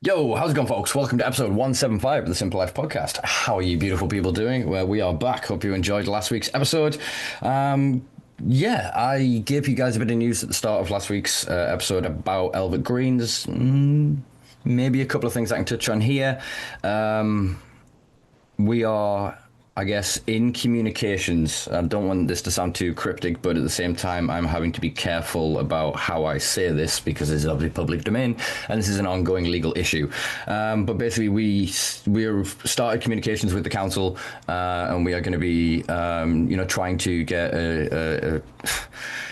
Yo, how's it going, folks? Welcome to episode 175 of the Simpa Life Podcast. How are you beautiful people doing? Well, we are back. Hope you enjoyed last week's episode. I gave you guys a bit of news at the start of last week's episode about Elvet Greens. Maybe a couple of things I can touch on here. We are, I guess, in communications. I don't want this to sound too cryptic, but at the same time, I'm having to be careful about how I say this because this is obviously public domain and this is an ongoing legal issue. But basically, we've started communications with the council, and we are going to be, trying to get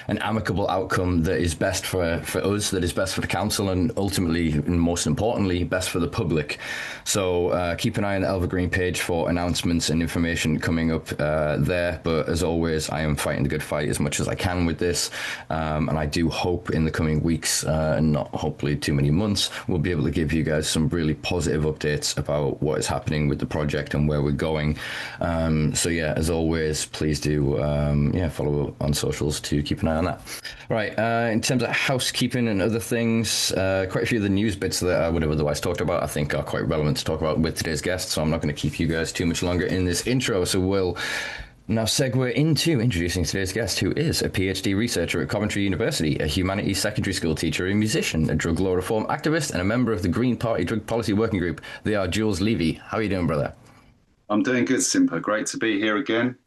an amicable outcome that is best for us, that is best for the council, and ultimately, and most importantly, best for the public. So keep an eye on the Elvet Green page for announcements and information coming up there. But as always, I am fighting the good fight as much as I can with this. And I do hope in the coming weeks, and not hopefully too many months, we'll be able to give you guys some really positive updates about what is happening with the project and where we're going. As always, please do follow on socials to keep an eye on that. Right, in terms of housekeeping and other things, quite a few of the news bits that I would have otherwise talked about I think are quite relevant to talk about with today's guest, so I'm not going to keep you guys too much longer in this intro. So we'll now segue into introducing today's guest, who is a PhD researcher at Coventry University, a humanities secondary school teacher, a musician, a drug law reform activist, and a member of the Green Party Drug Policy Working Group. They are Julyan Levy. How are you doing, brother? I'm doing good, Simpa. Great to be here again.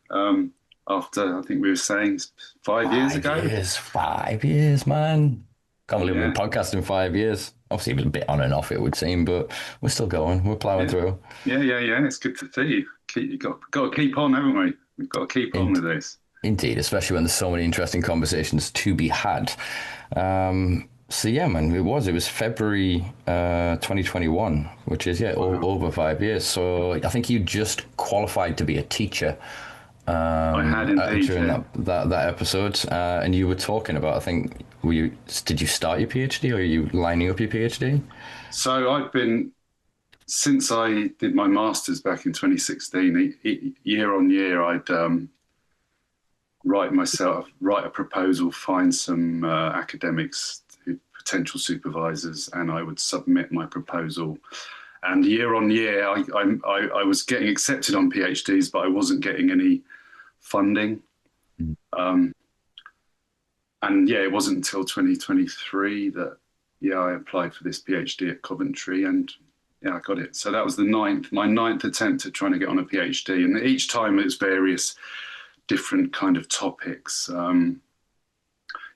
After, I think we were saying 5 years ago. 5 years, man. Can't believe we've been podcasting 5 years. Obviously, it was a bit on and off, it would seem, but we're still going. We're plowing through. Yeah. It's good to see you. You got to keep on, haven't we? We've got to keep on with this. Indeed, especially when there's so many interesting conversations to be had. Man, it was February 2021, which is, over 5 years. So I think you just qualified to be a teacher. I had indeed during that episode, and you were talking about, I think, did you start your PhD or are you lining up your PhD? So I've been, since I did my master's back in 2016, year on year, I'd write a proposal, find some academics, potential supervisors, and I would submit my proposal. And year on year, I was getting accepted on PhDs, but I wasn't getting any funding. It wasn't until 2023 that, I applied for this PhD at Coventry, and I got it. So that was my ninth attempt at trying to get on a PhD. And each time it was various different kind of topics,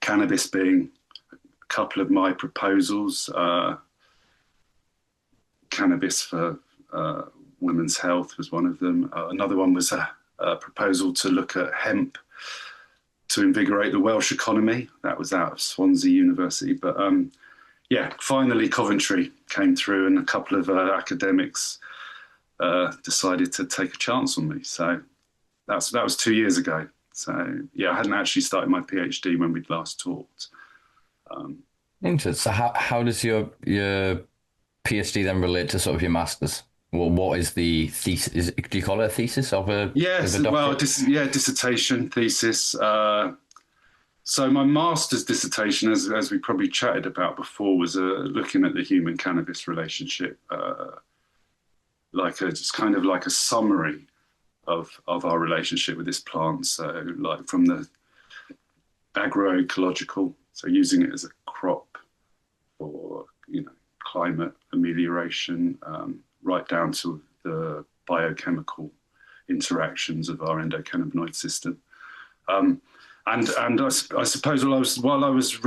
cannabis being a couple of my proposals, cannabis for women's health was one of them. Another one was a proposal to look at hemp to invigorate the Welsh economy. That was out of Swansea University. But finally Coventry came through, and a couple of academics decided to take a chance on me. So that was 2 years ago. So I hadn't actually started my PhD when we'd last talked. Interesting. So how does your PhD then relate to sort of your master's? Well, what is the thesis? Do you call it a thesis of a? Yes, dissertation, thesis. So my master's dissertation, as we probably chatted about before, was looking at the human-cannabis relationship, just kind of like a summary of our relationship with this plant. So like from the agroecological, so using it as a crop for, climate amelioration, right down to the biochemical interactions of our endocannabinoid system. And I suppose while I was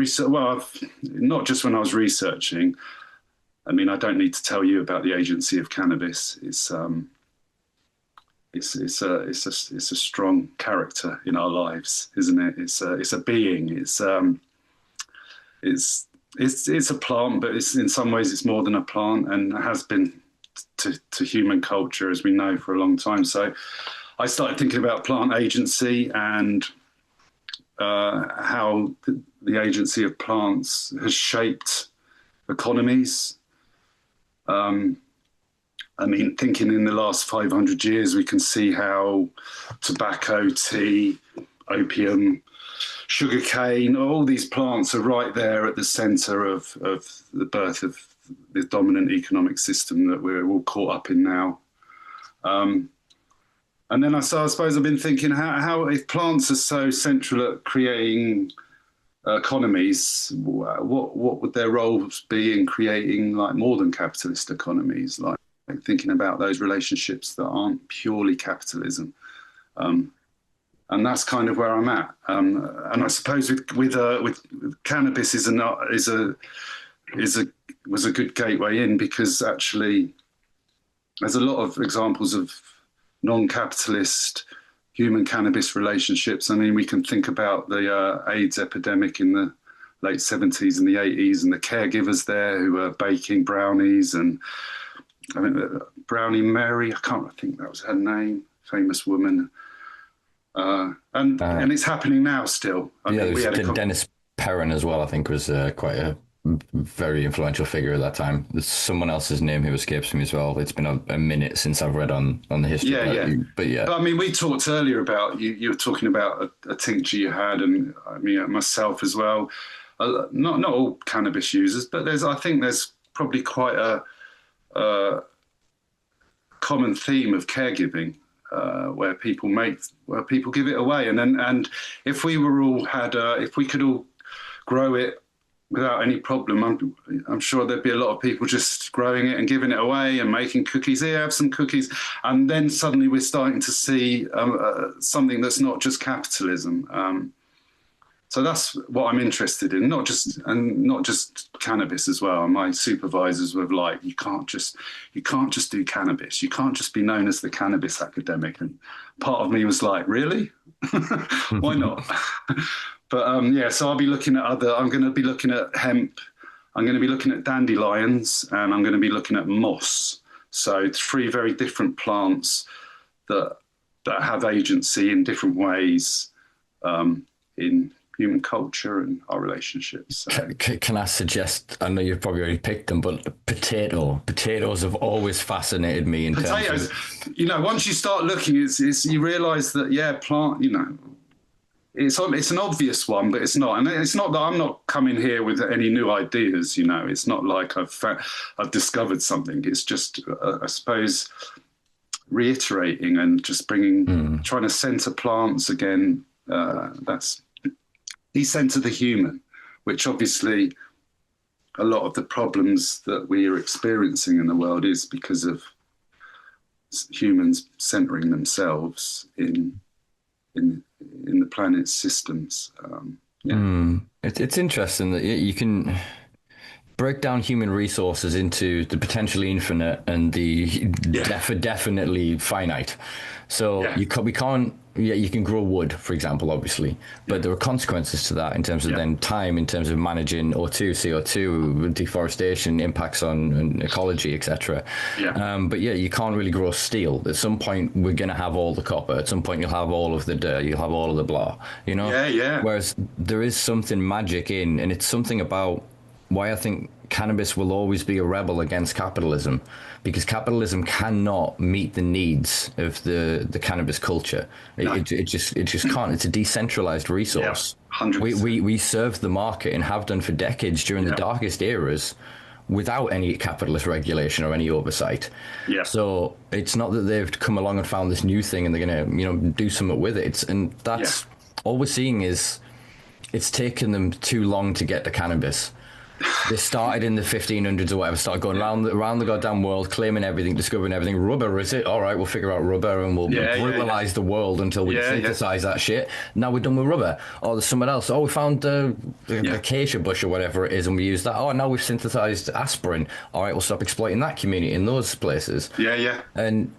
not just when I was researching. I mean, I don't need to tell you about the agency of cannabis. It's a strong character in our lives, isn't it? It's a being. It's a plant, but in some ways it's more than a plant, and has been to human culture, as we know, for a long time. So I started thinking about plant agency and how the agency of plants has shaped economies. Thinking in the last 500 years, we can see how tobacco, tea, opium, sugarcane, all these plants are right there at the centre of the birth of the dominant economic system that we're all caught up in now. And then I suppose I've been thinking how if plants are so central at creating economies, what would their roles be in creating like more than capitalist economies, like thinking about those relationships that aren't purely capitalism. And that's kind of where I'm at. And I suppose with cannabis was a good gateway in, because actually there's a lot of examples of non-capitalist human cannabis relationships. I mean, we can think about the AIDS epidemic in the late 70s and the 80s, and the caregivers there who were baking brownies, and I mean, Brownie Mary, I think that was her name, famous woman. And it's happening now still. Dennis Perrin as well, I think, was quite a very influential figure at that time. There's someone else's name who escapes me as well. It's been a minute since I've read on the history. But I mean, we talked earlier about you were talking about a tincture you had, and I mean myself as well. Not all cannabis users, but I think there's probably quite a common theme of caregiving. Where people give it away, and if we could all grow it without any problem, I'm sure there'd be a lot of people just growing it and giving it away and making cookies. Here, have some cookies, and then suddenly we're starting to see something that's not just capitalism. So that's what I'm interested in, not just cannabis as well. My supervisors were like, you can't just do cannabis. You can't just be known as the cannabis academic. And part of me was like, really? Why not? But so I'm going to be looking at hemp. I'm going to be looking at dandelions, and I'm going to be looking at moss. So 3 very different plants that have agency in different ways in human culture and our relationships. So. Can I suggest, I know you've probably already picked them, but potatoes have always fascinated me in potatoes, terms of, once you start looking, you realise that, plant, it's an obvious one, but it's not. And it's not that I'm not coming here with any new ideas, it's not like I've discovered something. It's just, I suppose, reiterating and just trying to centre plants again. That's decenter the human, which obviously a lot of the problems that we are experiencing in the world is because of humans centering themselves in the planet's systems. It's interesting that you can break down human resources into the potentially infinite and the definitely finite. So you can't. You can grow wood, for example, obviously, but there are consequences to that in terms of then time, in terms of managing O2, CO2, deforestation, impacts on ecology, etc. But you can't really grow steel. At some point, we're going to have all the copper. At some point, you'll have all of the dirt. You'll have all of the blah. Whereas there is something magic and it's something about why I think cannabis will always be a rebel against capitalism, because capitalism cannot meet the needs of the cannabis culture. It just can't. It's a decentralized resource. 100%. We serve the market and have done for decades during the darkest eras without any capitalist regulation or any oversight. So it's not that they've come along and found this new thing and they're going to do something with it. That's all we're seeing is it's taken them too long to get to cannabis. They started in the 1500s or whatever, started going around the goddamn world, claiming everything, discovering everything. Rubber, is it? All right, we'll figure out rubber and we'll brutalize the world until we synthesize that shit. Now we're done with rubber. Oh, there's something else. Oh, we found the acacia bush or whatever it is and we use that. Oh, now we've synthesized aspirin. All right, we'll stop exploiting that community in those places. And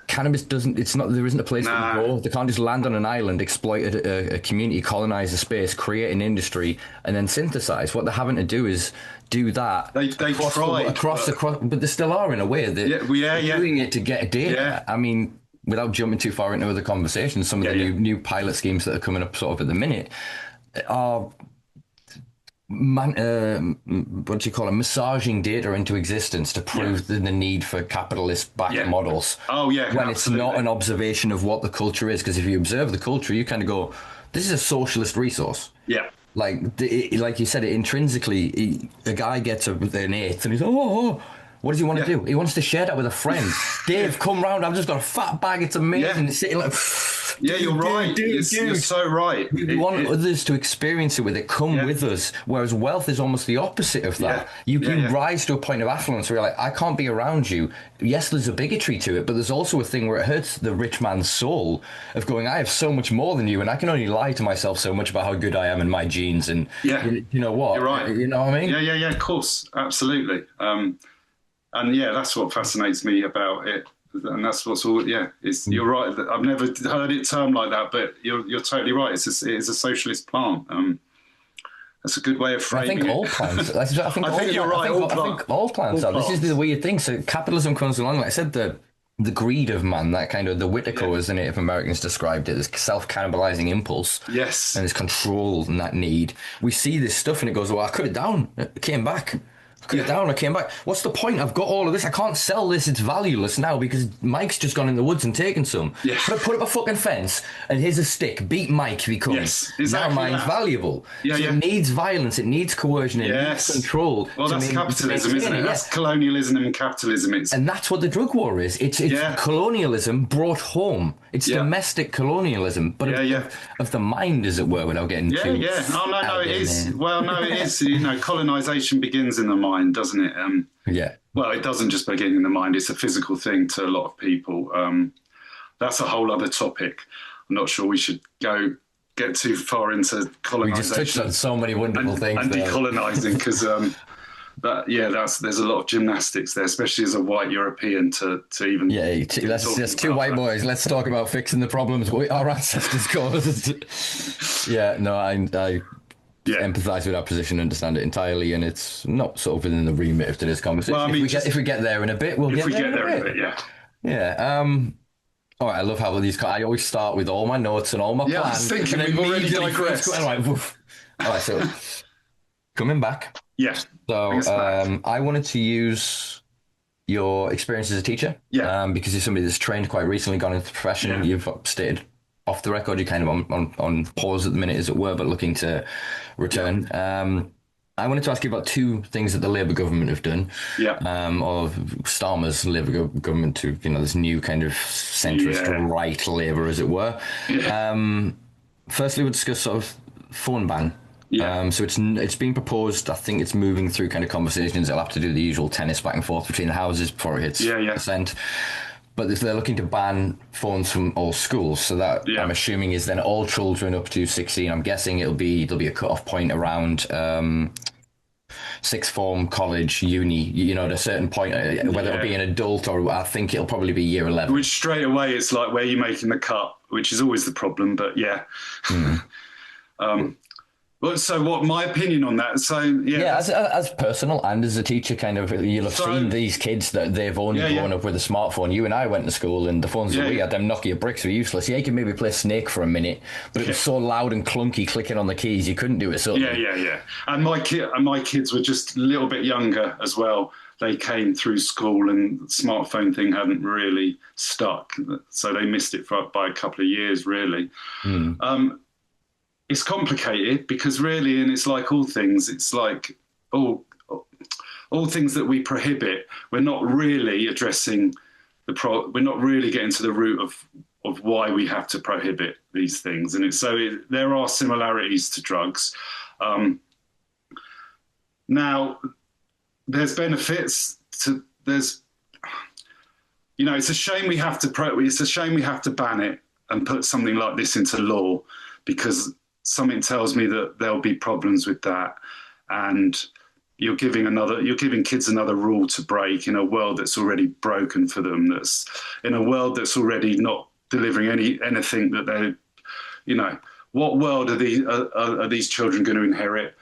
cannabis there isn't a place they can go. They can't just land on an island, exploit a community, colonize a space, create an industry, and then synthesize. What they're having to do is do that. They across, but they still are in a way. They're doing it to get data. I mean, without jumping too far into other conversations, some of the new pilot schemes that are coming up sort of at the minute are massaging data into existence to prove the need for capitalist-backed models. When it's not an observation of what the culture is. Because if you observe the culture, you kind of go, this is a socialist resource. like you said, it intrinsically, a guy gets an eighth and he's what does he want to do? He wants to share that with a friend. Dave, come round. I've just got a fat bag. It's amazing. Yeah. It's sitting like, you're right. You're so right. We want others to experience it with it. Come with us. Whereas wealth is almost the opposite of that. You rise to a point of affluence where you're like, I can't be around you. Yes, there's a bigotry to it, but there's also a thing where it hurts the rich man's soul of going, I have so much more than you, and I can only lie to myself so much about how good I am in my genes. And you know what? You're right. You know what I mean? Yeah, of course. Absolutely. And that's what fascinates me about it. And that's what's all, you're right. I've never heard it termed like that, but you're totally right. It is a socialist plant. That's a good way of framing it. I think all plants. I think you're right. I think all plants are. This is the weird thing. So capitalism comes along. Like I said, the greed of man, that kind of the Whitaker, as the Native Americans described it, this self-cannibalizing impulse. Yes. And this control and that need. We see this stuff and it goes, well, I cut it down. It came back. Cut it down, I came back. What's the point? I've got all of this. I can't sell this. It's valueless now because Mike's just gone in the woods and taken some. Yeah. Put up a fucking fence and here's a stick. Beat Mike if he comes. Yes, exactly. Now mine's valuable. It needs violence. It needs coercion. It needs control. Well, that's capitalism, isn't it? That's colonialism and capitalism. And that's what the drug war is. It's colonialism brought home. It's domestic colonialism, but of the mind, as it were, without getting too... Yeah. Oh, no, it is. Well, no, it is. Colonization begins in the mind, doesn't it? Well, it doesn't just begin in the mind. It's a physical thing to a lot of people. That's a whole other topic. I'm not sure we should get too far into colonization. We just touched on so many wonderful things. And decolonizing, because... there's a lot of gymnastics there, especially as a white European to even. Let's two white boys. Let's talk about fixing the problems our ancestors caused. I empathise with that position, understand it entirely, and it's not sort of within the remit of today's conversation. Well, if we get there in a bit, we'll get there in a bit. Yeah. All right. I love how these. I always start with all my notes and all my plans. Yeah, I was thinking we've already digressed. All right. So coming back. Yeah. So I wanted to use your experience as a teacher. Because you're somebody that's trained quite recently, gone into the profession. Yeah. You've stated off the record, you're kind of on pause at the minute, as it were, but looking to return. I wanted to ask you about two things that the Labour government have done. Or Starmer's Labour government to, this new kind of centrist right Labour, as it were. Firstly, we'll discuss sort of phone ban. So it's being proposed. I think it's moving through kind of conversations. They'll have to do the usual tennis back and forth between the houses before it hits consent. But if they're looking to ban phones from all schools, so that I'm assuming is then all children up to 16. I'm guessing there'll be a cut-off point around sixth form, college, uni. At a certain point, whether it'll be an adult or I think it'll probably be year 11. Which straight away it's like where you're making the cut, which is always the problem. But Well, so what my opinion on that? So as personal and as a teacher, kind of you'll have seen these kids that they've only grown up with a smartphone. You and I went to school and the phones that we had, them Nokia bricks were useless. You could maybe play Snake for a minute, but it was so loud and clunky clicking on the keys you couldn't do it. So And my kids were just a little bit younger as well. They came through school and the smartphone thing hadn't really stuck, so they missed it by a couple of years, really. It's complicated because really, and it's like all things, it's like all things that we prohibit, we're not really addressing we're not really getting to the root of why we have to prohibit these things. And there are similarities to drugs. Now, there's benefits to, it's a shame we have to ban it and put something like this into law, because something tells me that there'll be problems with that, and you're giving kids another rule to break in a world that's already broken for them. That's in a world that's already not delivering anything that they, what world are these children going to inherit?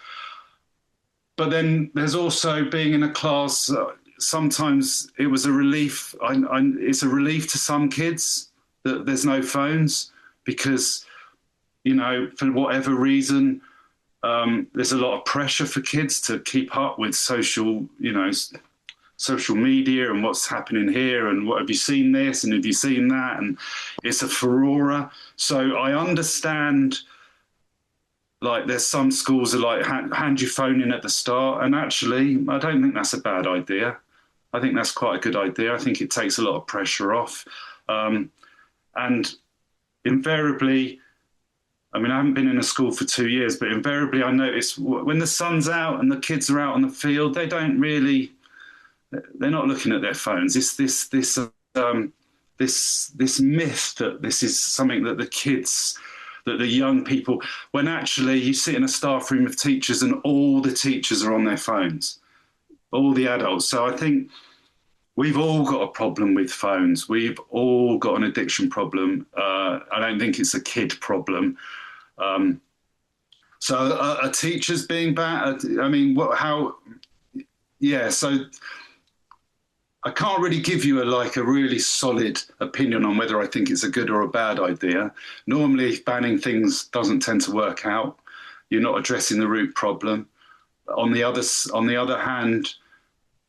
But then there's also being in a class. Sometimes it was a relief. It's a relief to some kids that there's no phones because, for whatever reason, there's a lot of pressure for kids to keep up with social media and what's happening here and what have you seen this and have you seen that, and it's a furore. So I understand Like there's some schools that like hand your phone in at the start, and actually I don't think that's a bad idea. I think that's quite a good idea. I think it takes a lot of pressure off. And invariably, I mean, I haven't been in a school for 2 years, but invariably I notice when the sun's out and the kids are out on the field, they're not looking at their phones. This myth that this is something that the young people, when actually you sit in a staff room of teachers and all the teachers are on their phones, all the adults. So I think we've all got a problem with phones. We've all got an addiction problem. I don't think it's a kid problem. So are teachers being bad? I mean, so I can't really give you a really solid opinion on whether I think it's a good or a bad idea. Normally, banning things doesn't tend to work out. You're not addressing the root problem. On the other hand,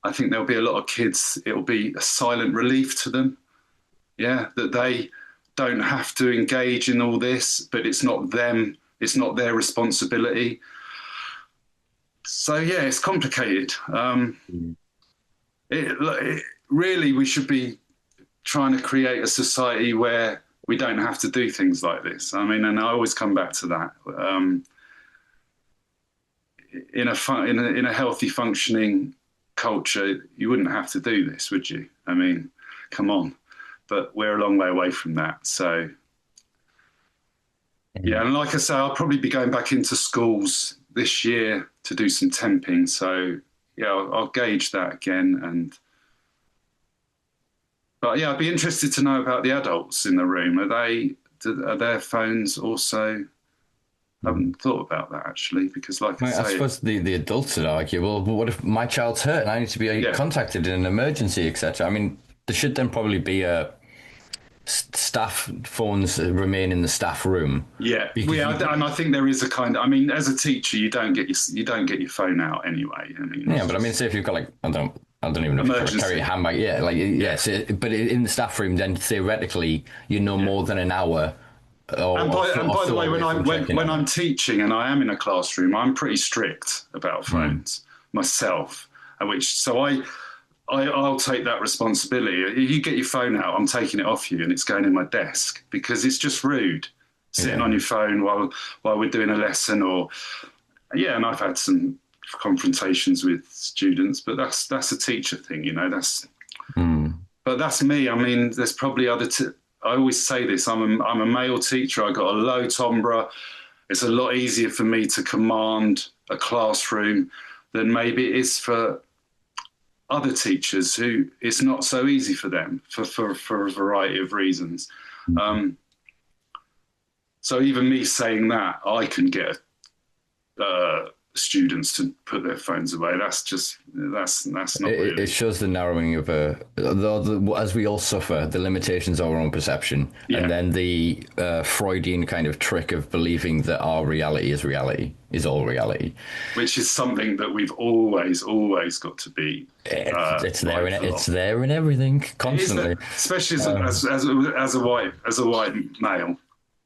I think there'll be a lot of kids, it'll be a silent relief to them, that they don't have to engage in all this, but it's not them, it's not their responsibility. So, it's complicated. Really, we should be trying to create a society where we don't have to do things like this. I mean, and I always come back to that. In a healthy, functioning culture, you wouldn't have to do this, would you? I mean, come on. But we're a long way away from that. So, and like I say, I'll probably be going back into schools this year to do some temping. So, I'll gauge that again. But I'd be interested to know about the adults in the room. Are their phones also? I haven't thought about that actually, because I suppose the adults would argue, well, but what if my child's hurt and I need to be contacted in an emergency, etc.? I mean, there should then probably be a staff phones remain in the staff room. And I think there is a kind of, I mean, as a teacher, you don't get your phone out anyway. I mean, but I mean, say if you've got I don't even know if you carry a handbag. Yes, but in the staff room, then theoretically, more than an hour. And by the way, when I'm teaching and I am in a classroom, I'm pretty strict about phones myself, I'll take that responsibility. If you get your phone out, I'm taking it off you and it's going in my desk, because it's just rude sitting on your phone while we're doing a lesson and I've had some confrontations with students, but that's a teacher thing, but that's me. I mean, there's probably I always say this, I'm a male teacher. I got a low timbre. It's a lot easier for me to command a classroom than maybe it is for other teachers who it's not so easy for them for a variety of reasons. So even me saying that, I can get students to put their phones away. That's not really. It shows the narrowing of as we all suffer, the limitations of our own perception, and then the Freudian kind of trick of believing that our reality is all reality, which is something that we've always got to be. It's there in everything constantly, especially as a white male.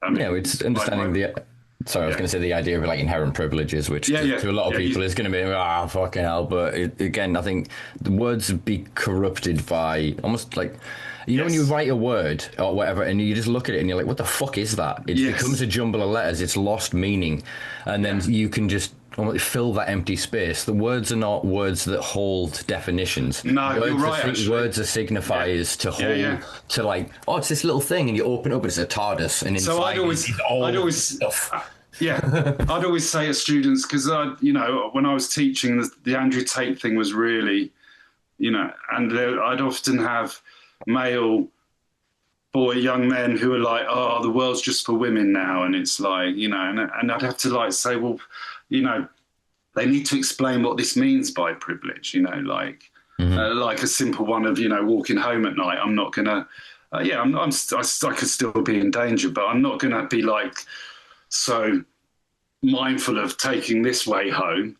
I mean, it's understanding Sorry, I was going to say the idea of inherent privileges, which to a lot of people is going to be, fucking hell. But again, I think the words would be corrupted by almost when you write a word or whatever and you just look at it and you're like, what the fuck is that? It becomes a jumble of letters. It's lost meaning. And then you can just fill that empty space. The words are not words that hold definitions. No, you're right. Words are signifiers to hold to it's this little thing, and you open it up and it's a TARDIS, and inside I'd always say to students, because when I was teaching, the Andrew Tate thing was really, and I'd often have male young men who are like, oh, the world's just for women now, and it's like, and I'd have to say, well, they need to explain what this means by privilege, like a simple one of, walking home at night. I'm not gonna, I could still be in danger, but I'm not gonna be so mindful of taking this way home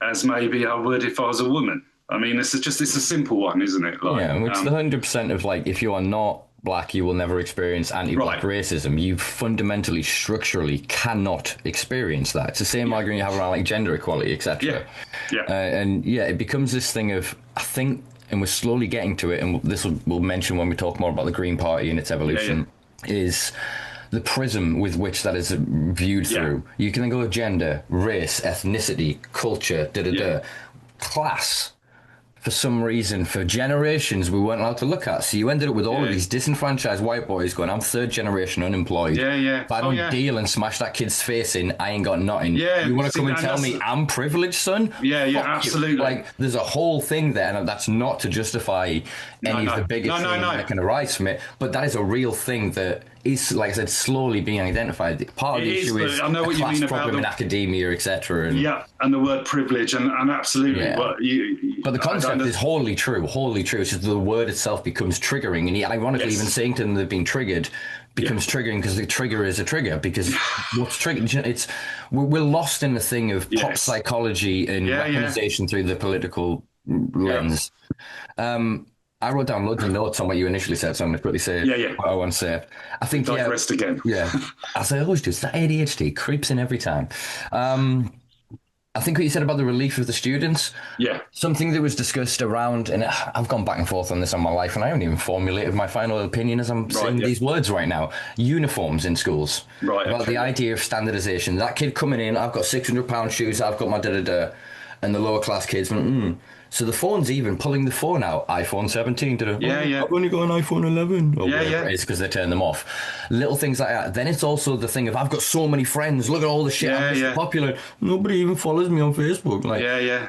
as maybe I would if I was a woman. I mean, it's a simple one, isn't it? It's the 100% of if you are not black, you will never experience anti-black racism. You fundamentally, structurally cannot experience that. It's the same argument you have around like gender equality, etc. It becomes this thing of, I think, and we're slowly getting to it, and this we'll mention when we talk more about the Green Party and its evolution, is the prism with which that is viewed through. You can then go gender, race, ethnicity, culture, class. For some reason, for generations, we weren't allowed to look at. So you ended up with all of these disenfranchised white boys going, I'm third generation unemployed. If I don't deal and smash that kid's face in, I ain't got nothing. You want to come and tell me I'm privileged, son? Fuck absolutely. You. Like, there's a whole thing there, and that's not to justify any of the bigotry that can arise from it, but that is a real thing that is, like I said, slowly being identified. Part of the issue is a class problem in academia, etc. And the word privilege, and absolutely. But the concept is wholly true. It's just the word itself becomes triggering, and ironically, even saying to them they've been triggered becomes triggering because the trigger is a trigger. Because what's triggering? We're lost in the thing of pop psychology and weaponization through the political lens. I wrote down loads of notes on what you initially said, so I'm going to quickly say what I want to say. I think digressed again. As I always do, it's that ADHD creeps in every time. I think what you said about the relief of the students, something that was discussed around, and I've gone back and forth on this on my life, and I haven't even formulated my final opinion as I'm saying these words right now. Uniforms in schools. About the idea of standardization. That kid coming in, I've got £600 shoes, I've got my da-da-da, and the lower class kids went, So the phone's even pulling the phone out. iPhone 17. I've only got an iPhone 11. Or whatever it is, because they turn them off. Little things like that. Then it's also the thing of, I've got so many friends. Look at all the shit. I'm just popular. Nobody even follows me on Facebook. Like,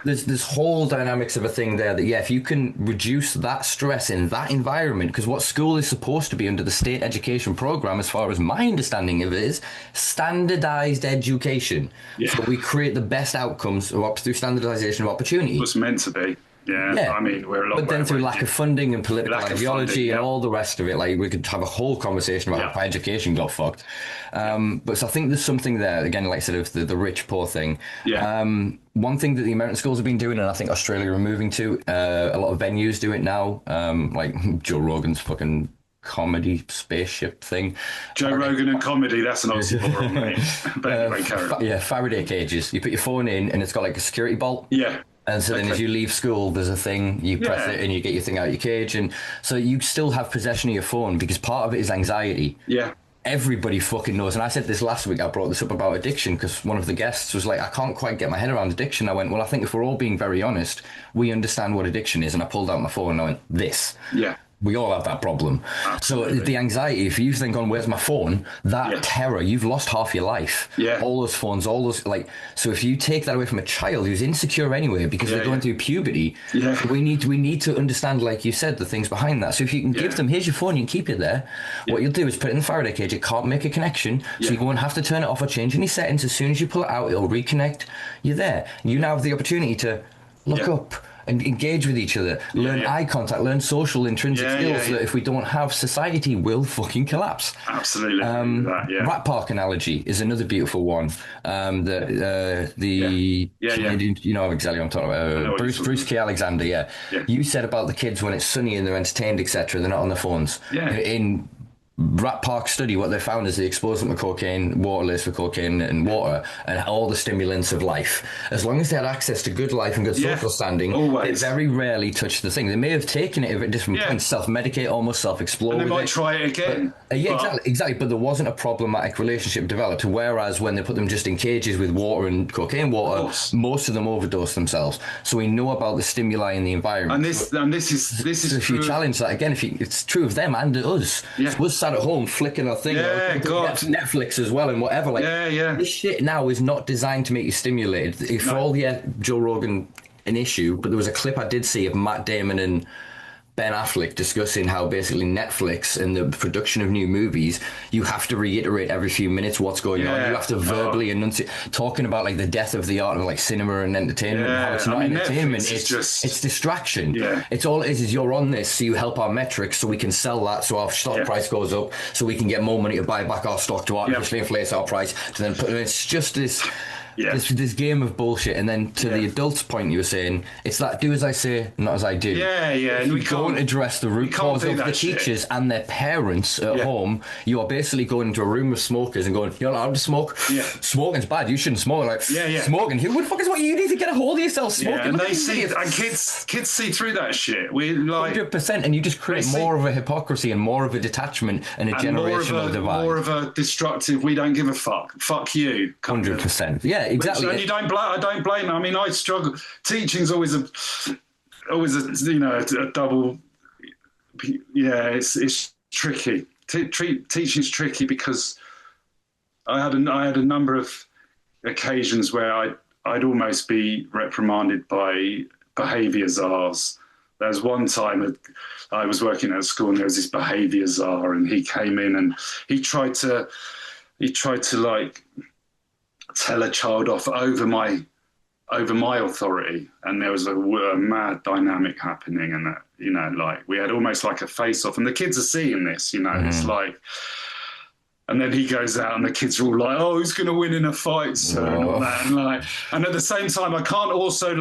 there's this whole dynamics of a thing there that, if you can reduce that stress in that environment, because what school is supposed to be under the state education program, as far as my understanding of it, is standardized education. So we create the best outcomes through standardization of opportunity. It's meant to be. I mean, we're a lot. But then through lack of funding and political ideology and all the rest of it, like, we could have a whole conversation about how education got fucked. But so I think there's something there, again, like sort of the rich poor thing. One thing that the American schools have been doing, and I think Australia are moving to, a lot of venues do it now, like Joe Rogan's fucking comedy spaceship thing. Joe Rogan and comedy, that's an oxymoron, mate. But anyway, carry on. Faraday cages. You put your phone in and it's got like a security bolt. And so then as you leave school, there's a thing, you press it and you get your thing out of your cage. And so you still have possession of your phone because part of it is anxiety. Everybody fucking knows. And I said this last week, I brought this up about addiction because one of the guests was like, I can't quite get my head around addiction. I went, well, I think if we're all being very honest, we understand what addiction is. And I pulled out my phone and I went, this. We all have that problem. Absolutely. So the anxiety, if you think on where's my phone, that terror, you've lost half your life. All those phones, all those, like, so if you take that away from a child who's insecure anyway because they're going through puberty, we need to understand, like you said, the things behind that. So if you can give them, here's your phone, you can keep it there. What you'll do is put it in the Faraday cage. It can't make a connection, so you won't have to turn it off or change any settings. As soon as you pull it out, it'll reconnect. You're there. You now have the opportunity to look up and engage with each other, learn eye contact, learn social intrinsic skills that if we don't have, society will fucking collapse. Absolutely. Rat Park analogy is another beautiful one. You know exactly what I'm talking about. Bruce K. Alexander, You said about the kids when it's sunny and they're entertained, etc., they're not on their phones. In Rat Park study, what they found is they exposed them to cocaine, water laced with cocaine and water, and all the stimulants of life. As long as they had access to good life and good social standing, they very rarely touched the thing. They may have taken it at different points, self-medicate, almost self-explore. And they might try it again. Exactly. But there wasn't a problematic relationship developed. Whereas when they put them just in cages with water and cocaine water, most of them overdosed themselves. So we know about the stimuli in the environment. And this is so if you challenge that again, it's true of them and us. We're sat at home flicking our thing. Netflix as well and whatever. This shit now is not designed to make you stimulated. For all Joe Rogan an issue, but there was a clip I did see of Matt Damon and Ben Affleck discussing how basically Netflix and the production of new movies, you have to reiterate every few minutes what's going on. You have to verbally enunciate, talking about like the death of the art of like cinema and entertainment, and how it's not entertainment, it's distraction. It's all it is you're on this, so you help our metrics, so we can sell that, so our stock price goes up, so we can get more money to buy back our stock to artificially inflate our price. To then put it's just this. Yeah. this game of bullshit. And then to the adults' point, you were saying it's like do as I say, not as I do. Yeah. If And you don't address the root cause of the teachers and their parents at home, you are basically going into a room of smokers and going, "You're allowed to smoke. Yeah. Smoking's bad. You shouldn't smoke." Like, smoking. Who the fuck is what? You need to get a hold of yourself. Smoking. Yeah, and they see, and kids see through that shit. We like 100%, and you just create more of a hypocrisy and more of a detachment and a generational divide. More of a destructive. We don't give a fuck. Fuck you. 100%. Yeah, exactly. And I don't blame. I mean, I struggle. Teaching's always a a double. Yeah, it's tricky. Teaching's tricky because I had a number of occasions where I'd almost be reprimanded by behaviour czars. There was one time I was working at a school and there was this behaviour czar, and he came in and he tried to like tell a child off over my authority, and there was a mad dynamic happening, and like we had almost like a face off, and the kids are seeing this, it's like. And then he goes out, and the kids are all like, "Oh, who's going to win in a fight, sir?" And all that. And at the same time, I can't also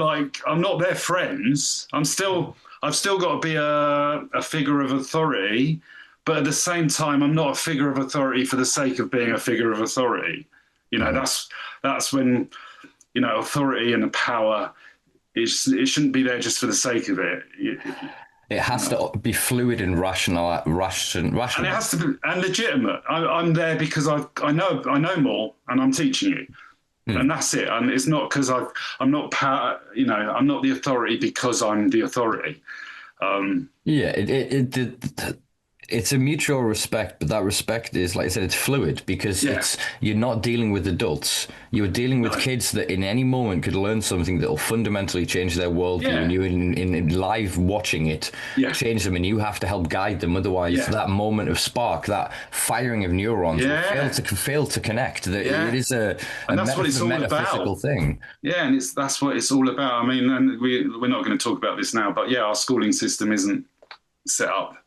I'm not their friends. I've still got to be a figure of authority, but at the same time, I'm not a figure of authority for the sake of being a figure of authority. That's when authority and the power it shouldn't be there just for the sake of it. It has to be fluid and rational, and it has to be and legitimate. I'm there because I know more, and I'm teaching you, and that's it. And it's not because I'm not power. I'm not the authority because I'm the authority. It's a mutual respect, but that respect is, like I said, it's fluid because you're not dealing with adults. You're dealing with kids that in any moment could learn something that will fundamentally change their worldview, and you in live watching it change them, and you have to help guide them. Otherwise, that moment of spark, that firing of neurons, will fail to connect. It is a metaphysical thing. Yeah, and that's what it's all about. I mean, and we're not going to talk about this now, but our schooling system isn't set up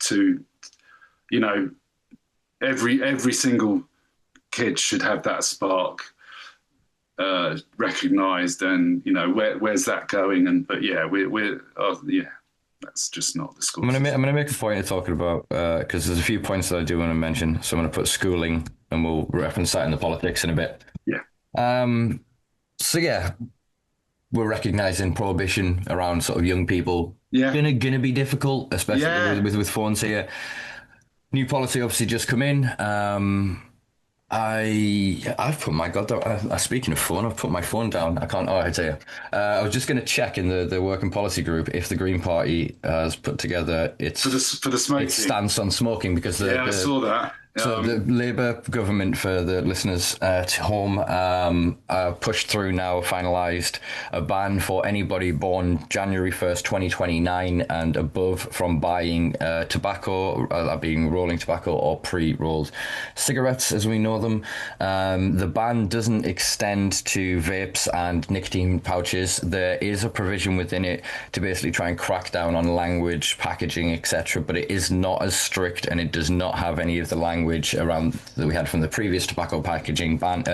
to, every single kid should have that spark recognised, and where's that going? But that's just not the school. I'm gonna make a point of talking about because there's a few points that I do want to mention. So I'm gonna put schooling, and we'll reference that in the politics in a bit. We're recognising prohibition around sort of young people. Gonna be difficult, especially with phones here. New policy obviously just come in. I've put my speaking of phone, I've put my phone down. I can't. I tell you, I was just going to check in the working policy group if the Green Party has put together its for the smoking stance on smoking, because I saw that. So the Labour government, for the listeners at home, pushed through now, finalised a ban for anybody born January 1st, 2029 and above from buying tobacco, that being rolling tobacco or pre-rolled cigarettes as we know them. The ban doesn't extend to vapes and nicotine pouches. There is a provision within it to basically try and crack down on language, packaging, etc., but it is not as strict, and it does not have any of the language around that we had from the previous tobacco packaging ban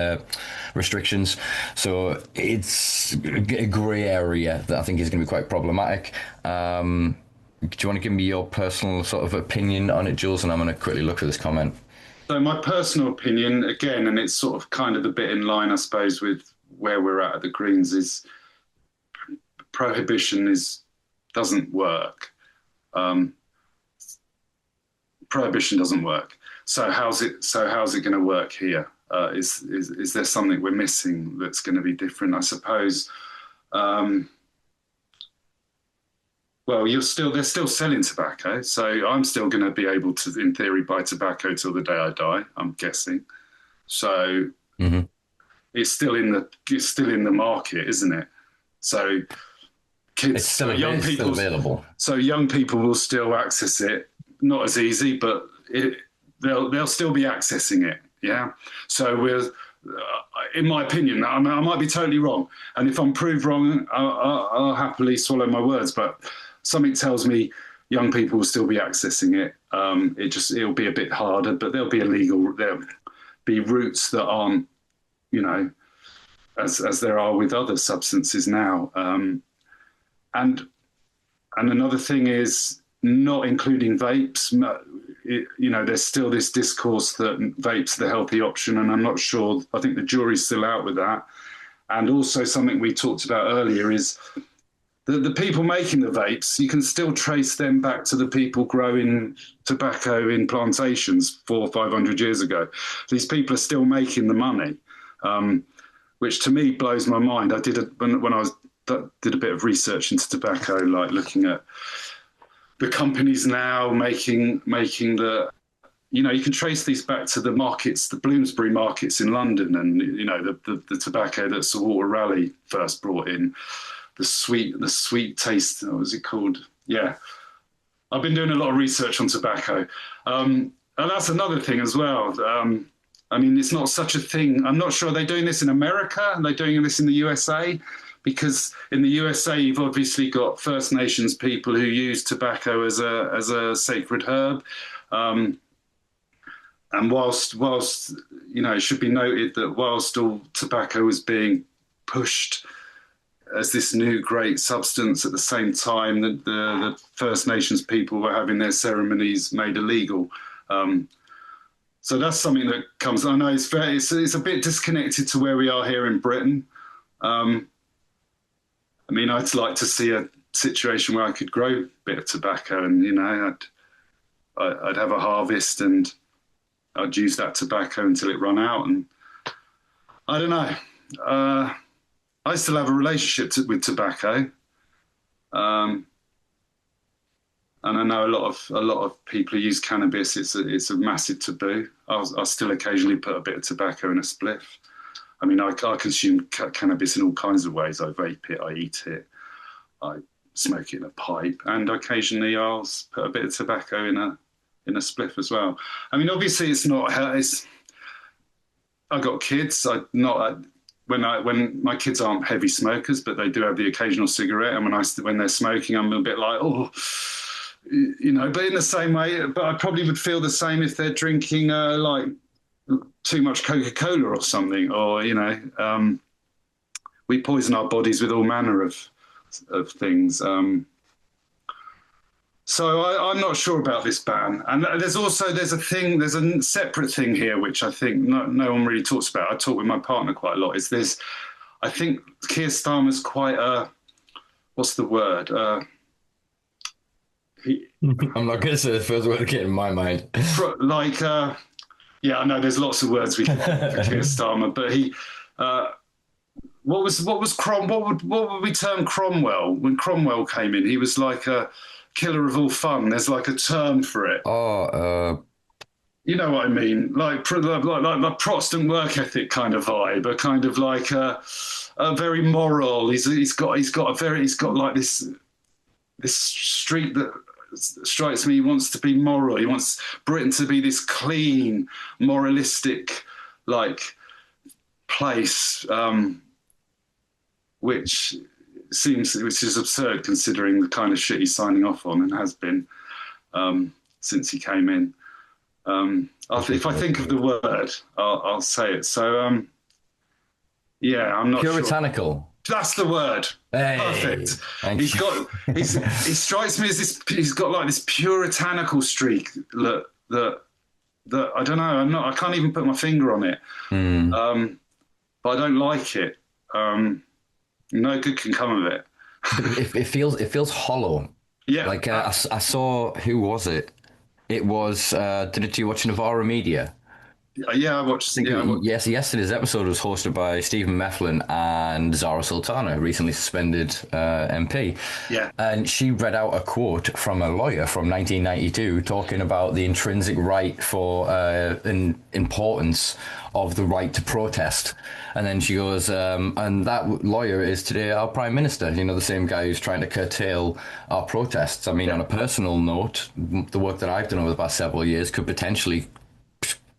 restrictions. So it's a grey area that I think is going to be quite problematic. Do you want to give me your personal sort of opinion on it, Jules? And I'm going to quickly look for this comment. So my personal opinion, again, and it's sort of kind of a bit in line, I suppose, with where we're at the Greens, is prohibition doesn't work. Prohibition doesn't work. So how's it going to work here? Is there something we're missing that's going to be different? I suppose. Well, they're still selling tobacco, so I'm still going to be able to, in theory, buy tobacco till the day I die. I'm guessing. So it's still in the market, isn't it? So kids, young people, still available. So young people will still access it. Not as easy, but they'll still be accessing it. Yeah. So we're, in my opinion, I might be totally wrong, and if I'm proved wrong, I'll happily swallow my words. But something tells me young people will still be accessing it. It'll be a bit harder, but there'll be routes that aren't, as there are with other substances now. And another thing is not including vapes. There's still this discourse that vapes are the healthy option, and I'm not sure. I think the jury's still out with that. And also something we talked about earlier is the people making the vapes, you can still trace them back to the people growing tobacco in plantations 400 or 500 years ago. These people are still making the money, which to me blows my mind. I did when I did a bit of research into tobacco, like looking at the companies now making the, you can trace these back to the markets, the Bloomsbury markets in London, and the tobacco that Sir Walter Raleigh first brought in. The sweet taste. What was it called? Yeah, I've been doing a lot of research on tobacco, and that's another thing as well. It's not such a thing. I'm not sure they're doing this in America. Are they doing this in the USA? Because in the USA, you've obviously got First Nations people who use tobacco as a sacred herb. And whilst it should be noted that whilst all tobacco was being pushed as this new great substance, at the same time that the First Nations people were having their ceremonies made illegal. So that's something that comes. I know it's a bit disconnected to where we are here in Britain. I'd like to see a situation where I could grow a bit of tobacco, and I'd have a harvest, and I'd use that tobacco until it run out. And I don't know. I still have a relationship with tobacco, and I know a lot of people who use cannabis. It's a massive taboo. I'll still occasionally put a bit of tobacco in a spliff. I consume cannabis in all kinds of ways. I vape it, I eat it, I smoke it in a pipe, and occasionally I'll put a bit of tobacco in a spliff as well. Obviously, it's not. I got kids. When my kids aren't heavy smokers, but they do have the occasional cigarette, and when they're smoking, I'm a bit like, oh, But in the same way, but I probably would feel the same if they're drinking like too much Coca-Cola or something, or we poison our bodies with all manner of things. So I'm not sure about this ban. And there's a separate thing here, which I think no one really talks about. I talk with my partner quite a lot. I think Keir Starmer's quite what's the word? I'm not going to say the first word that came in my mind. I know there's lots of words we can for Keir Starmer, but he, what would we term Cromwell? When Cromwell came in, he was like a killer of all fun. There's like a term for it. You know what I mean? Like Protestant work ethic kind of vibe, a kind of like a very moral. He's got like this streak that strikes me. He wants to be moral. He wants Britain to be this clean, moralistic, like place, which is absurd considering the kind of shit he's signing off on and has been since he came in. If I think of the word, I'll say it. So, I'm not Puritanical. Sure. That's the word. Hey, perfect. He strikes me as he's got like this puritanical streak that I don't know. I can't even put my finger on it. But I don't like it. No good can come of it. It feels hollow. Yeah. Like I saw, who was it? It was, did you watch Novara Media? Yeah, I watched. Yes, yesterday's episode was hosted by Stephen Mefflin and Zara Sultana, recently suspended MP. Yeah. And she read out a quote from a lawyer from 1992 talking about the intrinsic right for an importance of the right to protest. And then she goes, and that lawyer is today our Prime Minister, the same guy who's trying to curtail our protests. On a personal note, the work that I've done over the past several years could potentially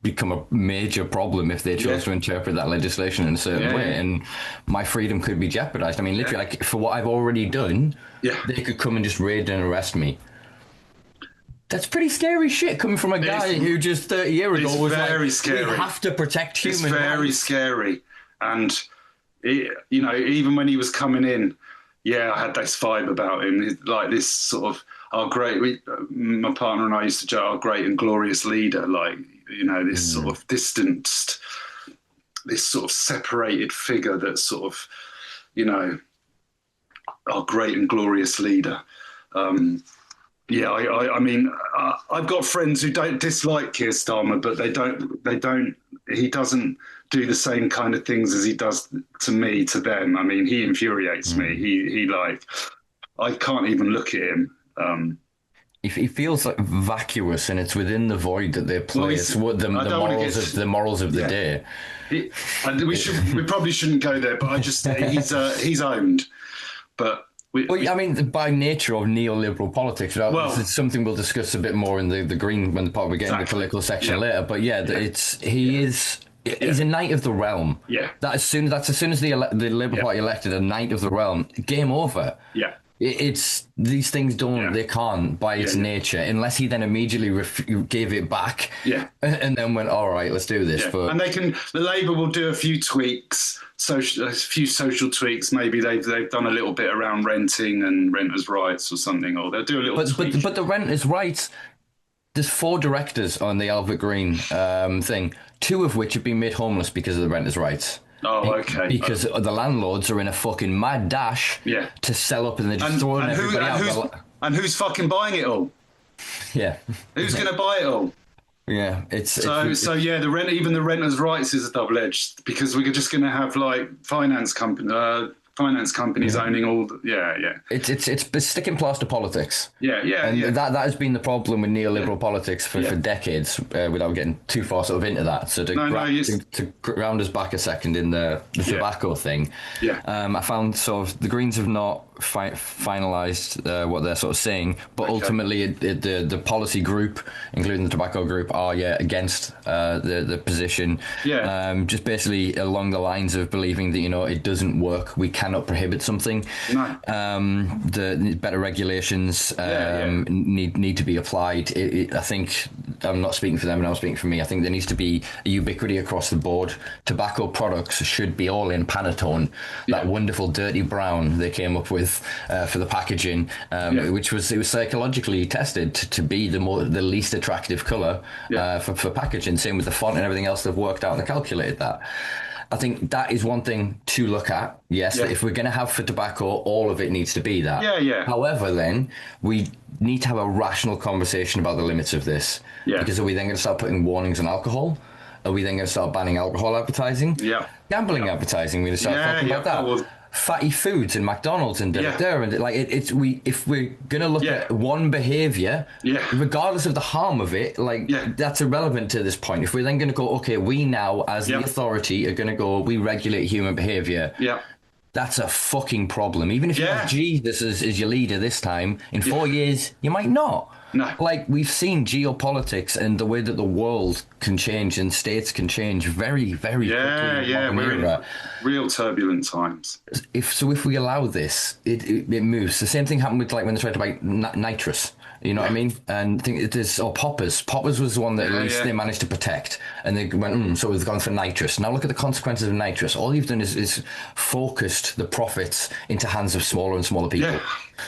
become a major problem if they chose to interpret that legislation in a certain way, and my freedom could be jeopardized. Literally, like for what I've already done, they could come and just raid and arrest me. That's pretty scary shit coming from a guy who just 30 years ago was very scary. We have to protect human rights. It's very scary, and even when he was coming in, I had this vibe about him, like this sort of my partner and I used to joke, our great and glorious leader, like, this sort of distanced, this sort of separated figure that's sort of, our great and glorious leader. I mean, I've got friends who don't dislike Keir Starmer, but he doesn't do the same kind of things as he does to me, to them. I mean, he infuriates me. He like, I can't even look at him. He feels like vacuous, and it's within the void that they play. It's what the morals of the day. We probably shouldn't go there, but he's owned. But I mean, by nature of neoliberal politics, this is something we'll discuss a bit more in the Green when we get into the political section later. But he's a knight of the realm. Yeah. As soon as the Labour Party elected a knight of the realm, game over. Yeah. It's these things they can't by its nature, unless he then immediately gave it back. Yeah. And then went, all right, let's do this. Yeah. But and the Labour will do a few tweaks, a few social tweaks. Maybe they've done a little bit around renting and renters' rights or something, or they'll do a little tweak. But the renters' rights, there's 4 directors on the Albert Green thing, 2 of which have been made homeless because of the renters' rights. Oh, okay. Because the landlords are in a fucking mad dash to sell up, and they're just throwing everybody out. And who's fucking buying it all? Yeah. Who's going to buy it all? Yeah, even the renters' rights is a double-edged, because we're just going to have like finance companies owning all. It's stick and plaster politics. That has been the problem with neoliberal politics for decades. Without getting too far sort of into that, so to ground us back a second in the tobacco thing. I found sort of the Greens have not finalised what they're sort of saying, but ultimately the policy group, including the tobacco group, are against the position. Just basically along the lines of believing that it doesn't work. We cannot prohibit something. The better regulations need to be applied. I think I'm not speaking for them, and I'm speaking for me. I think there needs to be a ubiquity across the board. Tobacco products should be all in Pantone, that wonderful dirty brown they came up with for the packaging, which was psychologically tested to be the least attractive colour for packaging. Same with the font and everything else. They've worked out and calculated that. I think that is one thing to look at. Yes, if we're going to have for tobacco, all of it needs to be that. However, then we need to have a rational conversation about the limits of this. Because are we then going to start putting warnings on alcohol? Are we then going to start banning alcohol advertising? Gambling advertising. We're going to start talking about that. Well, fatty foods and McDonald's and and like if we're going to look at one behaviour, regardless of the harm of it, that's irrelevant to this point. If we're then going to go, okay, we now as the authority are going to go, we regulate human behaviour. That's a fucking problem. Even if you have Jesus as your leader this time, in 4 years you might not. No. Like, we've seen geopolitics and the way that the world can change and states can change very, very quickly. We're in real turbulent times. If we allow this, it moves. The same thing happened with, like, when they tried to buy nitrous. You know what I mean? And I think it is, poppers. Poppers was the one that at least they managed to protect. And they went, so we've gone for nitrous. Now look at the consequences of nitrous. All you've done is focused the profits into hands of smaller and smaller people.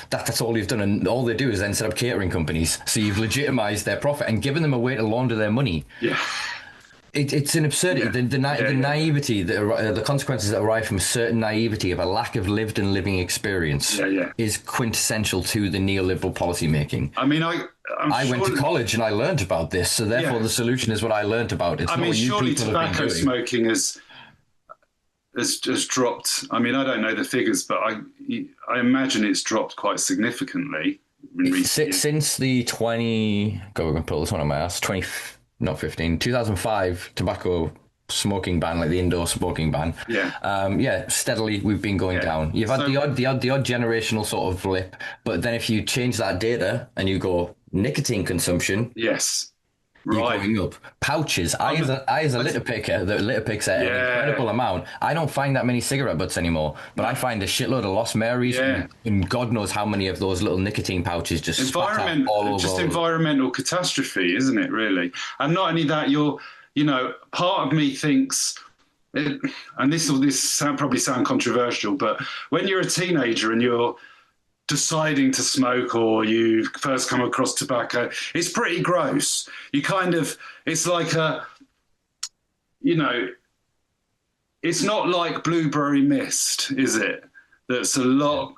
That's all you've done. And all they do is then set up catering companies. So you've legitimised their profit and given them a way to launder their money. It's an absurdity. The naivety, the consequences that arise from a certain naivety of a lack of lived and living experience is quintessential to the neoliberal policy making. I mean, I went to college and I learned about this, so therefore the solution is what I learned about. It's surely tobacco smoking has dropped. I mean, I don't know the figures, but I imagine it's dropped quite significantly. Since the 2005 tobacco smoking ban, like the indoor smoking ban. Steadily we've been going down. You've had the odd generational sort of blip, but then if you change that data and you go nicotine consumption, you're going up. Pouches. I as a litter picker that litter picks at an incredible amount. I don't find that many cigarette butts anymore, but I find a shitload of Lost Marys and God knows how many of those little nicotine pouches just spat out all over. Just environmental catastrophe, isn't it, really? And not only that, part of me thinks And this probably sound controversial, but when you're a teenager and you're deciding to smoke, or you first come across tobacco, it's pretty gross. It's like it's not like blueberry mist, is it? That's a lot.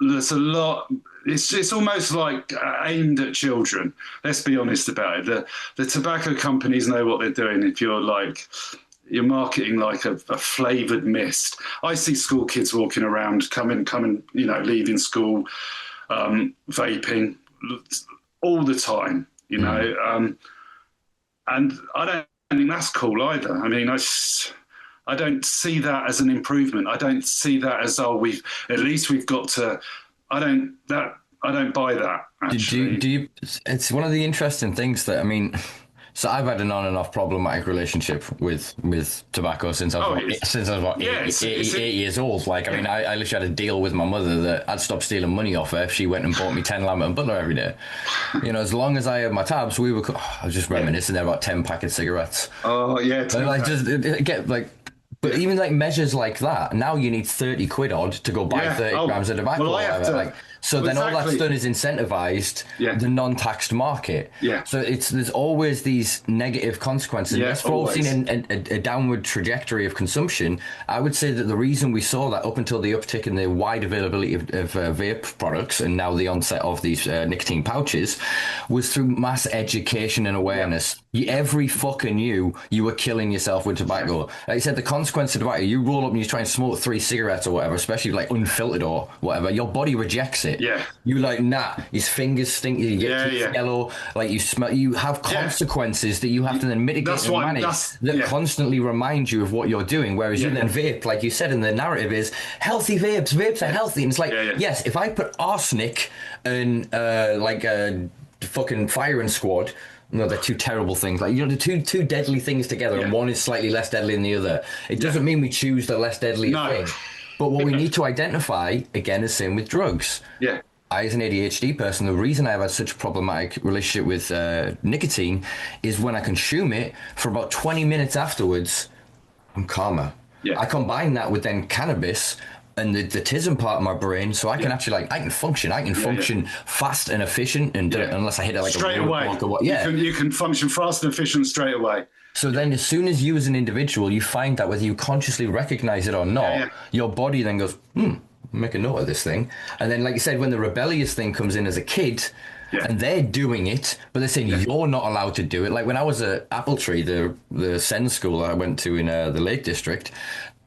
It's almost like aimed at children. Let's be honest about it. The tobacco companies know what they're doing. If you're marketing like a flavored mist. I see school kids walking around, coming, leaving school, vaping all the time, and I don't think that's cool either. I mean, I don't see that as an improvement. I don't see that as, we've got to. I don't buy that. Actually, do you? It's one of the interesting things that, I mean. So I've had an on and off problematic relationship with tobacco since I was eight years old. Like, I mean, I literally had a deal with my mother that I'd stop stealing money off her if she went and bought me 10 Lambert and Butler every day. As long as I had my tabs, I was just reminiscing there about 10 packet cigarettes. Oh yeah, But even like measures like that, now you need 30 quid odd to go buy 30 grams of tobacco. Well, then all that's done is incentivized the non-taxed market. Yeah. So there's always these negative consequences. Yeah, yes, we're all seeing a downward trajectory of consumption. I would say that the reason we saw that up until the uptick in the wide availability of vape products, and now the onset of these nicotine pouches, was through mass education and awareness. Every fucker knew you were killing yourself with tobacco. Like you said, the consequence of tobacco, you roll up and you try and smoke 3 cigarettes or whatever, especially like unfiltered or whatever, your body rejects it. Yeah. You his fingers stink, you get yellow, like you smell, you have consequences that you have to then mitigate and manage that constantly remind you of what you're doing. Whereas you then vape, like you said in the narrative, is healthy vapes are healthy. And it's like, yes, if I put arsenic and like a fucking firing squad, no, they're two terrible things. Like, the two deadly things together, and one is slightly less deadly than the other. It doesn't mean we choose the less deadly thing. But what we need to identify, again, is same with drugs. Yeah. I, as an ADHD person, the reason I've had such a problematic relationship with nicotine is when I consume it, for about 20 minutes afterwards, I'm calmer. Yeah. I combine that with then cannabis and the tism part of my brain, so I can actually I can function fast and efficient, and unless I hit it like straight away. You can function fast and efficient straight away. So then, as soon as you as an individual, you find that whether you consciously recognize it or not, your body then goes, make a note of this thing. And then, like you said, when the rebellious thing comes in as a kid, and they're doing it, but they're saying you're not allowed to do it. Like when I was at Appletree, the Sen school I went to in the Lake District,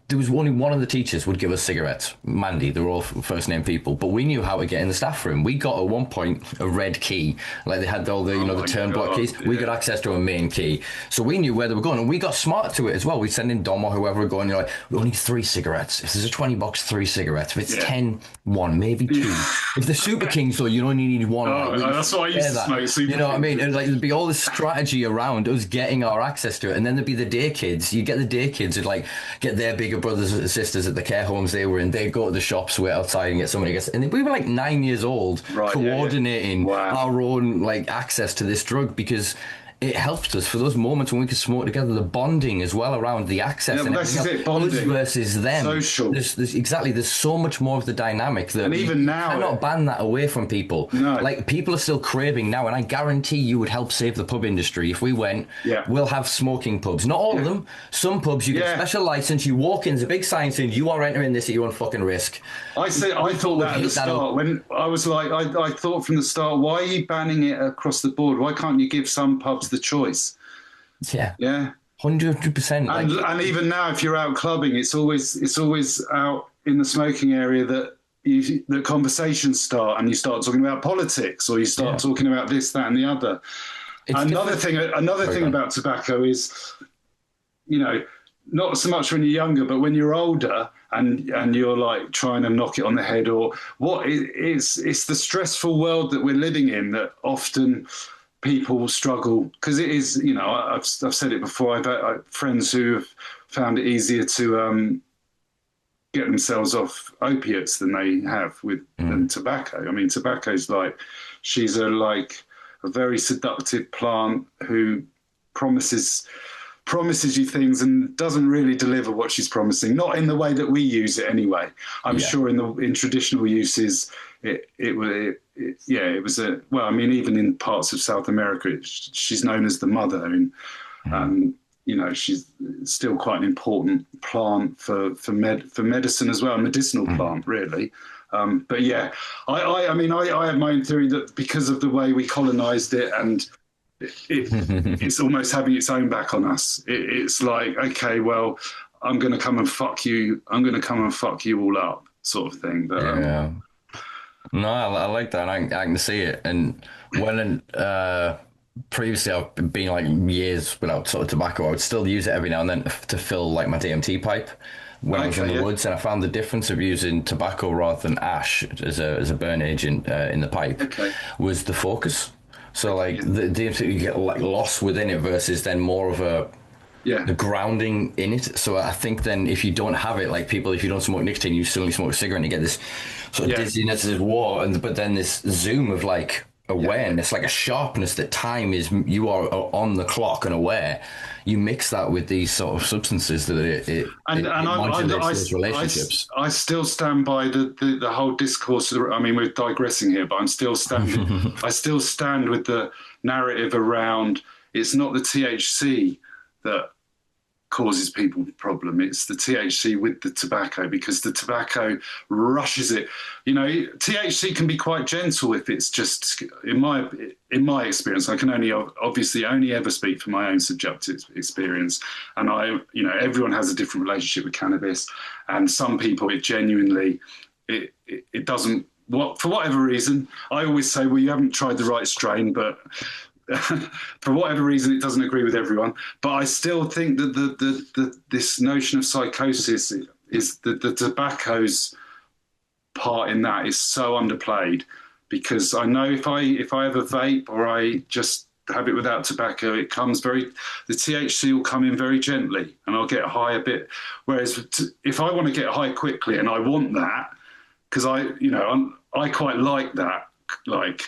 there was only one of the teachers would give us cigarettes. Mandy, they were all first name people, but we knew how to get in the staff room. We got at one point a red key, like they had all the the turn block keys. We got access to a main key, so we knew where they were going, and we got smart to it as well. We'd send in Dom or whoever were going. You're like, we only 3 cigarettes. If there's a 20 bucks, 3 cigarettes. If it's 10, 1, maybe 2. If the Super Kings, though, you only need 1. That's what I used to smoke. Super you know what I mean? And like there'd be all this strategy around us getting our access to it, and then there'd be the day kids. You get the day kids who'd like get their bigger brothers and sisters at the care homes they were in. They'd go to the shops, wait outside and get somebody to get, and we were like 9 years old, coordinating our own like access to this drug, because it helped us for those moments when we could smoke together. The bonding as well around the access and everything else. Bonding. Us versus them. Social. There's so much more of the dynamic that, and even now, you cannot ban that away from people. No. Like, people are still craving now, and I guarantee you would help save the pub industry if we went, we'll have smoking pubs. Not all of them. Some pubs, you get a special license, you walk in, there's a big sign saying, you are entering this at your own fucking risk. I thought that at the start, when I was like, I thought from the start, why are you banning it across the board? Why can't you give some pubs the choice? Yeah 100%. And even now, if you're out clubbing, it's always out in the smoking area that the conversations start, and you start talking about politics, or you start talking about this, that, and the other. Another thing about tobacco is, not so much when you're younger, but when you're older and you're like trying to knock it on the head, or it's the stressful world that we're living in that often people struggle, because it is, I've said it before, I've had friends who have found it easier to get themselves off opiates than they have than tobacco. I mean, tobacco's like, she's a very seductive plant who promises promises you things and doesn't really deliver what she's promising. Not in the way that we use it anyway. I'm sure in traditional uses, it was a, well, I mean, even in parts of South America, she's known as the mother, and you know, she's still quite an important plant for medicine as well, a medicinal plant, really. But yeah, I mean, I have my own theory that because of the way we colonized it, and it's almost having its own back on us. It's like, okay, well, I'm going to come and fuck you. I'm going to come and fuck you all up, sort of thing. But yeah. No, I like that. I can see it. And when previously I've been like years without sort of tobacco, I would still use it every now and then to fill like my DMT pipe when I was in the woods, and I found the difference of using tobacco rather than ash as a burn agent in the pipe was the focus. So like the DMT, you get like lost within it versus then more of the grounding in it. So I think then if you don't have it, like people, if you don't smoke nicotine, you suddenly smoke a cigarette and you get this sort of dizziness, this war, but then this zoom of like awareness, like a sharpness that time is, you are on the clock and aware. You mix that with these sort of substances that it modulates those relationships. I still stand by the whole discourse. I mean, we're digressing here, but I'm still standing. I still stand with the narrative around it's not the THC that causes people problem. It's the THC with the tobacco, because the tobacco rushes it. You know, THC can be quite gentle if it's just, in my experience, I can only ever speak from my own subjective experience. And everyone has a different relationship with cannabis, and some people it genuinely, it doesn't, for whatever reason. I always say, well, you haven't tried the right strain, but for whatever reason, it doesn't agree with everyone. But I still think that this notion of psychosis is the tobacco's part in that is so underplayed, because I know if I have a vape or I just have it without tobacco, the THC will come in very gently and I'll get high a bit. Whereas if I want to get high quickly, and I want that, because I quite like that, like,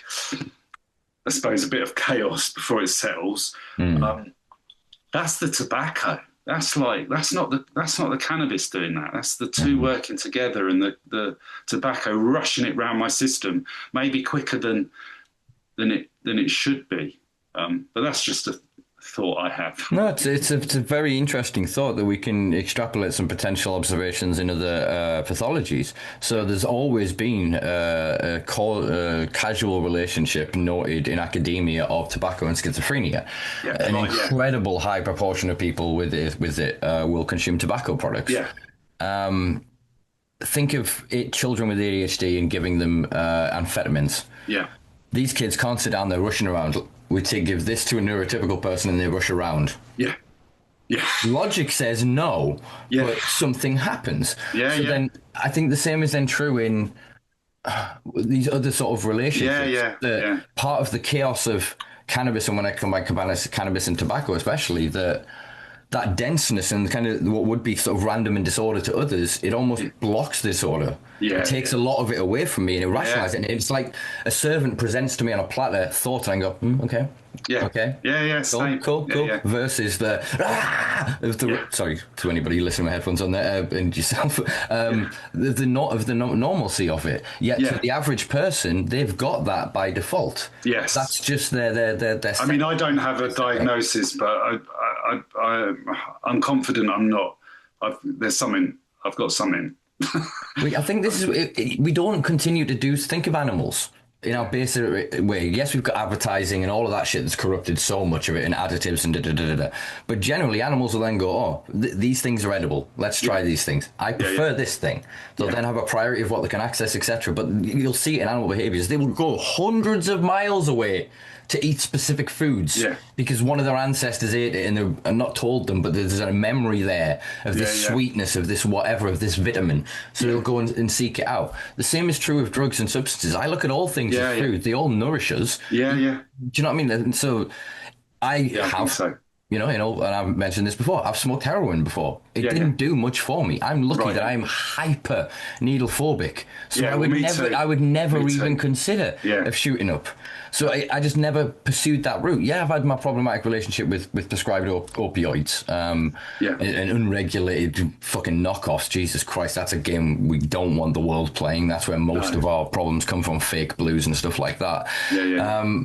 I suppose, a bit of chaos before it settles. That's the tobacco. That's not the cannabis doing that. That's the two working together, and the tobacco rushing it round my system, maybe quicker than it should be. But that's just a thought I have. No, it's a very interesting thought that we can extrapolate some potential observations in other pathologies. So there's always been a casual relationship noted in academia of tobacco and schizophrenia. An incredible high proportion of people with it will consume tobacco products. Think of children with ADHD and giving them amphetamines. These kids can't sit down there rushing around. We give this to a neurotypical person and they rush around. Logic says no, but something happens. Then I think the same is then true in these other sort of relationships. Part of the chaos of cannabis, and when I combine cannabis and tobacco especially, that denseness and kind of what would be sort of random and disorder to others, it almost blocks disorder. It takes a lot of it away from me and it rationalizes it. And it's like a servant presents to me on a platter thought, and I go, okay. Cool. Versus sorry to anybody listening with headphones on there and yourself, the normalcy of it. Yet to the average person, they've got that by default. That's just their I mean, I don't have a diagnosis, but I'm confident I'm not. I've got something. I think this is, we don't continue to think of animals in our basic way. Yes, we've got advertising and all of that shit that's corrupted so much of it, and additives and but generally animals will then go, these things are edible, let's try these things. I prefer this thing. They'll then have a priority of what they can access, etc. But you'll see it in animal behaviors, they will go hundreds of miles away to eat specific foods because one of their ancestors ate it and they're not told them, but there's a memory there of this sweetness, of this whatever, of this vitamin. So they'll go and seek it out. The same is true of drugs and substances. I look at all things as food. They all nourish us. Do you know what I mean? And so I And I've mentioned this before. I've smoked heroin before. It Yeah, didn't do much for me. I'm lucky that I'm hyper needle phobic, so Yeah, I would me never, too. I would never Me too. even consider Yeah. of shooting up. So I just never pursued that route. Yeah, I've had my problematic relationship with prescribed opioids, Yeah. and unregulated fucking knockoffs. Jesus Christ, that's a game we don't want the world playing. That's where most of our problems come from, fake blues and stuff like that. Yeah, yeah.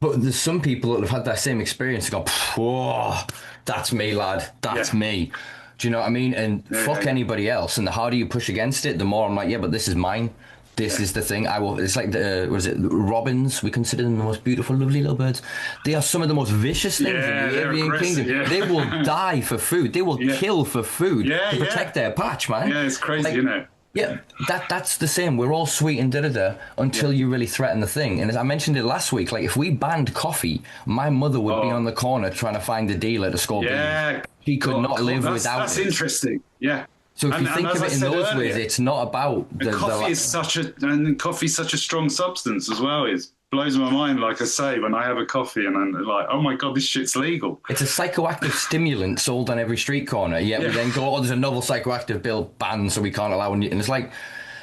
But there's some people that have had that same experience and go, whoa, that's me, lad. That's me. Do you know what I mean? And fuck anybody else. And the harder you push against it, the more I'm like, yeah, but this is mine. This is the thing. I will. It's like the robins. We consider them the most beautiful, lovely little birds. They are some of the most vicious things in the Arabian Kingdom. Yeah. They will die for food. They will kill for food to protect their patch, man. Yeah, it's crazy, isn't it? Yeah, that's the same. We're all sweet and da-da-da until you really threaten the thing. And as I mentioned it last week, like if we banned coffee, my mother would be on the corner trying to find a deal to score beans. She could not live without it. That's interesting. Yeah. So if you think of it in those ways, it's not about coffee's such a strong substance as well. It blows my mind, like I say, when I have a coffee and I'm like, oh my God, this shit's legal. It's a psychoactive stimulant sold on every street corner. Yet we then go, oh, there's a novel psychoactive bill banned, so we can't allow it. And it's like,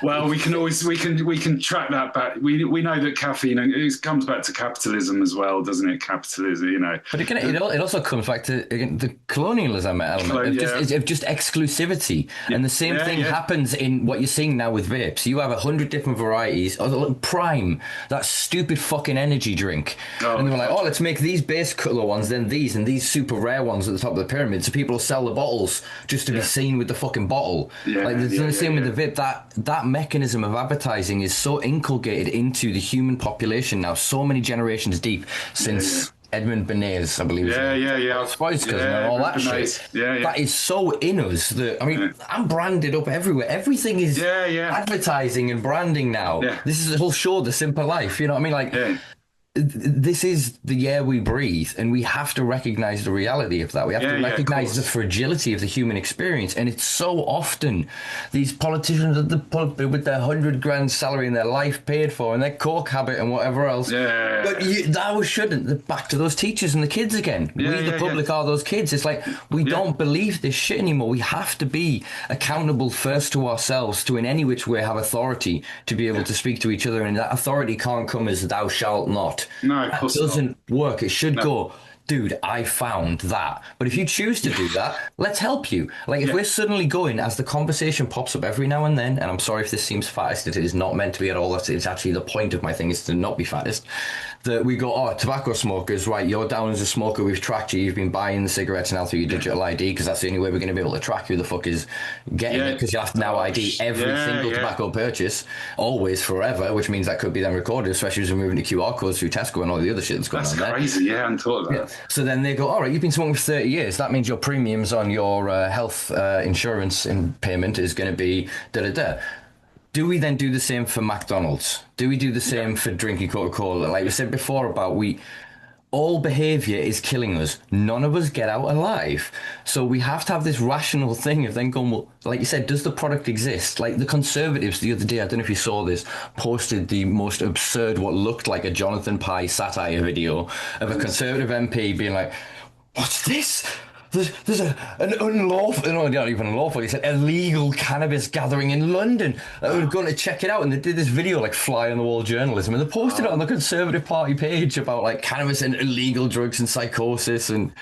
well, we can track that back. We know that caffeine, and it comes back to capitalism as well, doesn't it? Capitalism, But again, it also comes back to the colonialism element of just exclusivity. And the same thing happens in what you're seeing now with vapes. You have 100 different varieties. Prime, that stupid fucking energy drink. And they're like, oh, let's make these base color ones, then these, and these super rare ones at the top of the pyramid. So people will sell the bottles just to be seen with the fucking bottle. The same with the vape. That mechanism of advertising is so inculcated into the human population now, so many generations deep since Edmund Bernays, I believe. Spice Cousin and all that shit. That is so in us that, I mean, I'm branded up everywhere. Everything is advertising and branding now. This is the whole show, the Simpa Life. You know what I mean? Like, this is the air we breathe, and we have to recognize the reality of that. We have to recognize the fragility of the human experience. And it's so often these politicians at the pulpit with their 100 grand salary and their life paid for and their coke habit and whatever else. But that shouldn't. Back to those teachers and the kids again. We, the public, are those kids. It's like, we don't believe this shit anymore. We have to be accountable first to ourselves, to in any which way have authority to be able to speak to each other. And that authority can't come as thou shalt not. No, that doesn't work. It should go, dude, I found that. But if you choose to do that, let's help you. Like, if we're suddenly going, as the conversation pops up every now and then, and I'm sorry if this seems fattest, it is not meant to be at all. It's actually the point of my thing, is to not be fattest. That we go, oh, tobacco smokers, right, you're down as a smoker, we've tracked you, you've been buying the cigarettes now through your digital ID, because that's the only way we're going to be able to track who the fuck is getting it, because you have to now ID every single tobacco purchase, always, forever, which means that could be then recorded, especially as we're moving to QR codes through Tesco and all the other shit that's going on there. That's crazy, I hadn't thought of that. So then they go, all right, you've been smoking for 30 years, that means your premiums on your health insurance payment is going to be da-da-da. Do we then do the same for McDonald's? Do we do the same for drinking Coca-Cola? Like we said before about all behaviour is killing us. None of us get out alive. So we have to have this rational thing of then going, well, like you said, does the product exist? Like the Conservatives the other day, I don't know if you saw this, posted the most absurd, what looked like a Jonathan Pye satire video of a Conservative MP being like, what's this? There's an unlawful, no, not even unlawful, he said illegal cannabis gathering in London. We're going to check it out. And they did this video, like fly on the wall journalism, and they posted it on the Conservative Party page about like cannabis and illegal drugs and psychosis. And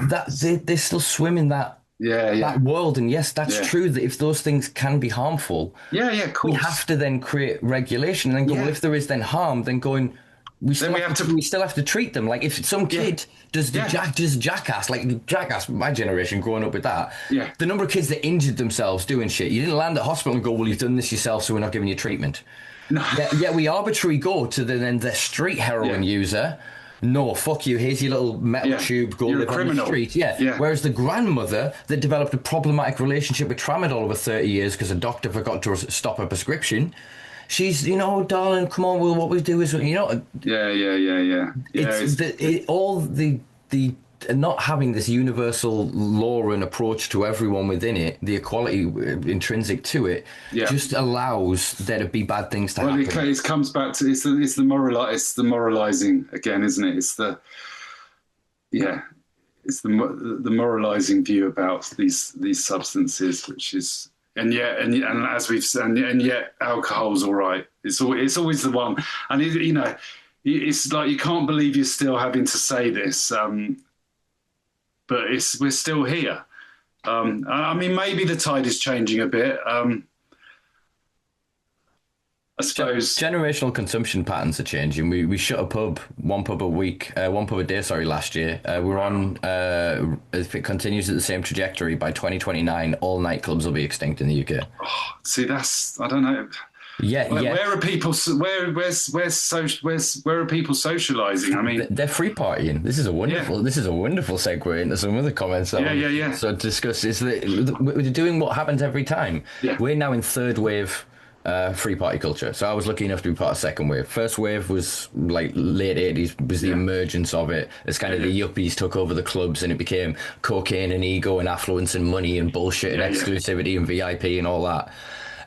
that they still swim in that world. And yes, that's true that if those things can be harmful, of course, we have to then create regulation and then go, well, if there is then harm, then going, we still have to treat them like if some kid does jackass, like jackass, my generation growing up with that. The number of kids that injured themselves doing shit, you didn't land at hospital and go, well, you've done this yourself, so we're not giving you treatment. No. Yet we arbitrarily go to the street heroin user. No, fuck you. Here's your little metal tube. Go live on the street. Whereas the grandmother that developed a problematic relationship with tramadol over 30 years because a doctor forgot to stop her prescription. She's, darling, come on, well, what we do is, It's all the not having this universal law and approach to everyone within it, the equality intrinsic to it, just allows there to be bad things to happen. Well, it comes back to it's the moralizing again, isn't it? It's the yeah, it's the moralizing view about these substances, which is, and as we've said, and yet alcohol's all right. It's always the one, and it's like you can't believe you're still having to say this, but we're still here. I mean, maybe the tide is changing a bit. I suppose generational consumption patterns are changing. We shut one pub a day, last year. We're on, if it continues at the same trajectory, by 2029, all nightclubs will be extinct in the UK. Oh, see, I don't know. Yeah, where are people? Where are people socializing? I mean, they're free partying. This is a wonderful segue into some other comments. So discuss is that we're doing what happens every time. Yeah. We're now in third wave. Free party culture. So I was lucky enough to be part of second wave. First wave was like late 80s, was the emergence of it as kind of the yuppies took over the clubs, and it became cocaine and ego and affluence and money and bullshit and exclusivity and VIP and all that.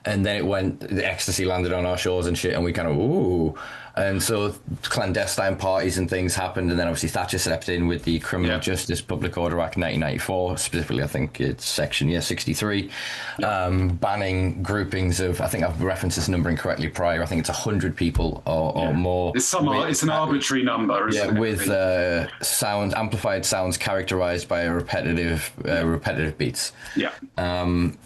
And then the ecstasy landed on our shores and shit, and we kind of, ooh. And so clandestine parties and things happened, and then obviously Thatcher stepped in with the Criminal Justice Public Order Act 1994, specifically I think it's section 63, banning groupings of, I think I've referenced this number incorrectly prior, I think it's 100 people or more. It's an arbitrary number, isn't it? With amplified sounds characterised by repetitive beats. Yeah.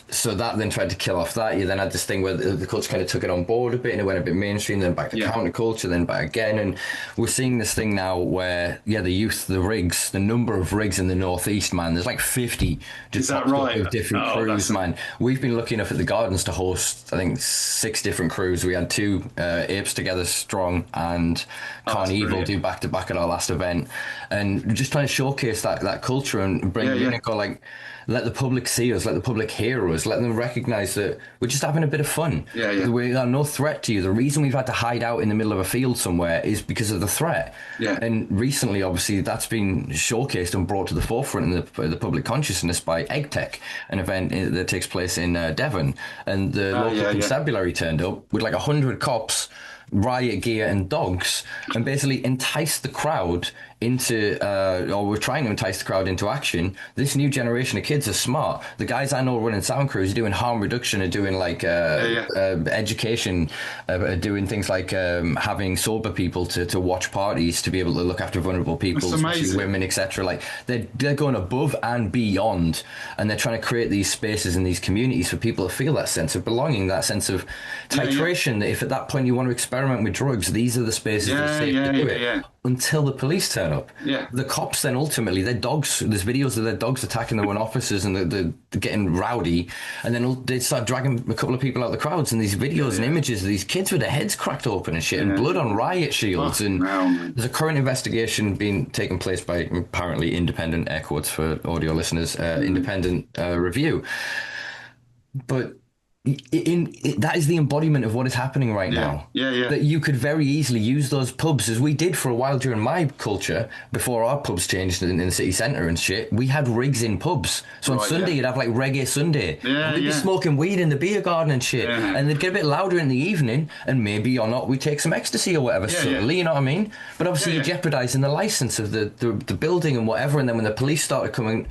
So that then tried to kill off that. You then had this thing where the culture kind of took it on board a bit, and it went a bit mainstream, then back to counterculture, then back again. And we're seeing this thing now where, the youth, the number of rigs in the northeast, man, there's like 50 just of different crews, man. We've been lucky enough at the Gardens to host, I think, 6 different crews. We had 2 Apes Together Strong and Carnival do back-to-back at our last event. And just trying to showcase that culture and bring in and go like, let the public see us, let the public hear us, let them recognise that we're just having a bit of fun. We are no threat to you. The reason we've had to hide out in the middle of a field somewhere is because of the threat. And recently, obviously, that's been showcased and brought to the forefront in the public consciousness by EggTech, an event that takes place in Devon. And the local constabulary turned up with like 100 cops, riot gear and dogs, and basically entice the crowd into, or we're trying to entice the crowd into action. This new generation of kids are smart. The guys I know running sound crews are doing harm reduction, are doing like education, doing things like having sober people to watch parties to be able to look after vulnerable people, especially women, etc. Like they're going above and beyond, and they're trying to create these spaces and these communities for people to feel that sense of belonging, that sense of titration. That if at that point you want to experiment with drugs, these are the spaces that are safe to do it. Until the police turn up. The cops then ultimately, their dogs, there's videos of their dogs attacking their own officers, and they're getting rowdy, and then they start dragging a couple of people out of the crowds, and these videos and images of these kids with their heads cracked open and shit, and blood on riot shields. There's a current investigation being taken place by apparently independent, air quotes for audio listeners, independent review. But that is the embodiment of what is happening right now. That you could very easily use those pubs, as we did for a while during my culture, before our pubs changed in the city centre and shit. We had rigs in pubs. So on Sunday, you'd have like Reggae Sunday. We'd be smoking weed in the beer garden and shit. And they'd get a bit louder in the evening, and maybe or not, we'd take some ecstasy or whatever, subtly, you know what I mean? But obviously, you're jeopardising the licence of the building and whatever. And then when the police started coming,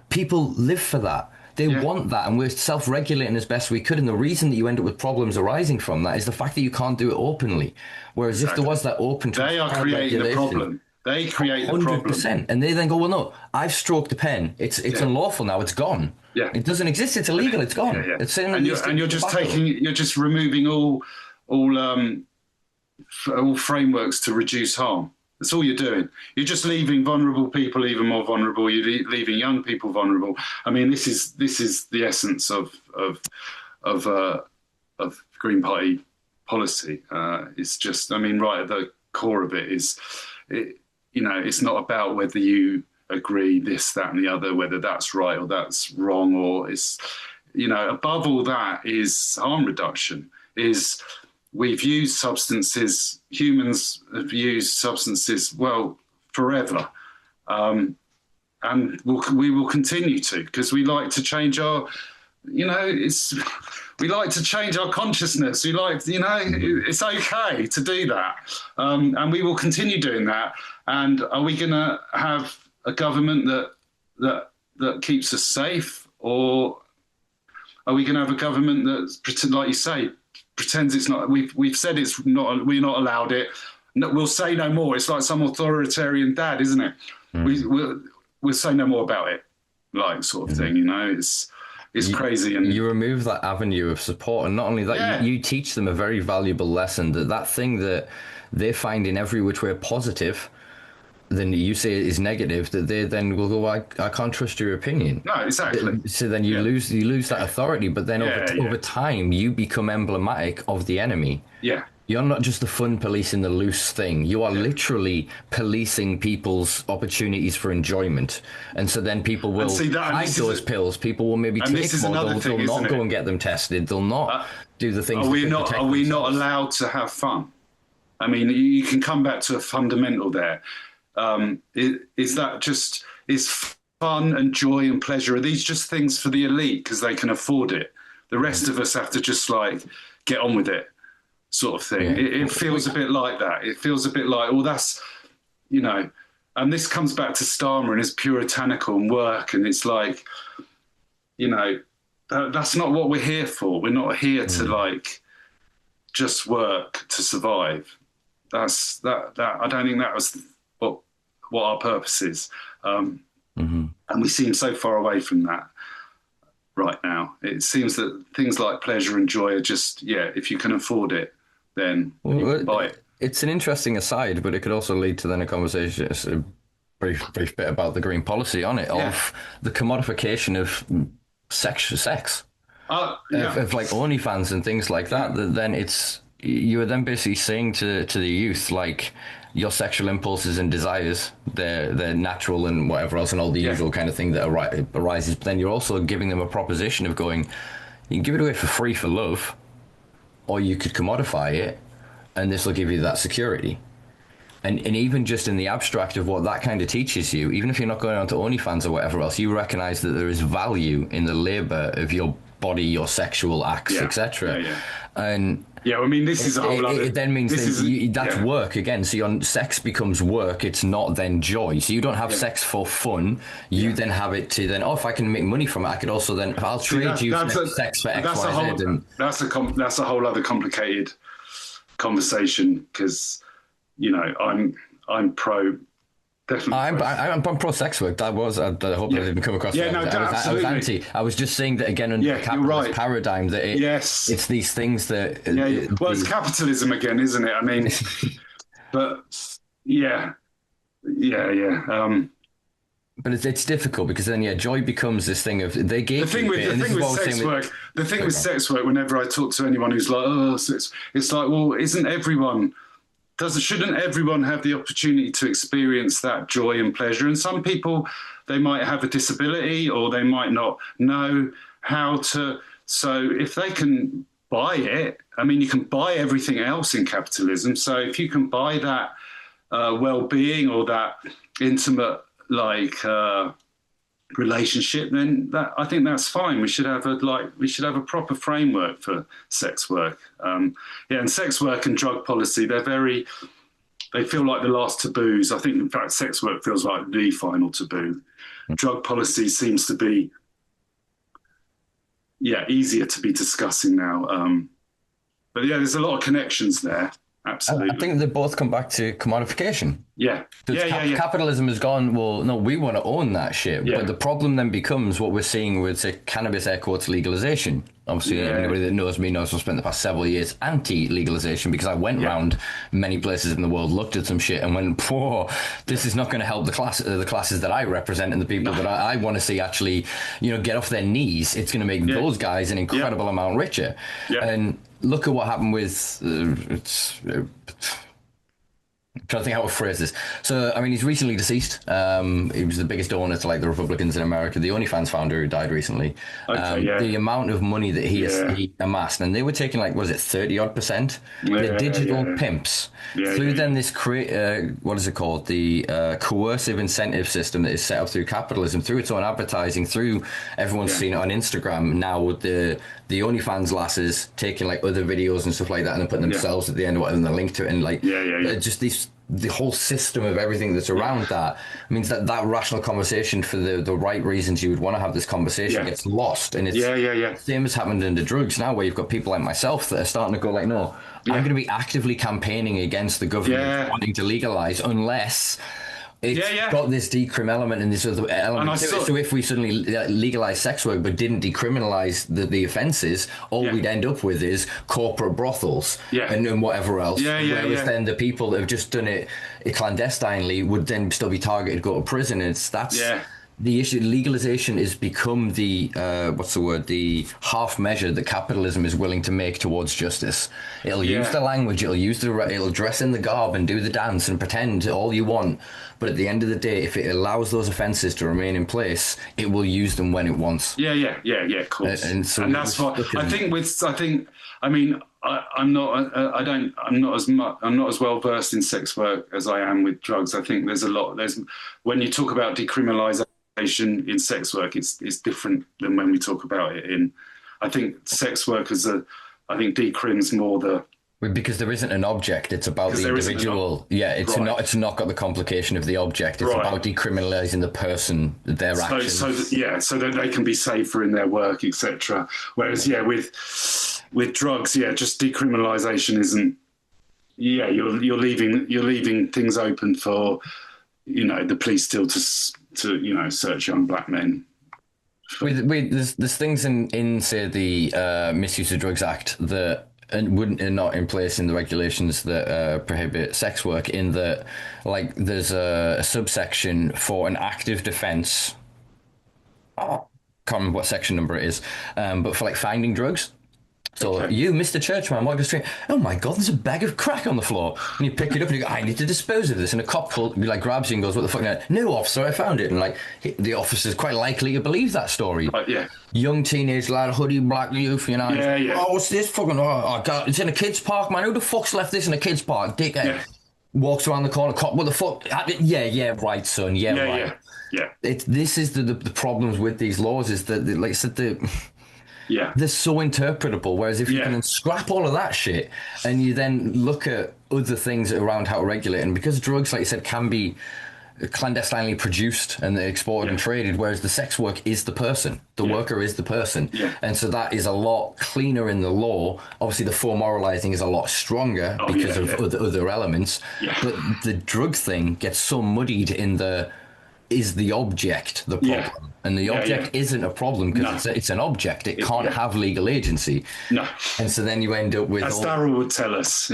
people live for that. They want that, and we're self-regulating as best we could. And the reason that you end up with problems arising from that is the fact that you can't do it openly. Whereas if there was that open, they are creating the problem. They create the problem. 100%. And they then go, well, no, I've stroked the pen. It's unlawful now. It's gone. It doesn't exist. It's illegal. It's gone. It's and you're just removing all frameworks to reduce harm. That's all you're doing. You're just leaving vulnerable people even more vulnerable. You're leaving young people vulnerable. I mean, this is the essence of Green Party policy. It's just, I mean, right at the core of it is, it's not about whether you agree this, that, and the other, whether that's right or that's wrong, or it's, above all that is harm reduction. We've used substances, humans have used substances, forever. And we will continue to, because we like to change our we like to change our consciousness. We like, it's okay to do that. And we will continue doing that. And are we going to have a government that keeps us safe, or are we going to have a government that, like you say, pretends it's not? We've said it's not. We're not allowed it. No, we'll say no more. It's like some authoritarian dad, isn't it? We'll say no more about it, like sort of thing. It's crazy. And you remove that avenue of support, and not only that, you teach them a very valuable lesson that thing that they find in every which way positive, then you say is negative, that they then will go, I can't trust your opinion. No, exactly. So then you lose that authority, but then over time you become emblematic of the enemy. Yeah. You're not just the fun policing the loose thing. You are literally policing people's opportunities for enjoyment. And so then people will hide those pills. People will maybe take more. They'll not go and get them tested. They'll not do the things. Are we not allowed to have fun? I mean, you can come back to a fundamental there. Is fun and joy and pleasure, are these just things for the elite because they can afford it? The rest of us have to just like get on with it, sort of thing. It feels a bit like that. It feels a bit like, that's, and this comes back to Starmer and his puritanical and work, and it's like, that's not what we're here for. We're not here to like just work to survive. That I don't think that was what our purpose is. And we seem so far away from that right now. It seems that things like pleasure and joy are just, if you can afford it, then you can buy it. It's an interesting aside, but it could also lead to then a conversation, a brief bit about the green policy on it, of the commodification of sex. Of like OnlyFans and things like that, then you are then basically saying to the youth, like, your sexual impulses and desires, they're natural and whatever else, and all the usual kind of thing that arises. But then you're also giving them a proposition of going, you can give it away for free for love, or you could commodify it, and this will give you that security. And even just in the abstract of what that kind of teaches you, even if you're not going on to OnlyFans or whatever else, you recognize that there is value in the labor of your body, your sexual acts, etc. And I mean, this is a whole other... It then means that's work again. So your sex becomes work. It's not then joy. So you don't have sex for fun. You then have it to then, if I can make money from it, I could also then, I'll trade you sex for X, Y, Z. That's a whole other complicated conversation, because, I'm pro... Definitely. I'm pro sex work. I hope I didn't come across. I was anti. I was just saying that again under the capitalist paradigm that it's these things that. It's capitalism again, isn't it? I mean, but but it's difficult because then joy becomes this thing of they gave the thing with sex work. The thing with sex work, whenever I talk to anyone who's like, it's like, well, isn't everyone? Shouldn't everyone have the opportunity to experience that joy and pleasure? And some people, they might have a disability, or they might not know how to. So if they can buy it, I mean, you can buy everything else in capitalism. So if you can buy that well-being or that intimate relationship, then I think that's fine. We should have a proper framework for sex work. And sex work and drug policy, they feel like the last taboos. I think, in fact, sex work feels like the final taboo. Drug policy seems to be easier to be discussing now. But there's a lot of connections there. Absolutely. I think they both come back to commodification. Capitalism has gone, well, no, we want to own that shit. But the problem then becomes what we're seeing with, say, cannabis air quotes legalization. Obviously, anybody that knows me knows I've spent the past several years anti-legalization, because I went around many places in the world, looked at some shit and went, whoa, this is not going to help the classes that I represent and the people that I want to see actually, get off their knees. It's going to make those guys an incredible amount richer. And look at what happened with trying to think how to phrase this. So, I mean, he's recently deceased. He was the biggest donor to like the Republicans in America, the OnlyFans founder who died recently. The amount of money that he amassed, and they were taking like, was it 30-odd%? The digital pimps through then this what is it called? The coercive incentive system that is set up through capitalism, through its own advertising, through everyone's seen it on Instagram now with the OnlyFans lasses taking like other videos and stuff like that and then putting themselves at the end or whatever and the link to it and like just the whole system of everything that's around that means that rational conversation for the right reasons you would want to have this conversation gets lost. And it's same as happened in the drugs now, where you've got people like myself that are starting to go like, no, I'm going to be actively campaigning against the government wanting to legalize unless it's got this decrim element and this other element. So if we suddenly legalize sex work but didn't decriminalize the offences, all we'd end up with is corporate brothels and whatever else. Whereas then the people that have just done it clandestinely would then still be targeted, go to prison. And that's the issue. Legalization has become the the half measure that capitalism is willing to make towards justice. It'll use the language, it'll dress in the garb and do the dance and pretend all you want. But at the end of the day, if it allows those offences to remain in place, it will use them when it wants. Of course. And that's what I think. I'm not as well versed in sex work as I am with drugs. I think there's when you talk about decriminalisation in sex work, it's different than when we talk about it in. I think sex work I think decrim's more because there isn't an object. It's about the individual. It's not got the complication of the object. It's about decriminalising the person, their actions. So that they can be safer in their work, etc. Whereas, with drugs, just decriminalisation isn't. You're leaving things open for, the police still to search young black men. There's things in say the Misuse of Drugs Act that are not in place in the regulations that prohibit sex work, in that like there's a subsection for an active defence. Can't remember what section number it is, but for like finding drugs. So you, Mr. Churchman, walk the street. Oh my God, there's a bag of crack on the floor. And you pick it up and you go, I need to dispose of this. And a cop grabs you and goes, what the fuck? No, officer, I found it. And like the officer's quite likely to believe that story. Young teenage lad, hoodie, black youth, Oh, what's this fucking? Oh God, it's in a kid's park, man. Who the fuck's left this in a kid's park? Dickhead. Walks around the corner, cop, what the fuck? Right, son. Right. This is the problems with these laws is that, like I said, they're so interpretable. Whereas if you can scrap all of that shit and you then look at other things around how to regulate, and because drugs, like you said, can be clandestinely produced and exported and traded, whereas the sex work is the person, the worker is the person, and so that is a lot cleaner in the law. Obviously, the formalizing is a lot stronger because of other elements, but the drug thing gets so muddied in is the object the problem? And the object isn't a problem because it's an object. It can't have legal agency. No. And so then you end up with... As Darryl would tell us,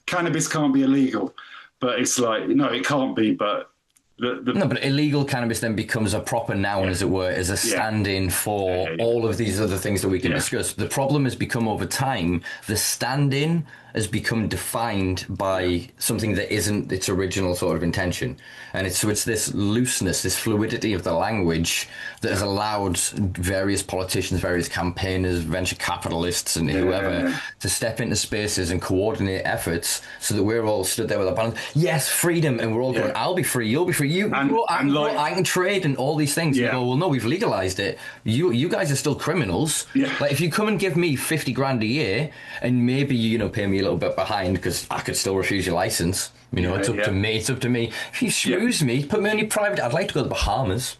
cannabis can't be illegal. But it's like, no, it can't be, but... No, but illegal cannabis then becomes a proper noun, as it were, as a stand-in for all of these other things that we can discuss. The problem has become, over time, the stand-in has become defined by something that isn't its original sort of intention. And it's this looseness, this fluidity of the language that has allowed various politicians, various campaigners, venture capitalists and whoever to step into spaces and coordinate efforts so that we're all stood there with our banners. Yes, freedom. And we're all going, I'll be free, you'll be free. I can trade and all these things. You go, well, no, we've legalized it. You guys are still criminals. Like if you come and give me 50 grand a year and maybe, pay me a little bit behind because I could still refuse your license. It's up to me. It's up to me. If you schmooze me, put me on your private. I'd like to go to the Bahamas.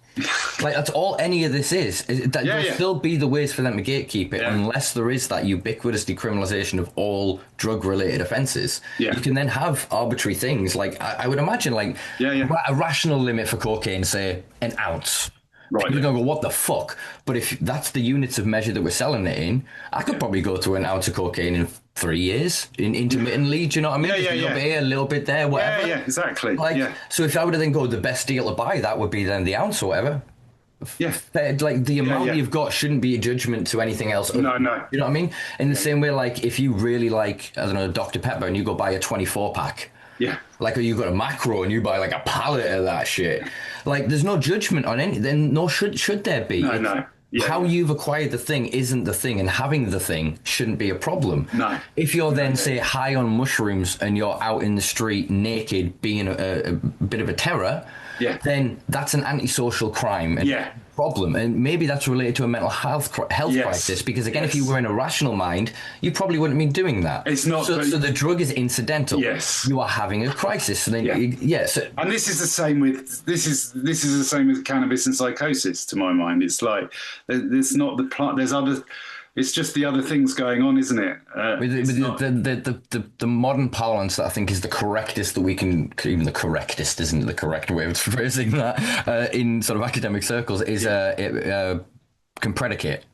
Like that's all any of this is. There'll still be the ways for them to gatekeep it unless there is that ubiquitous decriminalisation of all drug-related offences. You can then have arbitrary things like I would imagine a rational limit for cocaine, say an ounce. Right. You're going to go, what the fuck? But if that's the units of measure that we're selling it in, I could probably go to an ounce of cocaine in 3 years, intermittently, do you know what I mean? A little bit here, a little bit there, whatever. Exactly. So if I were to then go, the best deal to buy, that would be then the ounce or whatever. Like the amount you've got shouldn't be a judgment to anything else. No. You know what I mean? In the same way, like if you really like, I don't know, Dr. Pepper and you go buy a 24 pack, Yeah. Like, you've got a macro and you buy like a pallet of that shit. Like, there's no judgment on any, then nor should there be. No. Yeah, how you've acquired the thing isn't the thing, and having the thing shouldn't be a problem. No. If you're then, say, high on mushrooms and you're out in the street naked being a bit of a terror, then that's an antisocial crime and problem. And maybe that's related to a mental health crisis, because, again, if you were in a rational mind, you probably wouldn't be doing that. It's not. So the drug is incidental. Yes. You are having a crisis. So then, and this is the same with the same with cannabis and psychosis. To my mind, it's like it's not the plant. There's other. It's just the other things going on, isn't it? The modern parlance that I think is the correctest that we can, even the correctest isn't the correct way of phrasing that in sort of academic circles, is can predicate.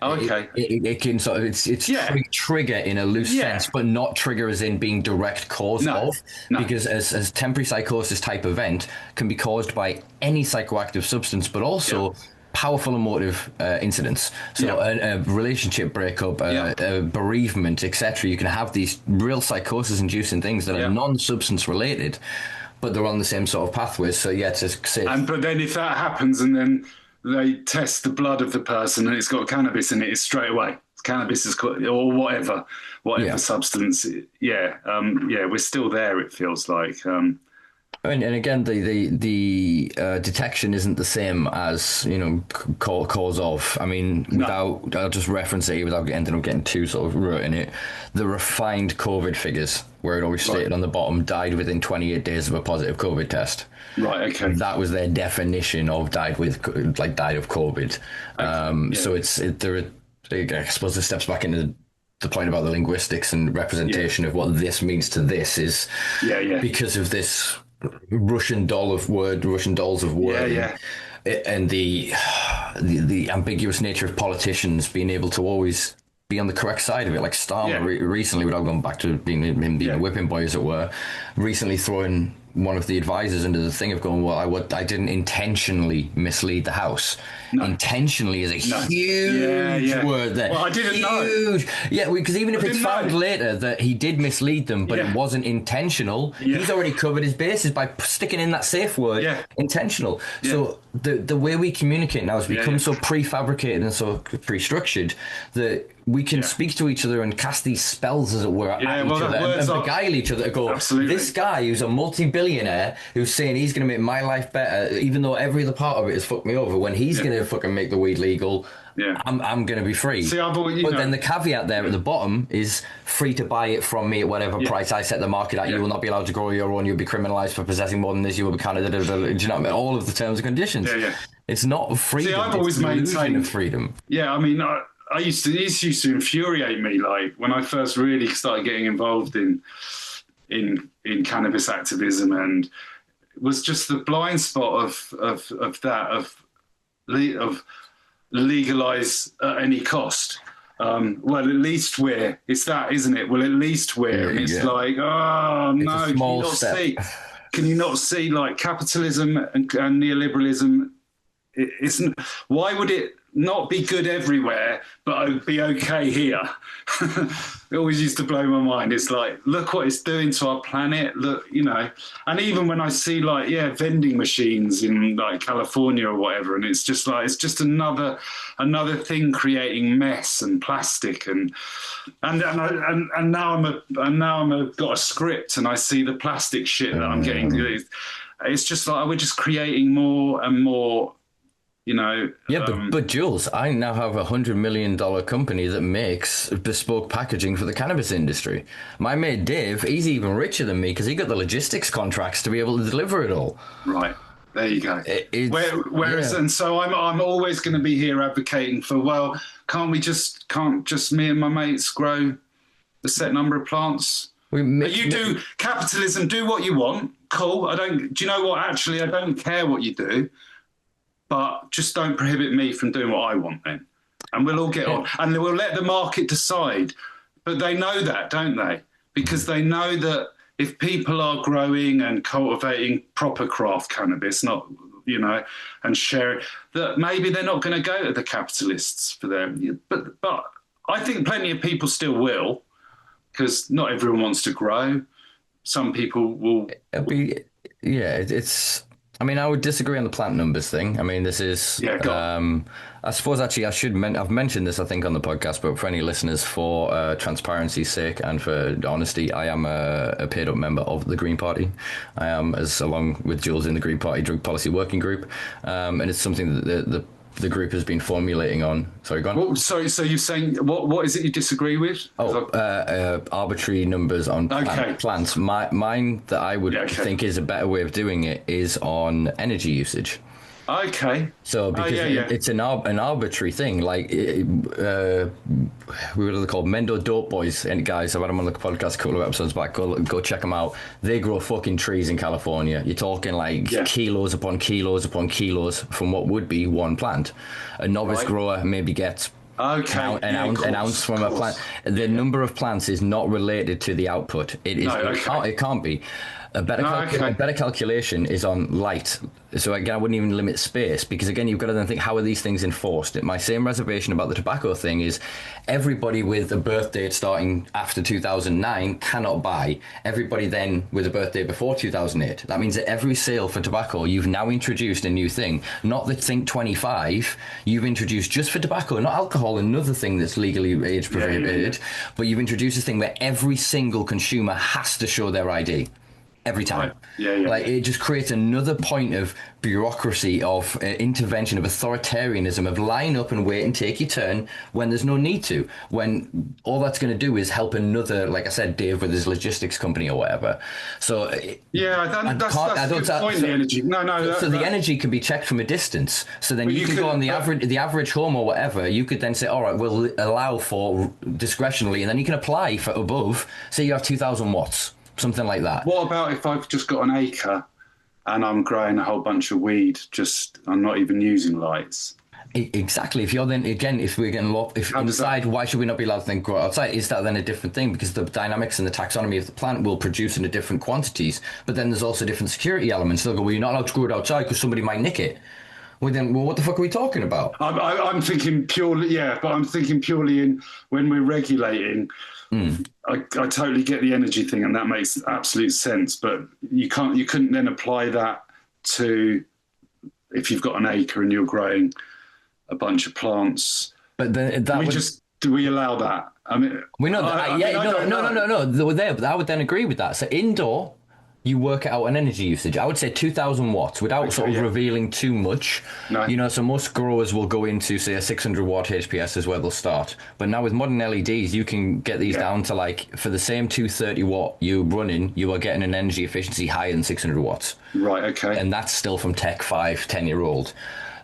Oh, okay. It can sort of it's trigger in a loose sense, but not trigger as in being direct cause of. No. Because as temporary psychosis type event can be caused by any psychoactive substance, but also powerful emotive incidents. So a relationship breakup, a bereavement, etc. You can have these real psychosis-inducing things that are non-substance related, but they're on the same sort of pathways. So to say, but then if that happens, and then they test the blood of the person and it's got cannabis in it, it's straight away. Cannabis is or whatever substance. We're still there. It feels like. And again, the detection isn't the same as, cause of. I mean, I'll just reference it without ending up getting too sort of root in it. The refined COVID figures, where it always stated on the bottom, died within 28 days of a positive COVID test. Right. Okay. That was their definition of died of COVID. So I suppose the steps back into the point about the linguistics and representation of what this means to this is because of this Russian dolls of word, and the ambiguous nature of politicians being able to always be on the correct side of it. Like Starmer recently, without going back to him being a whipping boy, as it were, recently throwing one of the advisors into the thing of going, well, I didn't intentionally mislead the House. No. Intentionally is a huge word there. Well, I didn't know. Yeah, because even if it's found later that he did mislead them, but it wasn't intentional, he's already covered his bases by sticking in that safe word, intentional. Yeah. So the way we communicate now has become so prefabricated and so pre-structured that we can speak to each other and cast these spells, as it were, at each other and beguile each other. Go, this guy who's a multi-billionaire who's saying he's going to make my life better, even though every other part of it has fucked me over, when he's going to fucking make the weed legal, I'm going to be criminalised. See, then the caveat there at the bottom is free to buy it from me at whatever price I set the market at. You will not be allowed to grow your own. You'll be criminalised for possessing more than this. You will be kind of, do you know what I mean? All of the terms and conditions. It's not freedom. See, I've always maintained freedom. Yeah, I mean, this used to infuriate me. Like when I first really started getting involved in cannabis activism, and it was just the blind spot of legalize at any cost. Well, at least we're, it's that, isn't it? Well, at least we're, and it's like, oh no, can you not see like capitalism and neoliberalism? Why would it not be good everywhere, but be okay here? It always used to blow my mind. It's like, look what it's doing to our planet. Look, and even when I see like, vending machines in like California or whatever, and it's just like, it's just another thing creating mess and plastic and now I'm got a script and I see the plastic shit that I'm getting. It's just like, we're just creating more and more. But Jules, I now have $100 million company that makes bespoke packaging for the cannabis industry. My mate Dave, he's even richer than me because he got the logistics contracts to be able to deliver it all. Right. There you go. And so I'm always going to be here advocating for, well, can't just me and my mates grow a set number of plants? Do capitalism, do what you want. Cool. Do you know what? Actually, I don't care what you do. But just don't prohibit me from doing what I want then. And we'll all get on. And we'll let the market decide. But they know that, don't they? Because they know that if people are growing and cultivating proper craft cannabis, not, and share it, that maybe they're not going to go to the capitalists for them. But I think plenty of people still will, because not everyone wants to grow. some people will. It'll be, yeah, it's. I mean, I would disagree on the plant numbers thing. I mean, this is. Yeah, go on. I suppose actually I should. I've mentioned this, I think, on the podcast, but for any listeners, for transparency's sake and for honesty, I am a paid up member of the Green Party. I am, as along with Jules, in the Green Party Drug Policy Working Group, and it's something that the group has been formulating on. Sorry, go on. Well, sorry, so you're saying what is it you disagree with? Arbitrary numbers on plants. Mine that I would think is a better way of doing it is on energy usage. Okay. So because it's an arbitrary thing, like what are they called? Mendo Dope Boys. And guys, I've had them on the podcast a couple of episodes back. Go check them out. They grow fucking trees in California. You're talking like kilos upon kilos upon kilos from what would be one plant. A novice grower maybe gets an ounce from a plant. The number of plants is not related to the output. It can't be. A better calculation is on light. So again, I wouldn't even limit space, because again, you've got to then think, how are these things enforced? My same reservation about the tobacco thing is everybody with a birth date starting after 2009 cannot buy. Everybody then with a birth date before 2008. That means that every sale for tobacco, you've now introduced a new thing. Not the Think 25, you've introduced just for tobacco, not alcohol, another thing that's legally age prohibited, but you've introduced this thing where every single consumer has to show their ID. Every time. Like, it just creates another point of bureaucracy, of intervention, of authoritarianism, of line up and wait and take your turn when there's no need to. When all that's going to do is help another, like I said, Dave with his logistics company or whatever. So that's a good point. The energy. The energy can be checked from a distance. So then you can go on the average home or whatever. You could then say, all right, we'll allow for discretionally, and then you can apply for above. Say you have 2,000 watts. Something like that. What about if I've just got an acre and I'm growing a whole bunch of weed, I'm not even using lights? Exactly. If you're then, again, if we're getting inside, why should we not be allowed to then grow outside? Is that then a different thing? Because the dynamics and the taxonomy of the plant will produce in a different quantities. But then there's also different security elements. They'll go, well, you're not allowed to grow it outside because somebody might nick it. Well, what the fuck are we talking about? I'm thinking purely, but I'm thinking purely in when we're regulating. I totally get the energy thing, and that makes absolute sense. But you couldn't then apply that to if you've got an acre and you're growing a bunch of plants. But then do we allow that? I mean, we know that. No. I would then agree with that. So indoor, you work out an energy usage. I would say 2,000 watts without sort of revealing too much. No. So most growers will go into, say, a 600 watt HPS is where they'll start. But now with modern LEDs, you can get these down to, like, for the same 230 watt you running, you are getting an energy efficiency higher than 600 watts. Right, okay. And that's still from Tech 5, 10-year-old.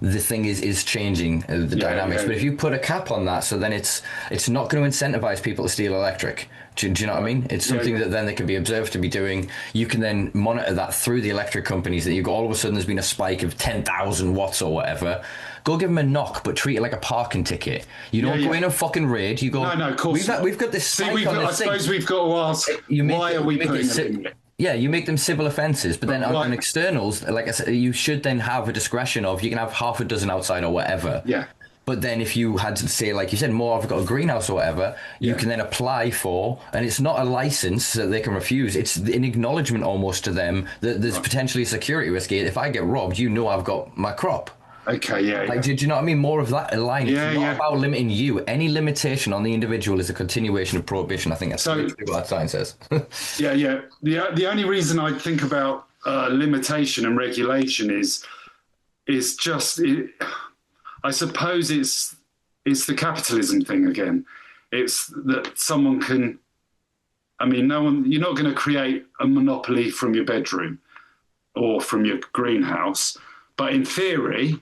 The thing is changing the dynamics. But if you put a cap on that, so then it's not going to incentivize people to steal electric. Do you know what I mean? It's something that then they can be observed to be doing. You can then monitor that through the electric companies, that you go, all of a sudden there's been a spike of 10,000 watts or whatever. Go give them a knock, but treat it like a parking ticket. You don't go in and fucking raid. You go, no, of course we've got this spike on this thing. I suppose we've got to ask, why are we putting it in there? Yeah, you make them civil offences, but then on externals, like I said, you should then have a discretion of, you can have half a dozen outside or whatever. Yeah. But then if you had to say, like you said, more, I've got a greenhouse or whatever, you can then apply for, and it's not a license that they can refuse. It's an acknowledgement almost to them that there's potentially a security risk here. If I get robbed, I've got my crop. Okay, Like, do you know what I mean? More of that line. It's not about limiting you. Any limitation on the individual is a continuation of prohibition. I think that's what that sign says. The only reason I think about limitation and regulation is just, I suppose it's the capitalism thing again. It's that someone can, you're not going to create a monopoly from your bedroom or from your greenhouse. But in theory,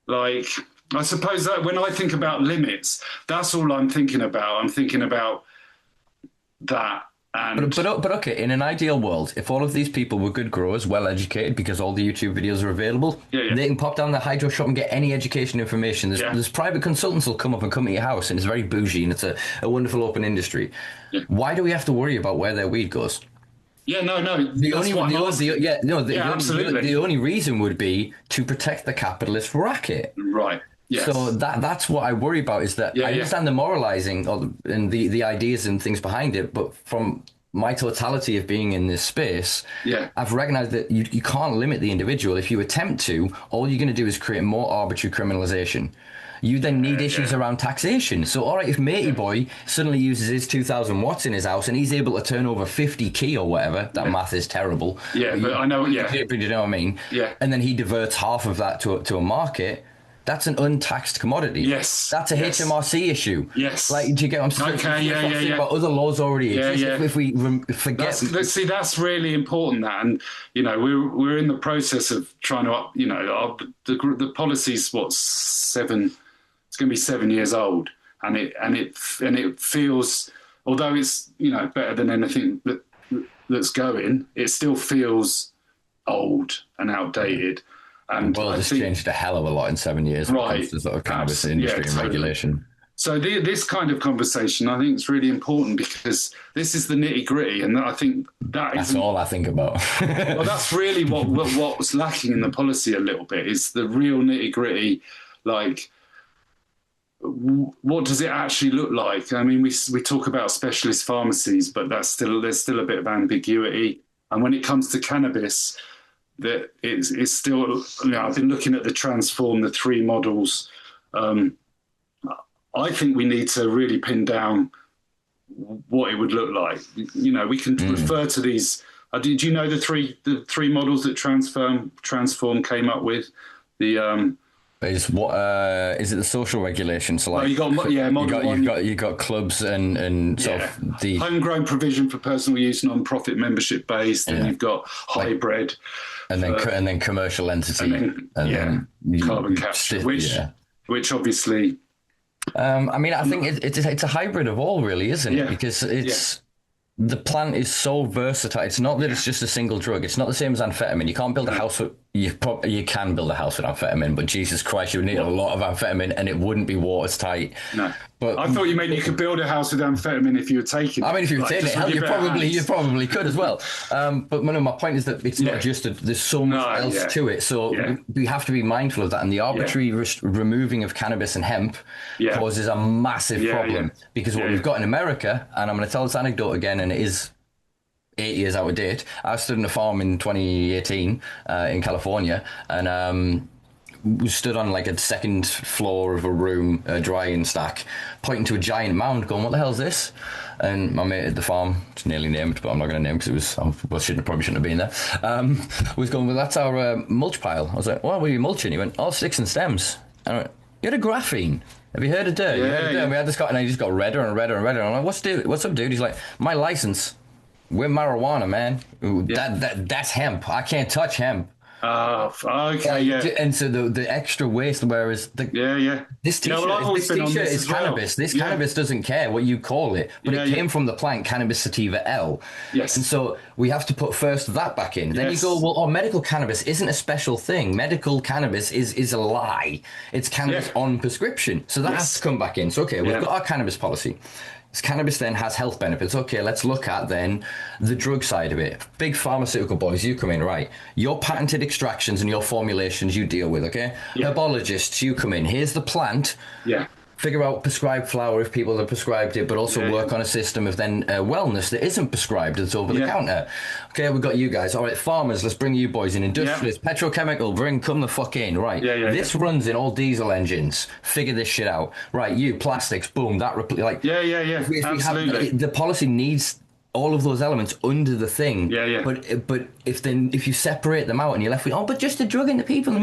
like, I suppose that when I think about limits, that's all I'm thinking about. I'm thinking about that. And but okay, in an ideal world, if all of these people were good growers, well educated, because all the YouTube videos are available, they can pop down the hydro shop and get any education information. There's private consultants will come up and come to your house, and it's very bougie, and it's a wonderful open industry. Why do we have to worry about where their weed goes? The only reason would be to protect the capitalist racket. Right. Yes. So that's what I worry about, is that I understand the moralizing and the ideas and things behind it, but from my totality of being in this space, Yeah. I've recognized that you can't limit the individual. If you attempt to, all you're going to do is create more arbitrary criminalization. You then need issues around taxation. So, all right, if Matey Boy suddenly uses his 2,000 watts in his house and he's able to turn over 50 key or whatever, that math is terrible. Yeah, but I know, But you know what I mean? Yeah. And then he diverts half of that to a market. That's an untaxed commodity. Yes. That's a HMRC issue. Yes. Like, do you get what I'm saying? Okay, yeah. But other laws already exist. Yeah. If we forget... That's really important, that. And, you know, we're in the process of trying to, you know, the policy's, it's going to be 7 years old. And it feels, although it's, you know, better than anything that's going, it still feels old and outdated. And well, it's changed a hell of a lot in 7 years when it comes to sort of cannabis industry and regulation. So this kind of conversation, I think, is really important because this is the nitty gritty, and I think that's all I think about. Well, that's really what was lacking in the policy a little bit, is the real nitty gritty, like what does it actually look like? I mean, we talk about specialist pharmacies, but there's still a bit of ambiguity, and when it comes to cannabis, that it's still, you know, I've been looking at the Transform, the 3 models. I think we need to really pin down what it would look like. You know, we can refer to these. Do you know the three models that Transform came up with? Is it the social regulation? So like, you got clubs and sort of the homegrown provision for personal use, non-profit membership based, and you've got hybrid, and then commercial entity, and then carbon capture, which obviously. I mean, I think it's a hybrid of all, really, isn't it? Because the plant is so versatile. It's not that it's just a single drug. It's not the same as amphetamine. You can't build a house with... You can build a house with amphetamine, but Jesus Christ, you would need a lot of amphetamine and it wouldn't be watertight. No. But I thought you meant you could build a house with amphetamine if you were taking it. I mean, if you were taking it, hell, you probably could as well. But my point is that it's not just there's so much else to it. So we have to be mindful of that. And the arbitrary removing of cannabis and hemp causes a massive problem. Because what we've got in America, and I'm going to tell this anecdote again, and it is 8 years out of date. I stood on a farm in 2018 in California, and we stood on like a second floor of a room, a drying stack, pointing to a giant mound, going, "What the hell is this?" And my mate at the farm, it's nearly named, but I'm not going to name because probably shouldn't have been there. Was going, "Well, that's our mulch pile." I was like, "What were you mulching?" He went, "All sticks and stems." And I went, "You're a graphene. Have you heard of dirt?" And we had this guy, and he just got redder and redder and redder. And I'm like, "What's up, dude?" He's like, "My license. We're marijuana, man. That's hemp. I can't touch hemp." Okay, And so the extra waste, whereas this t-shirt is cannabis. This cannabis doesn't care what you call it, but it came from the plant Cannabis sativa L. Yes. And so we have to put first that back in. Then you go, well, medical cannabis isn't a special thing. Medical cannabis is a lie. It's cannabis on prescription. So that has to come back in. So, okay, we've got our cannabis policy. Cannabis then has health benefits. Okay, let's look at then the drug side of it. Big pharmaceutical boys, you come in, right? Your patented extractions and your formulations you deal with, okay? Herbologists, you come in. Here's the plant. Yeah. Figure out prescribed flower if people have prescribed it, but also work on a system of then wellness that isn't prescribed, that's over the counter. Okay, we've got you guys. All right, farmers, let's bring you boys in. Industrialists, petrochemical, come the fuck in. Right, this runs in all diesel engines. Figure this shit out. Right, you, plastics, boom, that... If absolutely. The policy needs all of those elements under the thing. But if you separate them out and you're left with, but just a drug into people.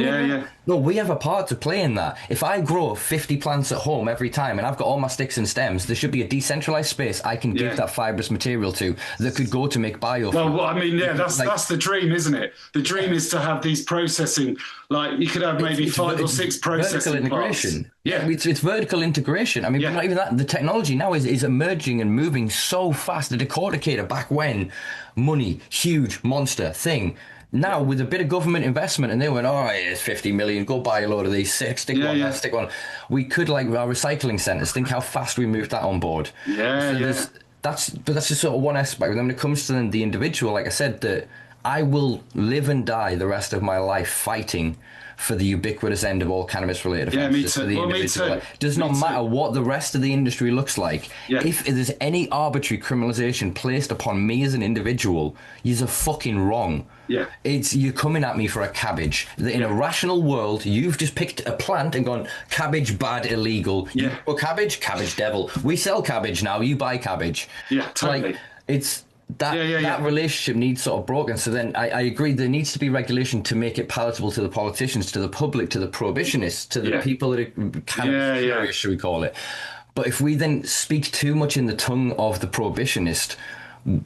No, we have a part to play in that. If I grow 50 plants at home every time and I've got all my sticks and stems, there should be a decentralized space I can give that fibrous material to that could go to make biofuel. Well, I mean, that's the dream, isn't it? The dream is to have these processing, like you could have maybe 5 or 6 processing vertical integration. Plants. Yeah, it's vertical integration. I mean, not even that. The technology now is emerging and moving so fast. The decorticator back when, money, huge monster thing. Now, with a bit of government investment, and they went, all right, it's 50 million, go buy a load of these, stick one. We could, like our recycling centres, think how fast we moved that on board. That's just sort of one aspect. And then when it comes to the individual, like I said, that I will live and die the rest of my life fighting for the ubiquitous end of all cannabis-related Yeah, offences. me too. Well, me too. It does not matter what the rest of the industry looks like. Yeah. If there's any arbitrary criminalisation placed upon me as an individual, you're fucking wrong. Yeah. You're coming at me for a cabbage. In a rational world, you've just picked a plant and gone, cabbage bad, illegal. Yeah. You cabbage devil. We sell cabbage now, you buy cabbage. Yeah, totally. Like, it's that relationship needs sort of broken. So then I agree there needs to be regulation to make it palatable to the politicians, to the public, to the prohibitionists, to the people that are cannabis furious, should we call it. But if we then speak too much in the tongue of the prohibitionist,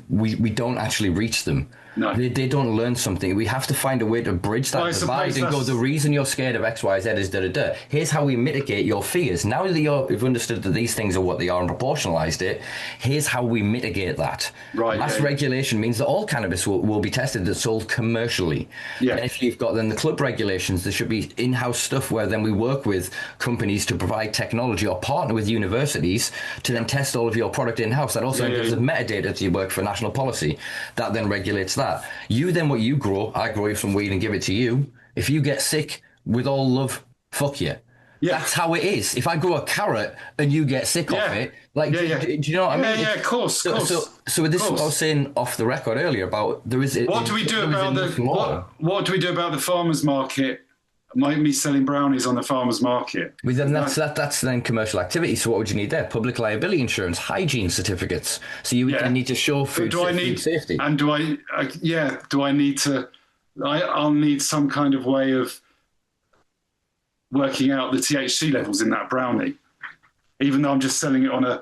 we don't actually reach them. No. They don't learn something. We have to find a way to bridge that divide and go, the reason you're scared of X, Y, Z is da-da-da. Here's how we mitigate your fears. Now that you've understood that these things are what they are and proportionalised it, here's how we mitigate that. Right. Mass regulation means that all cannabis will be tested that's sold commercially. Yeah. And if you've got then the club regulations, there should be in-house stuff where then we work with companies to provide technology or partner with universities to then test all of your product in-house. That also gives us metadata to your work for national policy. That then regulates that. You then what you grow, I grow you some weed and give it to you. If you get sick, with all love, fuck you. Yeah. That's how it is. If I grow a carrot and you get sick off it, like, do you know what I mean? Yeah, of course. So with this, what I was saying off the record earlier about what do we do about the farmers market? Me selling brownies on the farmers market. Well, then that's then commercial activity. So what would you need there? Public liability insurance, hygiene certificates. So you would then need to show food safety. And do I need to? I'll need some kind of way of working out the THC levels in that brownie, even though I'm just selling it on a.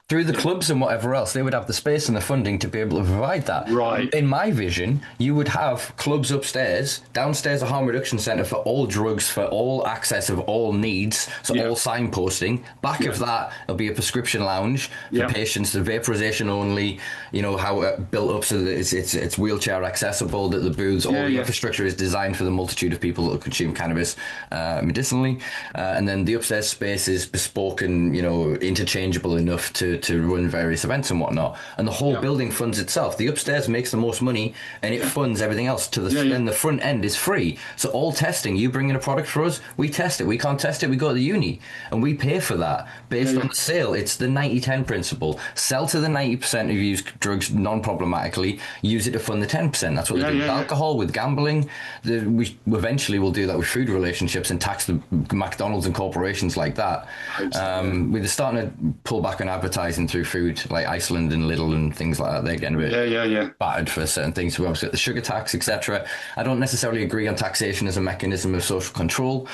Through the clubs and whatever else, they would have the space and the funding to be able to provide that. Right. In my vision, you would have clubs upstairs, downstairs a harm reduction centre for all drugs, for all access of all needs, so all signposting. Back of that, there'll be a prescription lounge for patients, the vaporization only, how it built up so that it's wheelchair accessible, that the booths, all the infrastructure is designed for the multitude of people that will consume cannabis medicinally. And then the upstairs space is bespoke and, interchangeable enough to run various events and whatnot, and the whole building funds itself. The upstairs makes the most money, and it funds everything else. And the front end is free. So all testing, you bring in a product for us, we test it. We can't test it, we go to the uni, and we pay for that based on the sale. It's the 90-10 principle. Sell to the 90% who use drugs non-problematically. Use it to fund the 10%. That's what they do with alcohol, with gambling. We eventually will do that with food relationships and tax the McDonald's and corporations like that. We're starting to pull back on advertising through food, like Iceland and Lidl and things like that. They're getting a bit battered for certain things. We obviously got the sugar tax, etc. I don't necessarily agree on taxation as a mechanism of social control.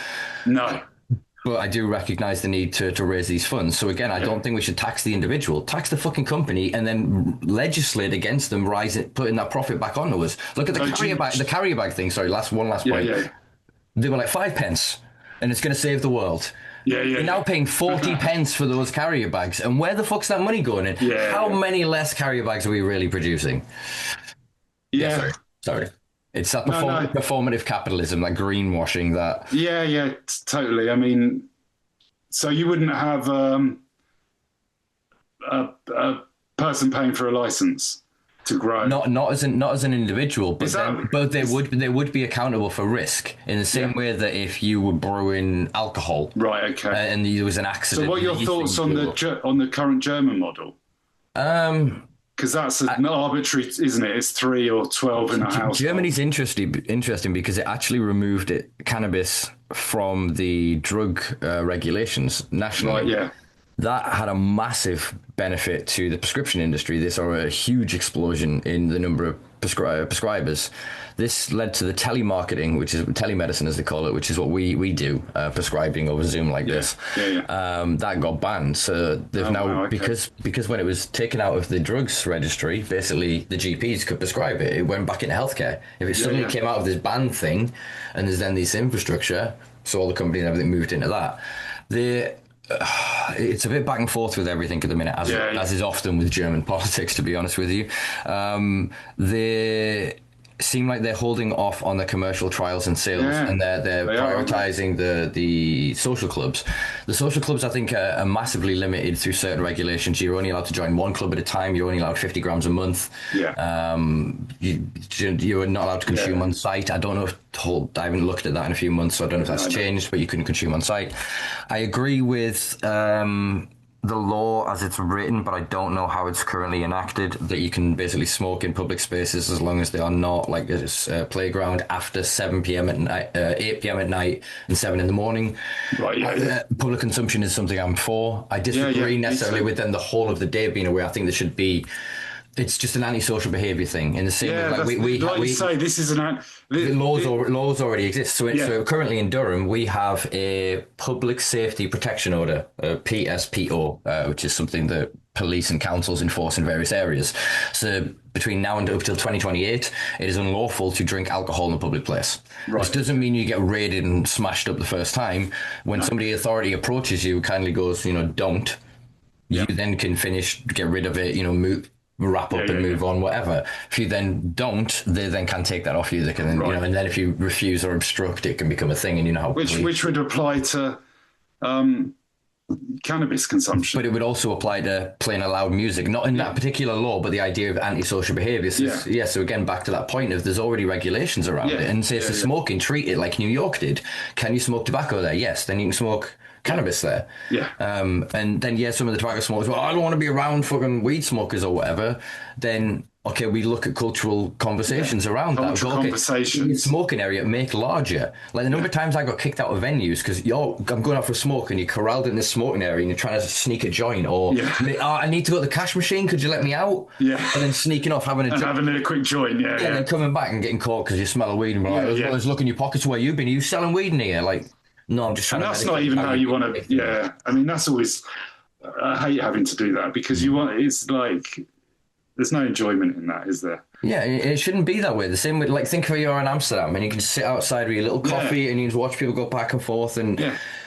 No. But I do recognise the need to raise these funds. So again, I don't think we should tax the individual. Tax the fucking company and then legislate against them, putting that profit back onto us. Look at the carrier bag thing. Sorry, last point. Yeah. They were like 5 pence, and it's going to save the world. You're now paying 40 pence for those carrier bags. And where the fuck's that money going in? How many less carrier bags are we really producing? Sorry. It's that performative capitalism, that greenwashing, that... Yeah, totally. I mean, so you wouldn't have a person paying for a license to grow. Not as an individual, but they would be accountable for risk in the same way that if you were brewing alcohol, right? Okay, and there was an accident. So, what are your thoughts on the current German model? Because that's an arbitrary, isn't it? It's 3 or 12 in a house. Germany's interesting because it actually removed cannabis from the drug regulations nationally. Right, yeah. That had a massive benefit to the prescription industry. They saw a huge explosion in the number of prescribers. This led to the telemarketing, which is telemedicine as they call it, which is what we do, prescribing over Zoom like this. That got banned. So they've because when it was taken out of the drugs registry, basically the GPs could prescribe it. It went back into healthcare. If it suddenly came out of this ban thing, and there's then this infrastructure, so all the companies and everything moved into that. It's a bit back and forth with everything at the minute, as is often with German politics, to be honest with you. seem like they're holding off on the commercial trials and sales, and they're prioritizing the social clubs. The social clubs, I think, are massively limited through certain regulations. You're only allowed to join one club at a time. You're only allowed 50 grams a month. Yeah. You're not allowed to consume on site. I don't know if I haven't looked at that in a few months, so I don't know if that's changed, but you couldn't consume on site. I agree with the law as it's written, but I don't know how it's currently enacted, that you can basically smoke in public spaces as long as they are not like a playground after 7 p.m. at night, 8 p.m. at night and 7 in the morning. Right, yeah. Public consumption is something I'm for. I disagree necessarily with them the whole of the day being away. I think there should be... It's just an antisocial behaviour thing. In the same way, we say this is laws already exist. So currently in Durham, we have a public safety protection order, PSPO, which is something that police and councils enforce in various areas. So between now and up till 2028, it is unlawful to drink alcohol in a public place. Right. This doesn't mean you get raided and smashed up the first time. When somebody authority approaches you, kindly goes, don't. You then can get rid of it, wrap up and move on, whatever. If you then don't, they then can take that off you. They can then, and then if you refuse or obstruct, it can become a thing. And how which would apply to cannabis consumption, but it would also apply to playing loud music, not in that particular law, but the idea of antisocial behaviour. So again, back to that point of there's already regulations around it, and say smoking, treat it like New York did. Can you smoke tobacco there? Yes. Then you can smoke cannabis there. And then some of the tobacco smokers, I don't want to be around fucking weed smokers or whatever. Then we look at cultural conversations around that. Conversations. Smoking area, make larger. Like the number of times I got kicked out of venues because I'm going out for a smoke and you're corralled in this smoking area and you're trying to sneak a joint, or I need to go to the cash machine, could you let me out? And then sneaking off, having a quick joint. And then coming back and getting caught because you smell of weed and I was looking in your pockets where you've been. Are you selling weed in here? Like, no, I'm just trying. And that's not even how you want to. Yeah, I mean, that's always. I hate having to do that because it's like there's no enjoyment in that, is there? Yeah, it shouldn't be that way. The same way, like, think of you're in Amsterdam and you can sit outside with your little coffee and you just watch people go back and forth. And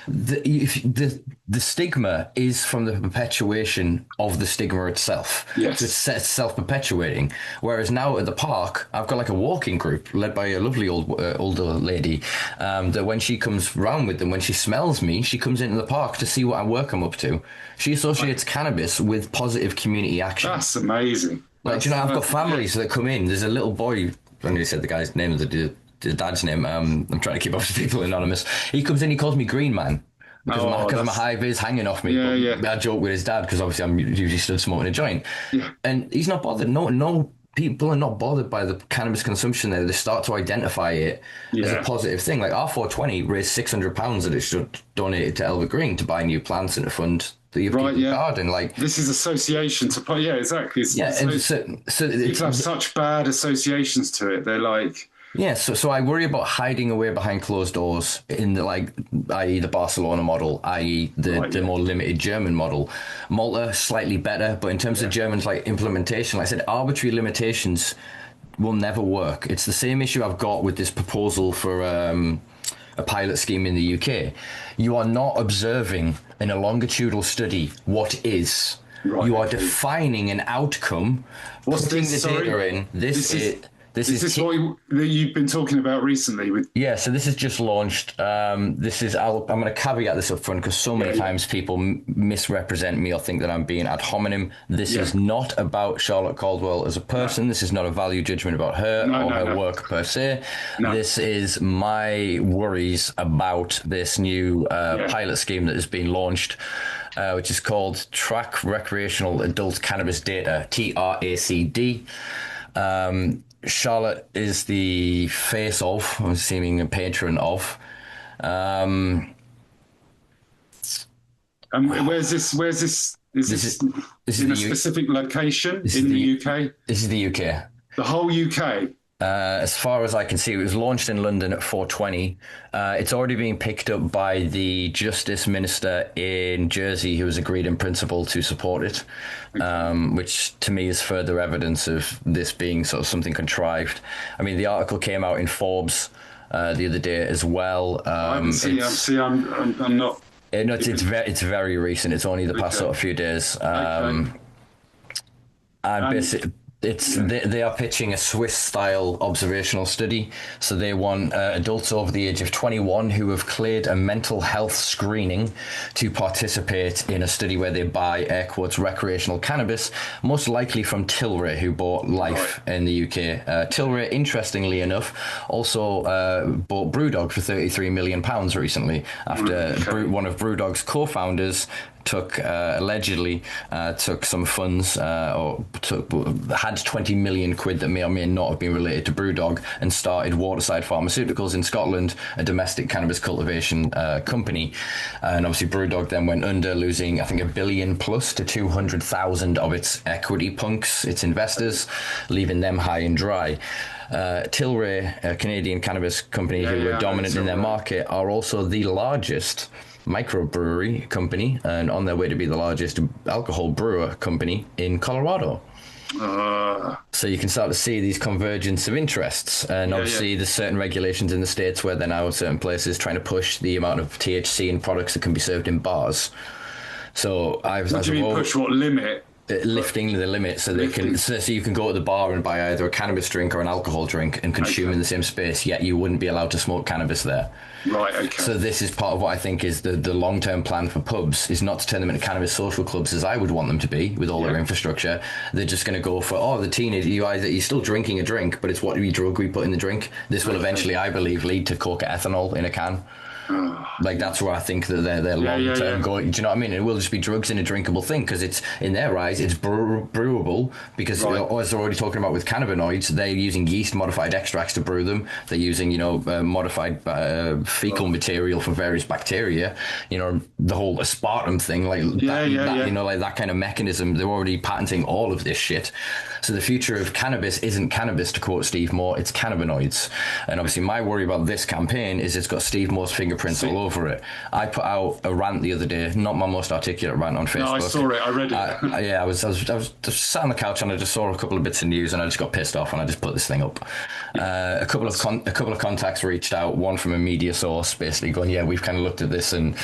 the stigma is from the perpetuation of the stigma itself. Yes. So it's self-perpetuating. Whereas now at the park, I've got like a walking group led by a lovely older lady that when she comes round with them, when she smells me, she comes into the park to see what work I'm up to. She associates cannabis with positive community action. That's amazing. Like, I've got families that come in. There's a little boy, I nearly said the guy's name, the dad's name. I'm trying to keep up with people anonymous. He comes in, he calls me Green Man. Because my high vis hanging off me. I joke with his dad because obviously I'm usually stood smoking a joint. And he's not bothered. No people are not bothered by the cannabis consumption there. They start to identify it as a positive thing. Like R420 raised £600 that it should donate to Elva Green to buy new plants and to fund the garden. Like, this is association to play. Yeah, exactly. People have such bad associations to it. They're like. Yeah, so I worry about hiding away behind closed doors in the i.e. the Barcelona model, i.e. the more limited German model. Malta, slightly better, but in terms of German's implementation, like I said, arbitrary limitations will never work. It's the same issue I've got with this proposal for a pilot scheme in the UK. You are not observing in a longitudinal study what is. You are defining an outcome. What's this? Data in. This is what you've been talking about recently with. Yeah, so this is just launched. I'm going to caveat this up front because so many times people misrepresent me or think that I'm being ad hominem. This is not about Charlotte Caldwell as a person. This is not a value judgment about her or her work per se. This is my worries about this new pilot scheme that has been launched, which is called Track Recreational Adult Cannabis Data, TRACD. Charlotte is the face of, I'm seeming a patron of. And where's this? Is this in a specific location in the UK? This is the UK. The whole UK? As far as I can see, it was launched in London at 420. It's already being picked up by the Justice Minister in Jersey, who has agreed in principle to support it, which to me is further evidence of this being sort of something contrived. I mean, the article came out in Forbes the other day as well. I'm not. It's very recent. It's only the past sort of few days. They are pitching a Swiss-style observational study. So they want adults over the age of 21 who have cleared a mental health screening to participate in a study where they buy, air quotes, recreational cannabis, most likely from Tilray, who bought Life in the UK. Tilray, interestingly enough, also bought Brewdog for £33 million recently after one of Brewdog's co-founders allegedly took some funds had 20 million quid that may or may not have been related to Brewdog and started Waterside Pharmaceuticals in Scotland, a domestic cannabis cultivation company. And obviously Brewdog then went under, losing I think $1 billion plus to 200,000 of its equity punks, its investors, leaving them high and dry. Tilray, a Canadian cannabis company who are dominant in their market, are also the largest microbrewery company and on their way to be the largest alcohol brewer company in Colorado. So you can start to see these convergence of interests, and obviously there's certain regulations in the States where they're now certain places trying to push the amount of THC in products that can be served in bars. So what do you mean push what limit? Lifting the limit so they can so you can go to the bar and buy either a cannabis drink or an alcohol drink and consume in the same space, yet you wouldn't be allowed to smoke cannabis there. Right, okay. So this is part of what I think is the long-term plan for pubs, is not to turn them into cannabis social clubs as I would want them to be with all their infrastructure. They're just going to go for, the teenager, you're still drinking a drink, but it's what drug we put in the drink. This will eventually, I believe, lead to coca ethanol in a can. Like that's where I think that they're long term going. Do you know what I mean? It will just be drugs in a drinkable thing because it's in their eyes it's brewable because as they're already talking about with cannabinoids, they're using yeast modified extracts to brew them. They're using modified fecal material for various bacteria. The whole aspartame thing, like that kind of mechanism. They're already patenting all of this shit. So the future of cannabis isn't cannabis, to quote Steve Moore, it's cannabinoids. And obviously my worry about this campaign is it's got Steve Moore's fingerprints all over it. I put out a rant the other day, not my most articulate rant on Facebook. No, I saw it, I read it. I was just sat on the couch and I just saw a couple of bits of news and I just got pissed off and I just put this thing up. A couple of contacts reached out, one from a media source basically going, we've kind of looked at this and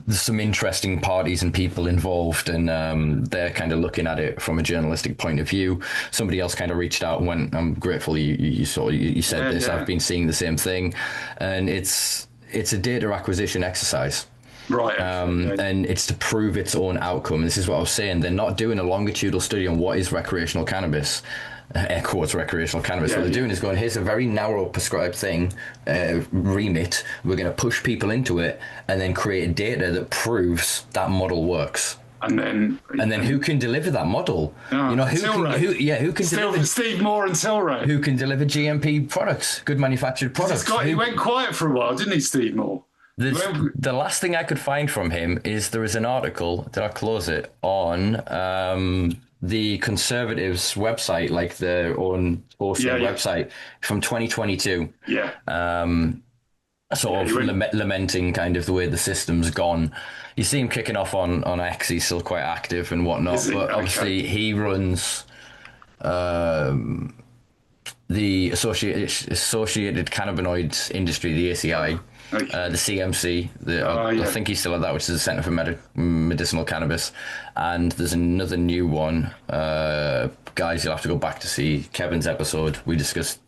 there's some interesting parties and people involved and they're kind of looking at it from a journalistic point of view. Somebody else kind of reached out and went, I'm grateful you said this. I've been seeing the same thing. And it's a data acquisition exercise. Right. And it's to prove its own outcome. This is what I was saying. They're not doing a longitudinal study on what is recreational cannabis. Air quotes recreational cannabis. What they're doing is going, here's a very narrow prescribed thing, remit. We're going to push people into it and then create data that proves that model works. And then who can deliver that model? Who can deliver Steve Moore and Tilray? Who can deliver GMP products, good manufactured products? He went quiet for a while, didn't he, Steve Moore? The last thing I could find from him is there is an article, did I close it, on the Conservatives' website, like their own website, from 2022. Sort of lamenting kind of the way the system's gone. You see him kicking off on X, he's still quite active and whatnot, but obviously he runs the Associated Cannabinoids Industry, the ACI, the CMC, I think he's still at that, which is the Centre for Medicinal Cannabis, and there's another new one. Guys, you'll have to go back to see Kevin's episode. We discussed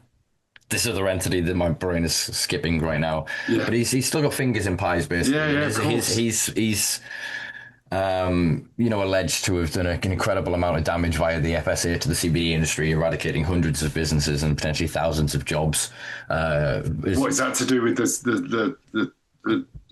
this other entity that my brain is skipping right now, but he's still got fingers in pies, basically. He's alleged to have done an incredible amount of damage via the FSA to the CBD industry, eradicating hundreds of businesses and potentially thousands of jobs. What is that to do with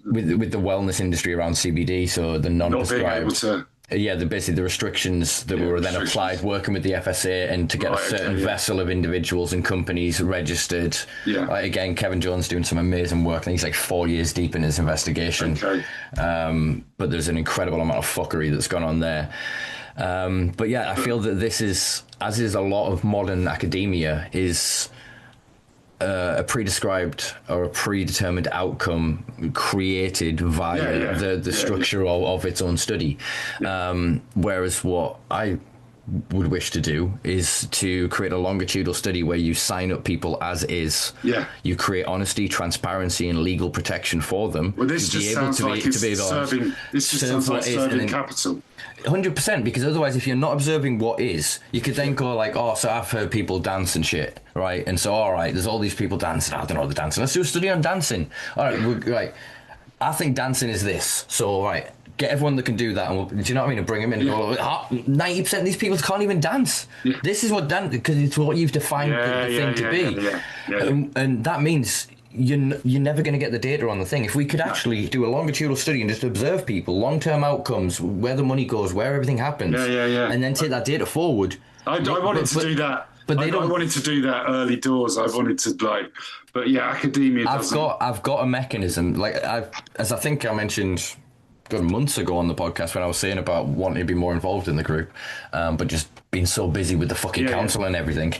with the wellness industry around CBD? So the non-prescribed. Basically the restrictions that were then applied working with the FSA and to get a certain vessel of individuals and companies registered. Again, Kevin Jones doing some amazing work. I think he's like 4 years deep in his investigation. But there's an incredible amount of fuckery that's gone on there. I feel that this is, as is a lot of modern academia, is a pre-described or a predetermined outcome created via the structure of its own study. Whereas what I would wish to do is to create a longitudinal study where you sign up people as is. Yeah. You create honesty, transparency, and legal protection for them. Well, this just sounds like it's serving. This just sounds like serving capital. 100%, because otherwise, if you're not observing what is, you could then go like, oh, so I've heard people dance and shit, right? And so, all right, there's all these people dancing. I don't know the dancing. Let's do a study on dancing. All right, right. I think dancing is this. So, all right, get everyone that can do that, and do you know what I mean? And bring them in and go, 90% of these people can't even dance. Yeah. This is what dance, because it's what you've defined the thing to be. And that means you're never going to get the data on the thing. If we could actually do a longitudinal study and just observe people, long-term outcomes, where the money goes, where everything happens, and then take that data forward. I wanted to do that. But I wanted to do that early doors. I wanted to but yeah, academia doesn't. I've got a mechanism. As I think I mentioned months ago on the podcast when I was saying about wanting to be more involved in the group, but just being so busy with the fucking council and everything.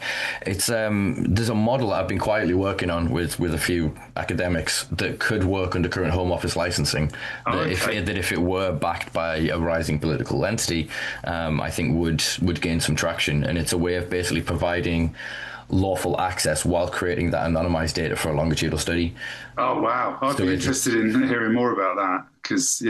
It's there's a model that I've been quietly working on with a few academics that could work under current Home Office licensing. If it were backed by a rising political entity, I think would gain some traction. And it's a way of basically providing lawful access while creating that anonymized data for a longitudinal study. Oh wow, I'd be interested in hearing more about that, because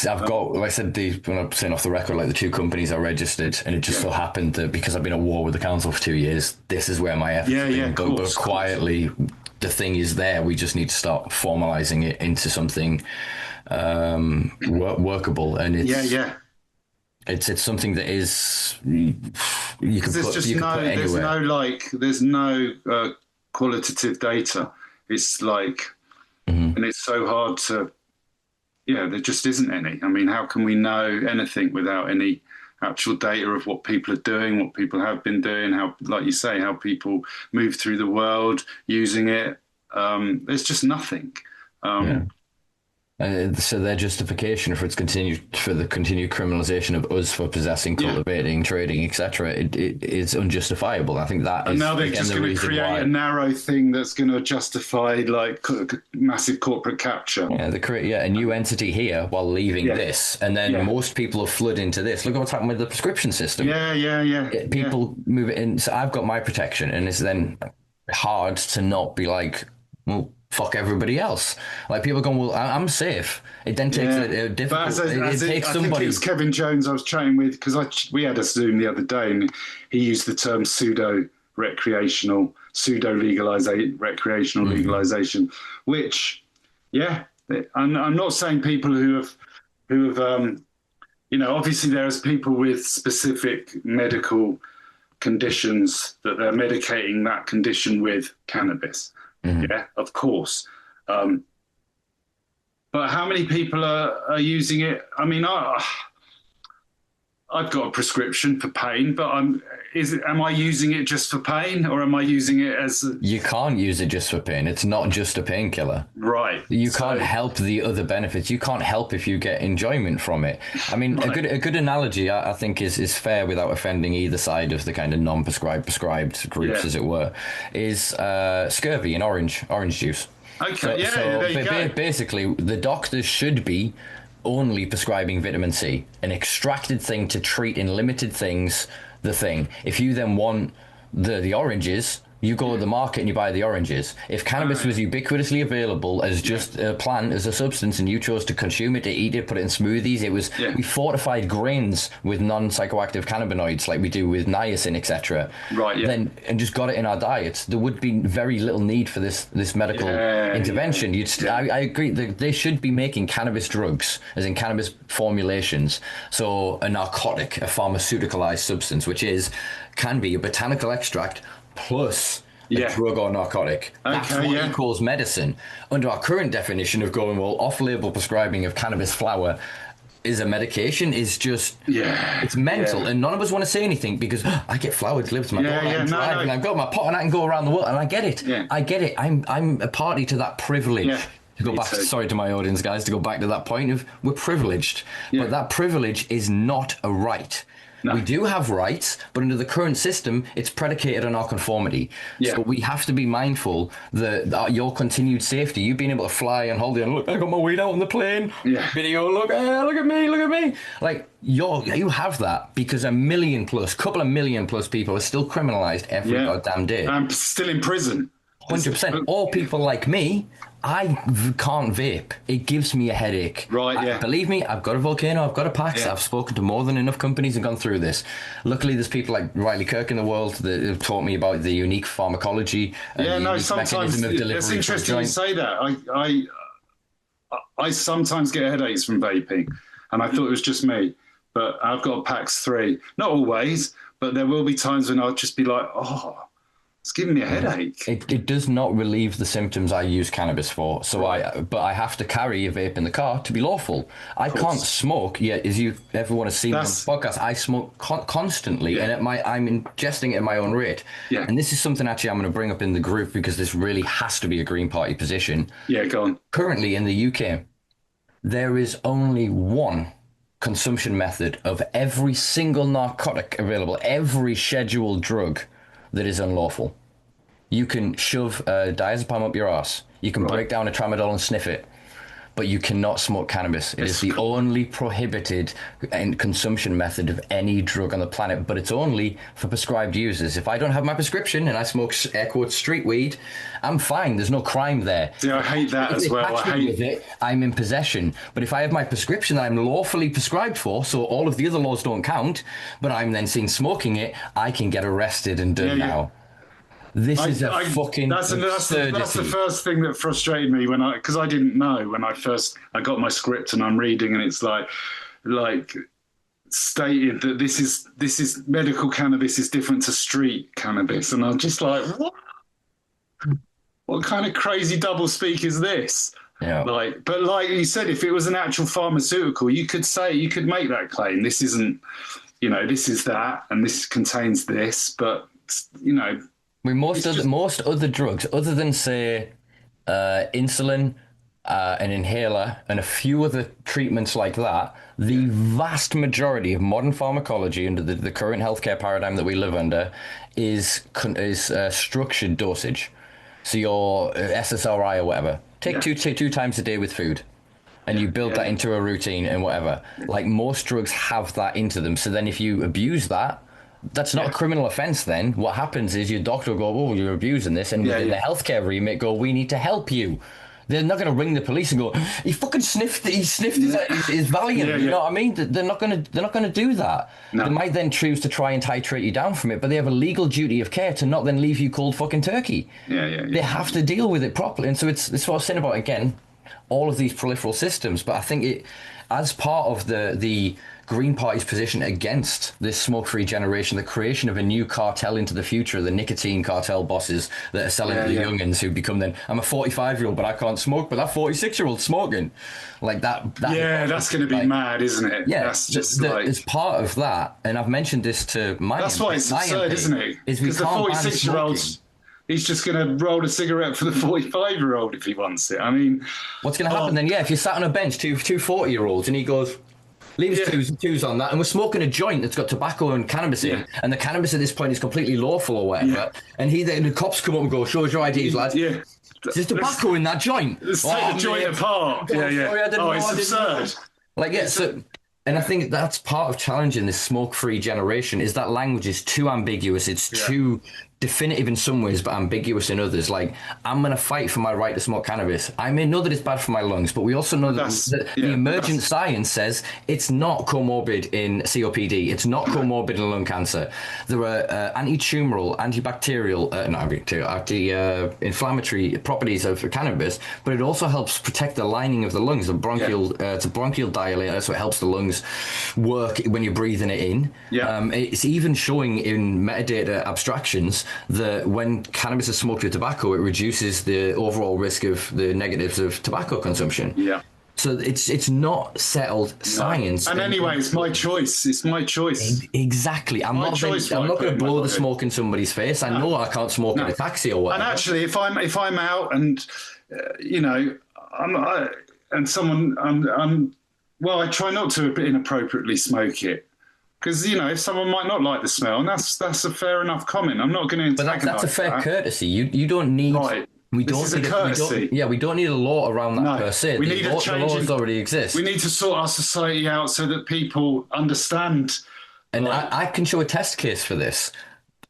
I've got, like I said, when I'm saying off the record, like the two companies are registered, and it just so happened that because I've been at war with the council for 2 years, this is where my efforts have been. But quietly, the thing is there. We just need to start formalizing it into something workable, and it's something that is you can put anywhere. There's no qualitative data. It's and it's so hard to. Yeah, there just isn't any. I mean, how can we know anything without any actual data of what people are doing, what people have been doing, how, like you say, how people move through the world using it? There's just nothing. So their justification for the continued criminalization of us for possessing, cultivating, trading, etc., it is unjustifiable. I think that is. And now they're just going to create a narrow thing that's going to justify massive corporate capture. Yeah, they create a new entity here while leaving this, and then most people have flooded into this. Look at what's happened with the prescription system. People move it in. So I've got my protection, and it's then hard to not be like, well, fuck everybody else. Like people going, well, I'm safe. It then takes a difficult. I think it's Kevin Jones I was chatting with, because we had a Zoom the other day, and he used the term pseudo recreational legalization, which, I'm not saying people who have obviously there's people with specific medical conditions that they're medicating that condition with cannabis. Yeah, of course. But how many people are using it? I mean, I've got a prescription for pain, but am I using it just for pain, or am I using it as... You can't use it just for pain. It's not just a painkiller. Right. You can't help the other benefits. You can't help if you get enjoyment from it. I mean, a good analogy, I think, is fair without offending either side of the kind of prescribed groups, as it were, is scurvy in orange juice. Okay, there you go. Basically, the doctors should be only prescribing vitamin C, an extracted thing to treat in limited things the thing. If you then want the oranges, you go to the market and you buy the oranges. If cannabis was ubiquitously available as just a plant, as a substance, and you chose to consume it, to eat it, put it in smoothies, we fortified grains with non-psychoactive cannabinoids like we do with niacin, etc. And just got it in our diets, there would be very little need for this medical intervention. I agree that they should be making cannabis drugs, as in cannabis formulations. So a narcotic, a pharmaceuticalized substance, which can be a botanical extract plus a drug or narcotic. That's what equals medicine. Under our current definition of going, well, off-label prescribing of cannabis flower is a medication, is just, it's mental. And none of us want to say anything because I get flower delivered to my door, I can drive, and I've got my pot and I can go around the world, and I get it. I get it. I'm a party to that privilege. To go back, sorry to my audience, guys, to go back to that point of we're privileged. But that privilege is not a right. No. We do have rights, but under the current system, it's predicated on our conformity. Yeah. So we have to be mindful that your continued safety, you being able to fly and hold it and look, I got my weed out on the plane. Yeah. Video, look at me. Like, you have that because couple of million plus people are still criminalized every goddamn day. I'm still in prison. 100%. Or people like me, I can't vape. It gives me a headache. Right, yeah. Believe me, I've got a Volcano, I've got a Pax, I've spoken to more than enough companies and gone through this. Luckily, there's people like Riley Kirk in the world that have taught me about the unique pharmacology and the unique mechanism of delivery. It's interesting you say that. I sometimes get headaches from vaping, and I thought it was just me. But I've got a Pax 3. Not always, but there will be times when I'll just be like, oh, it's giving me a headache. It does not relieve the symptoms I use cannabis for. So but I have to carry a vape in the car to be lawful. I can't smoke. Yeah, as you everyone has seen on the podcast, I smoke constantly, and I'm ingesting it at my own rate. Yeah. And this is something actually I'm going to bring up in the group because this really has to be a Green Party position. Yeah, go on. Currently in the UK, there is only one consumption method of every single narcotic available, every scheduled drug that is unlawful. You can shove diazepam up your ass. You can break down a tramadol and sniff it, but you cannot smoke cannabis. It is the only prohibited consumption method of any drug on the planet, but it's only for prescribed users. If I don't have my prescription and I smoke air quotes street weed, I'm fine. There's no crime there. Yeah, I hate that as well. I'm in possession. But if I have my prescription that I'm lawfully prescribed for, so all of the other laws don't count, but I'm then seen smoking it, I can get arrested and done now. This is a fucking absurdity. That's the first thing that frustrated me because I didn't know when I got my script and I'm reading and it's like stated that this is medical cannabis is different to street cannabis, and I'm just like, what kind of crazy double speak is this? Yeah. But like you said, if it was an actual pharmaceutical, you could make that claim. This isn't, this is that, and this contains this, but most other drugs, other than say insulin, an inhaler, and a few other treatments like that, the vast majority of modern pharmacology under the current healthcare paradigm that we live under is structured dosage. So your SSRI or whatever, take two times a day with food. And you build that into a routine and whatever. Like most drugs have that into them. So then if you abuse that, that's not a criminal offence then. What happens is your doctor will go, oh, you're abusing this. And within the healthcare remit go, we need to help you. They're not going to ring the police and go, he fucking sniffed his Valiant. You know what I mean? They're not going to do that. No. They might then choose to try and titrate you down from it, but they have a legal duty of care to not then leave you cold fucking turkey. They have to deal with it properly. And so it's what I was saying about, again, all of these peripheral systems. But I think it, as part of the Green Party's position against this smoke-free generation, the creation of a new cartel into the future, the nicotine cartel bosses that are selling to the youngins who become then, I'm a 45-year-old, but I can't smoke, but that 46-year-old smoking. Like that that's going to be mad, isn't it? Yeah, that's just as part of that, and I've mentioned this to my That's why it's absurd, isn't it? Because the 46-year-old's he's just going to roll a cigarette for the 45-year-old if he wants it. I mean, what's going to happen then? Yeah, if you're sat on a bench, two 40-year-olds, and he goes, leaves twos on that, and we're smoking a joint that's got tobacco and cannabis in, and the cannabis at this point is completely lawful or whatever, and the cops come up and go, show us your IDs, lads. Yeah. There's tobacco in that joint. Let's take the joint apart. Sorry, it's absurd. And I think that's part of challenging this smoke-free generation is that language is too ambiguous. It's too definitive in some ways, but ambiguous in others. Like, I'm going to fight for my right to smoke cannabis. I may know that it's bad for my lungs, but we also know that the emergent science says it's not comorbid in COPD. It's not comorbid in lung cancer. There are anti-tumoral, antibacterial, anti-inflammatory properties of cannabis, but it also helps protect the lining of the lungs. It's a bronchial dilator, so it helps the lungs work when you're breathing it in. It's even showing in metadata abstractions that when cannabis is smoked with tobacco, it reduces the overall risk of the negatives of tobacco consumption. So it's not settled science. And anyway, it's my choice. It's my choice. Exactly. I'm not going to blow the smoke in somebody's face. I know I can't smoke in a taxi or whatever. And actually, if I'm out and I try not to inappropriately smoke it. Because, if someone might not like the smell, and that's a fair enough comment. I'm not going to But antagonise that's a fair that. courtesy. You don't need. Right. We This don't is need a courtesy. we don't need a law around that per se. We need a change. The laws already exist. We need to sort our society out so that people understand. And I can show a test case for this.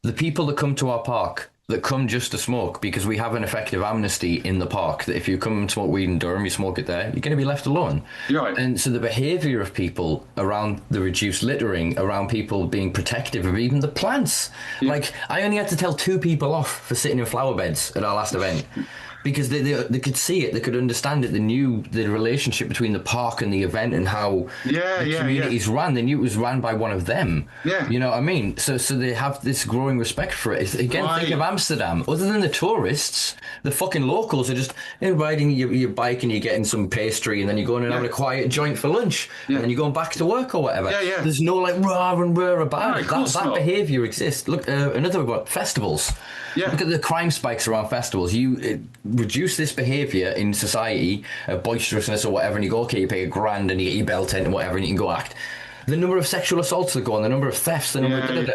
The people that come to our park, that come just to smoke, because we have an effective amnesty in the park, that if you come and smoke weed in Durham, you smoke it there, you're going to be left alone. You're right. And so the behaviour of people around the reduced littering, around people being protective of even the plants. Yeah. Like, I only had to tell 2 people off for sitting in flower beds at our last event. Because they could see it, they could understand it, they knew the relationship between the park and the event and how the communities ran. They knew it was ran by one of them. Yeah. You know what I mean? So they have this growing respect for it. Again, think of Amsterdam. Other than the tourists, the fucking locals are just riding your bike and you're getting some pastry and then you're going and having a quiet joint for lunch and then you're going back to work or whatever. Yeah, yeah. There's no like rah and rah about it. That behaviour exists. Look, another one, festivals. Yeah. Look at the crime spikes around festivals. You reduce this behaviour in society, boisterousness or whatever, and you go, okay, you pay $1,000 and you get your bell tent and whatever, and you can go act. The number of sexual assaults that go on, the number of thefts, the number of...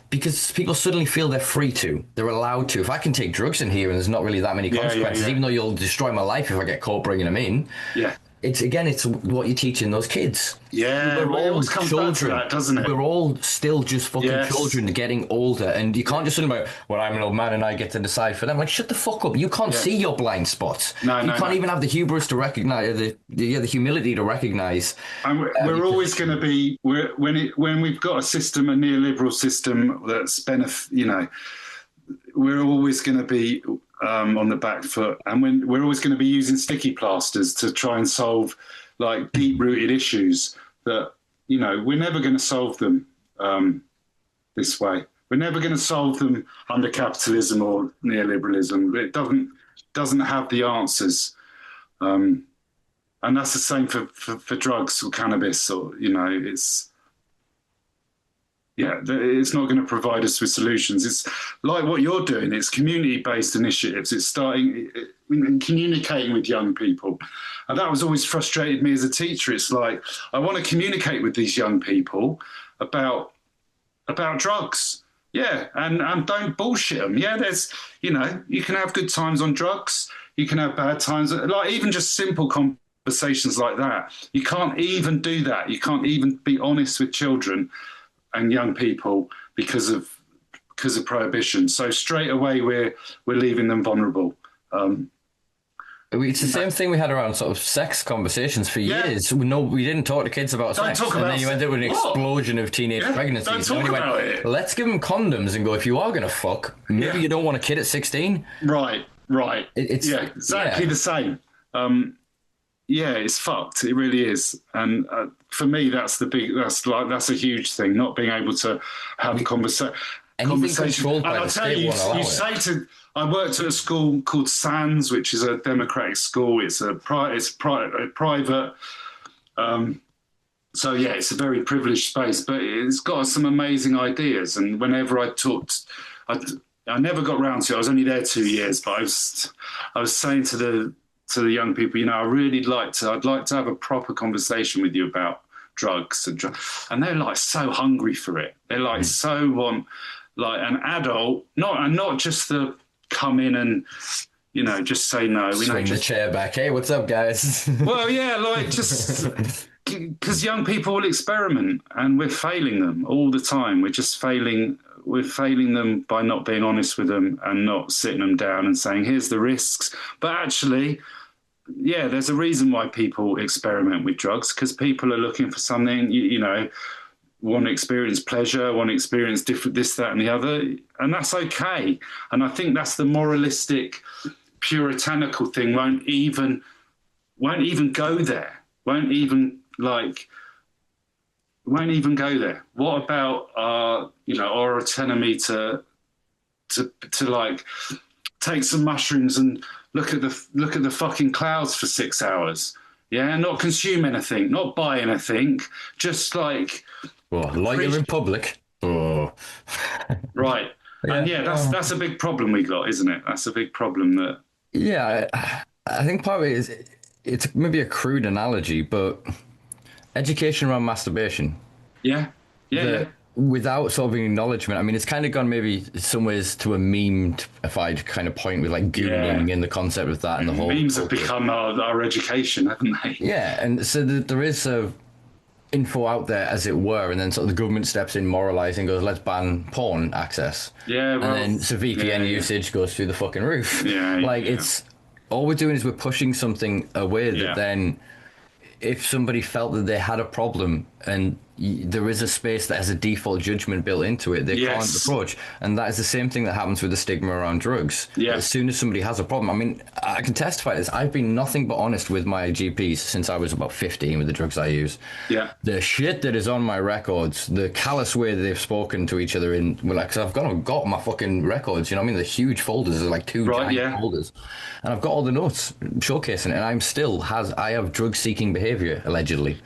Because people suddenly feel they're free to, they're allowed to. If I can take drugs in here and there's not really that many consequences, even though you'll destroy my life if I get caught bringing them in. Yeah. It's what you're teaching those kids. Yeah, we're all children, back to that, doesn't it? We're all still just fucking children getting older, and you can't just suddenly go, well, I'm an old man and I get to decide for them. Like, shut the fuck up. You can't see your blind spots. You can't even have the hubris to recognize the humility to recognize. And we're always going to be when we've got a system, a neoliberal system that's we're always going to be on the back foot, and we're always going to be using sticky plasters to try and solve like deep-rooted issues that we're never going to solve them this way. We're never going to solve them under capitalism or neoliberalism. It doesn't have the answers, and that's the same for drugs or cannabis, or it's. Yeah, it's not going to provide us with solutions. It's like what you're doing. It's community-based initiatives. It's starting communicating with young people. And that was always frustrated me as a teacher. It's like, I want to communicate with these young people about drugs. Yeah, and don't bullshit them. Yeah, there's, you can have good times on drugs. You can have bad times. Like even just simple conversations like that. You can't even do that. You can't even be honest with children and young people because of prohibition. So straight away we're leaving them vulnerable. It's the same thing we had around sort of sex conversations for years. No, we didn't talk to kids about sex, and then you ended up with an explosion of teenage pregnancies. Don't talk about it. Let's give them condoms and go, if you are going to fuck, maybe you don't want a kid at 16. Right. It's exactly the same. It's fucked. It really is. And for me, that's a huge thing. Not being able to have conversation. And I'll tell you, I worked at a school called SANS, which is a democratic school. It's private. It's a very privileged space, but it's got some amazing ideas. And whenever I talked, I never got round to it. I was only there 2 years, but I was saying to the young people, I'd like to have a proper conversation with you about drugs and they're like so hungry for it. They're like so want like an adult, not just the come in and just say no. Swing the chair back. Hey, what's up, guys? Well, yeah, like just because young people will experiment and we're failing them all the time. We're just failing. We're failing them by not being honest with them and not sitting them down and saying, here's the risks. But actually, yeah, there's a reason why people experiment with drugs, because people are looking for something, want to experience pleasure, want to experience different this, that, and the other. And that's okay. And I think that's the moralistic, puritanical thing won't even go there. Won't even go there. What about our autonomy to like take some mushrooms and look at the fucking clouds for 6 hours? Yeah, not consume anything, not buy anything, just like you're in public. Oh. Right. And that's a big problem we got, isn't it? That's a big problem that. Yeah, I think part of it is it's maybe a crude analogy, but education around masturbation. Yeah. Yeah. without sort of acknowledgement. I mean, it's kind of gone maybe some ways to a meme-ified kind of point with like gooning and the concept of that and the whole memes have become our education, haven't they? Yeah, and so there is a info out there, as it were, and then sort of the government steps in, moralising, goes, let's ban porn access. Yeah, well, and then so VPN usage goes through the fucking roof. It's all we're doing is we're pushing something away that then, if somebody felt that they had a problem and there is a space that has a default judgment built into it, they can't approach. And that is the same thing that happens with the stigma around drugs. As soon as somebody has a problem, I mean, I can testify to this. I've been nothing but honest with my GPs since I was about 15 with the drugs I use. The shit that is on my records, the callous way that they've spoken to each other in, well, like, cause I've got my fucking records, you know what I mean? The huge folders, there's like two giant folders. And I've got all the notes showcasing it, and I have drug-seeking behavior, allegedly.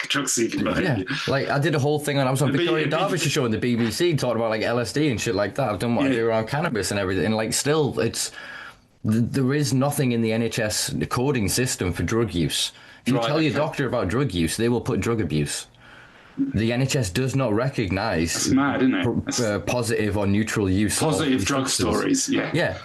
Drug-seeking behavior. Like, I did a whole thing I was on Victoria Derbyshire show in the BBC talking about like LSD and shit like that. I've done what I do around cannabis and everything. And like, still, there is nothing in the NHS coding system for drug use. If you tell your doctor about drug use, they will put drug abuse. The NHS does not recognise. It's mad, isn't it? Positive or neutral use. Positive drug stories. Yeah.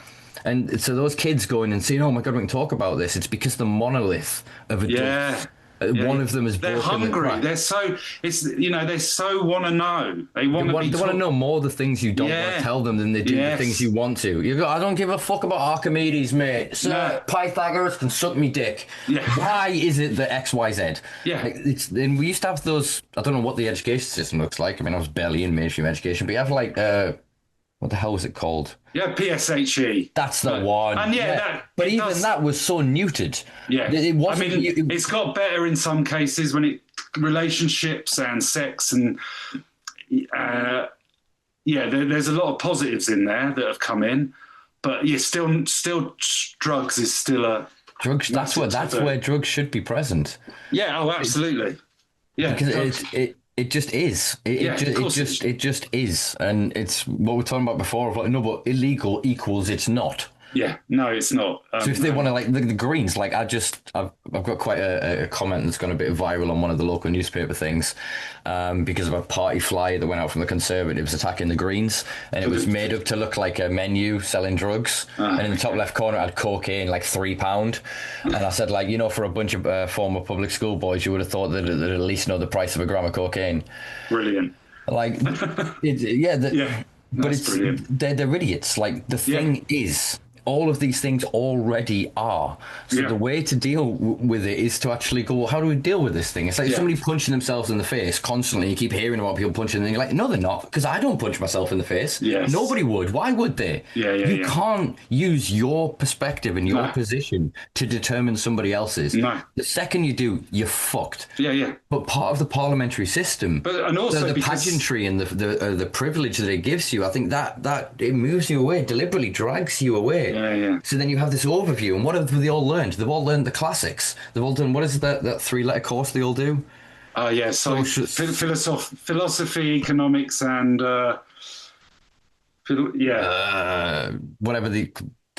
And so those kids going and saying, "Oh my God, we can talk about this." It's because the monolith of adults. One of them is they're hungry. They're so they so want to know. They want to know more the things you don't want to tell them than they do the things you want to. You go, I don't give a fuck about Archimedes, mate. So Pythagoras can suck me dick. Why is it that X, Y, Z? And we used to have those. I don't know what the education system looks like. I mean, I was barely in mainstream education, but you have like what the hell was it called? Yeah, PSHE. That's the one. And but even that was so neutered. It wasn't. I mean, it's got better in some cases when relationships and sex and there's a lot of positives in there that have come in, but still drugs is still a drugs. That's where drugs should be present. Yeah. Oh, absolutely. Because it just is. It just is, and it's what we're talking about before. Of like, no, but illegal equals it's not. Yeah, no, it's not. So if they want to, like the Greens, like I've got quite a comment that's gone a bit viral on one of the local newspaper things, because of a party flyer that went out from the Conservatives attacking the Greens, and it was made up to look like a menu selling drugs, and in the top left corner it had cocaine, like £3, and I said, like, for a bunch of former public school boys, you would have thought that they'd at least know the price of a gram of cocaine. Brilliant. Like, but it's brilliant. They're idiots. Like the thing is, all of these things already are. So the way to deal with it is to actually go, well, how do we deal with this thing? It's like somebody punching themselves in the face constantly. You keep hearing about people punching, and you're like, no, they're not, because I don't punch myself in the face. Nobody would. Why would they? You can't use your perspective and your position to determine somebody else's. The second you do, you're fucked. But part of the parliamentary system, and also the pageantry and the privilege that it gives you, I think that it moves you away, deliberately drags you away. So then you have this overview, and what have they all learned? They've all learned the classics. They've all done, what is that 3-letter course they all do? Philosophy, economics, and whatever the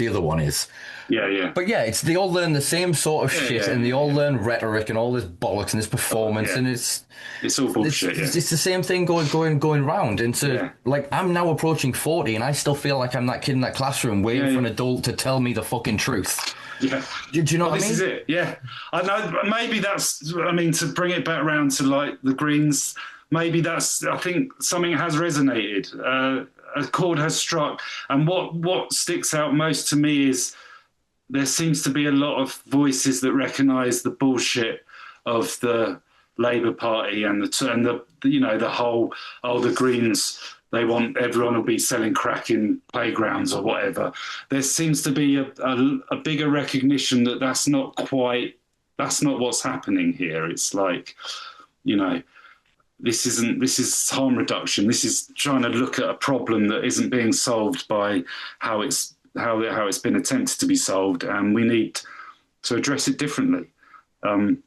other one is. But they all learn the same sort of shit, and they all learn rhetoric and all this bollocks and this performance, and it's all bullshit. It's the same thing going round. And so, like, I'm now approaching 40, and I still feel like I'm that kid in that classroom waiting for an adult to tell me the fucking truth. Do you know what I mean? This is it. I know. Maybe that's. I mean, to bring it back around to like the Greens. Maybe that's. I think something has resonated. A chord has struck, and what sticks out most to me is there seems to be a lot of voices that recognise the bullshit of the Labour Party and the whole the Greens. They want everyone will be selling crack in playgrounds or whatever. There seems to be a bigger recognition that that's not what's happening here. It's like, this is harm reduction. This is trying to look at a problem that isn't being solved by how it's been attempted to be solved, and we need to address it differently. And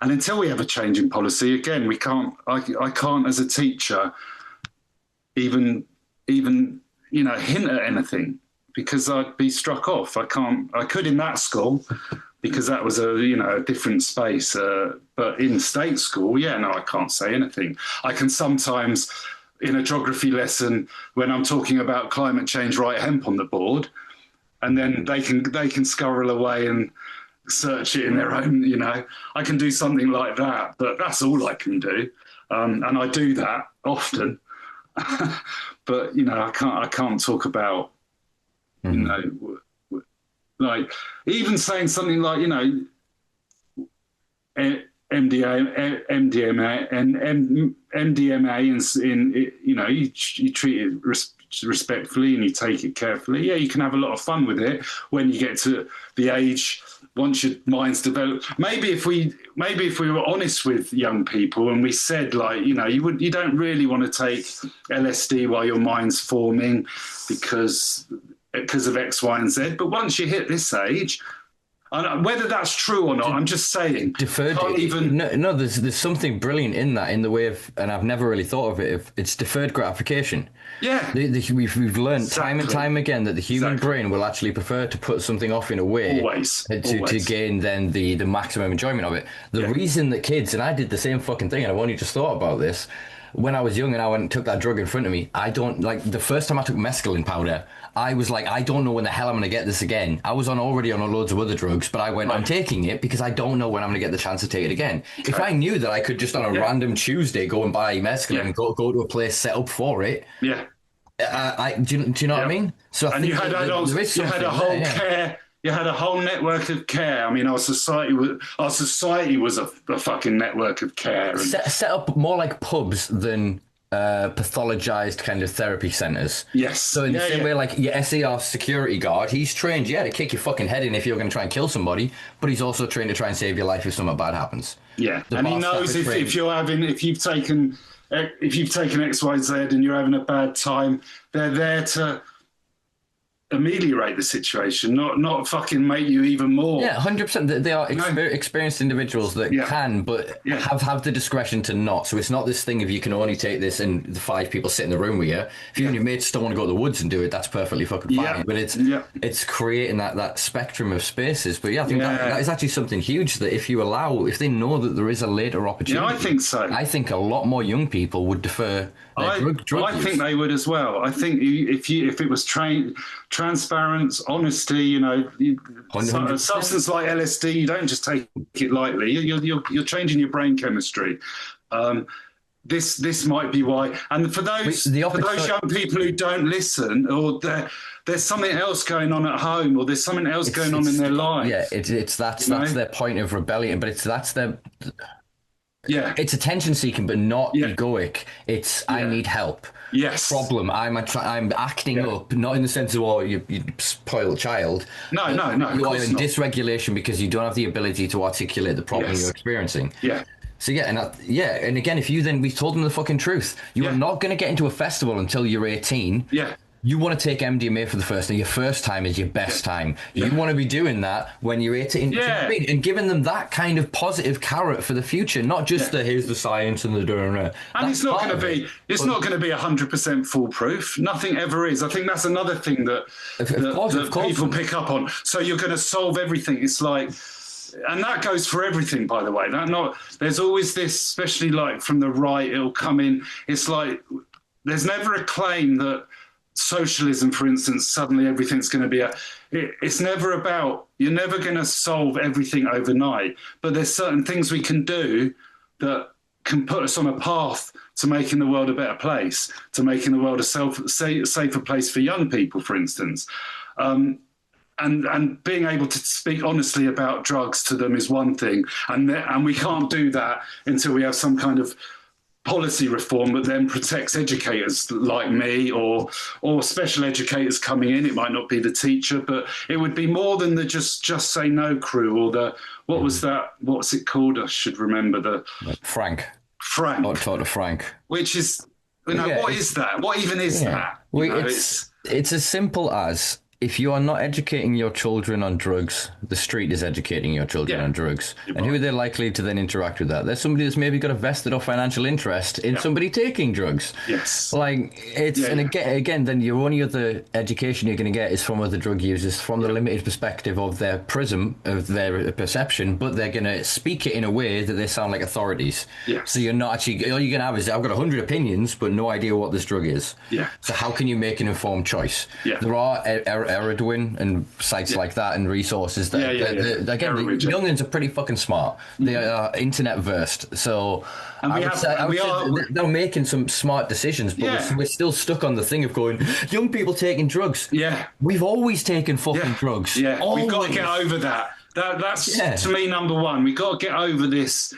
until we have a change in policy, again, we can't. I can't, as a teacher, even hint at anything, because I'd be struck off. I could in that school, because that was a different space. But in state school, I can't say anything. I can sometimes, in a geography lesson, when I'm talking about climate change, write hemp on the board, and then they can scurry away and search it in their own. I can do something like that, but that's all I can do, and I do that often. But I can't talk about like even saying something like MDMA you treat it respectfully and you take it carefully. Yeah, you can have a lot of fun with it when you get to the age once your mind's developed. Maybe if we were honest with young people and we said, like, you don't really want to take LSD while your mind's forming because of X, Y, and Z. But once you hit this age, whether that's true or not, I'm just saying. Deferred. No, there's something brilliant in that, in the way of, and I've never really thought of it. It's deferred gratification. Yeah, we've learned time and time again that the human brain will actually prefer to put something off in a way to gain then the maximum enjoyment of it. The reason that kids, and I did the same fucking thing, and I've only just thought about this. When I was young and I went and took that drug in front of me, I don't, like, the first time I took mescaline powder, I was like, I don't know when the hell I'm going to get this again. I was already on loads of other drugs, but I went, I'm taking it because I don't know when I'm going to get the chance to take it again. Okay. If I knew that I could just on a random Tuesday go and buy mescaline and go to a place set up for it. Yeah. Do you know what I mean? So and you had a whole care. You had a whole network of care. I mean, our society was a fucking network of care. And set up more like pubs than pathologized kind of therapy centers. Yes. So in the same way, like your SAR security guard, he's trained, to kick your fucking head in if you're going to try and kill somebody, but he's also trained to try and save your life if something bad happens. Yeah, and he knows if you've taken X, Y, Z and you're having a bad time, they're there to ameliorate the situation, not fucking make you even more. Yeah, 100%. They are experienced individuals that can, but have the discretion to not. So it's not this thing of you can only take this and the 5 people sit in the room with you. If you and your mates don't want to go to the woods and do it, that's perfectly fucking fine. But it's creating that spectrum of spaces. But I think that is actually something huge, that if they know that there is a later opportunity. Yeah, I think so. I think a lot more young people would defer drug I use. think they would as well. I think if it was transparent, honesty, a substance like LSD, you don't just take it lightly. You're changing your brain chemistry. This might be why. And for those young people who don't listen, or there's something else going on at home, or there's something else going on in their life. Yeah, that's their point of rebellion, but that's their. Yeah, it's attention seeking, but not egoic. It's I need help. Yes. Problem. I'm acting up, not in the sense of you spoil a child. No. You are in dysregulation because you don't have the ability to articulate the problem you're experiencing. Yeah. So and again, if we told them the fucking truth, you are not going to get into a festival until you're 18. Yeah. You want to take MDMA for the first time. Your first time is your best time. You want to be doing that when you're 18. Yeah. And giving them that kind of positive carrot for the future, not just here's the science and the doing. And it's not going to be 100% foolproof. Nothing ever is. I think that's another thing that people pick up on. So you're going to solve everything. It's like, and that goes for everything, by the way. There's always this, especially like from the right, it'll come in. It's like there's never a claim that socialism, for instance, suddenly everything's going to be it's never about, you're never going to solve everything overnight, but there's certain things we can do that can put us on a path to making the world a better place, to making the world a safer place for young people, for instance. And being able to speak honestly about drugs to them is one thing, and we can't do that until we have some kind of policy reform that then protects educators like me or special educators coming in. It might not be the teacher, but it would be more than the just say no crew or the what's it called? I should remember Frank. Talk to Frank. Which is what is that? What even is that? Well, it's as simple as if you are not educating your children on drugs, the street is educating your children on drugs. And who are they likely to then interact with that? There's somebody that's maybe got a vested or financial interest in somebody taking drugs. Yes. Like, it's, and again, then your only other education you're going to get is from other drug users, from the limited perspective of their prism, of their perception, but they're going to speak it in a way that they sound like authorities. Yes. So you're not actually, all you're going to have is, I've got 100 opinions, but no idea what this drug is. Yeah. So how can you make an informed choice? Yeah. There are Eridwin and sites like that and resources that, again, the youngins are pretty fucking smart. They are internet versed. So I would say they're making some smart decisions, but we're still stuck on the thing of going, young people taking drugs. Yeah. We've always taken fucking drugs. Yeah. Always. We've got to get over that. That's to me number one. We've got to get over this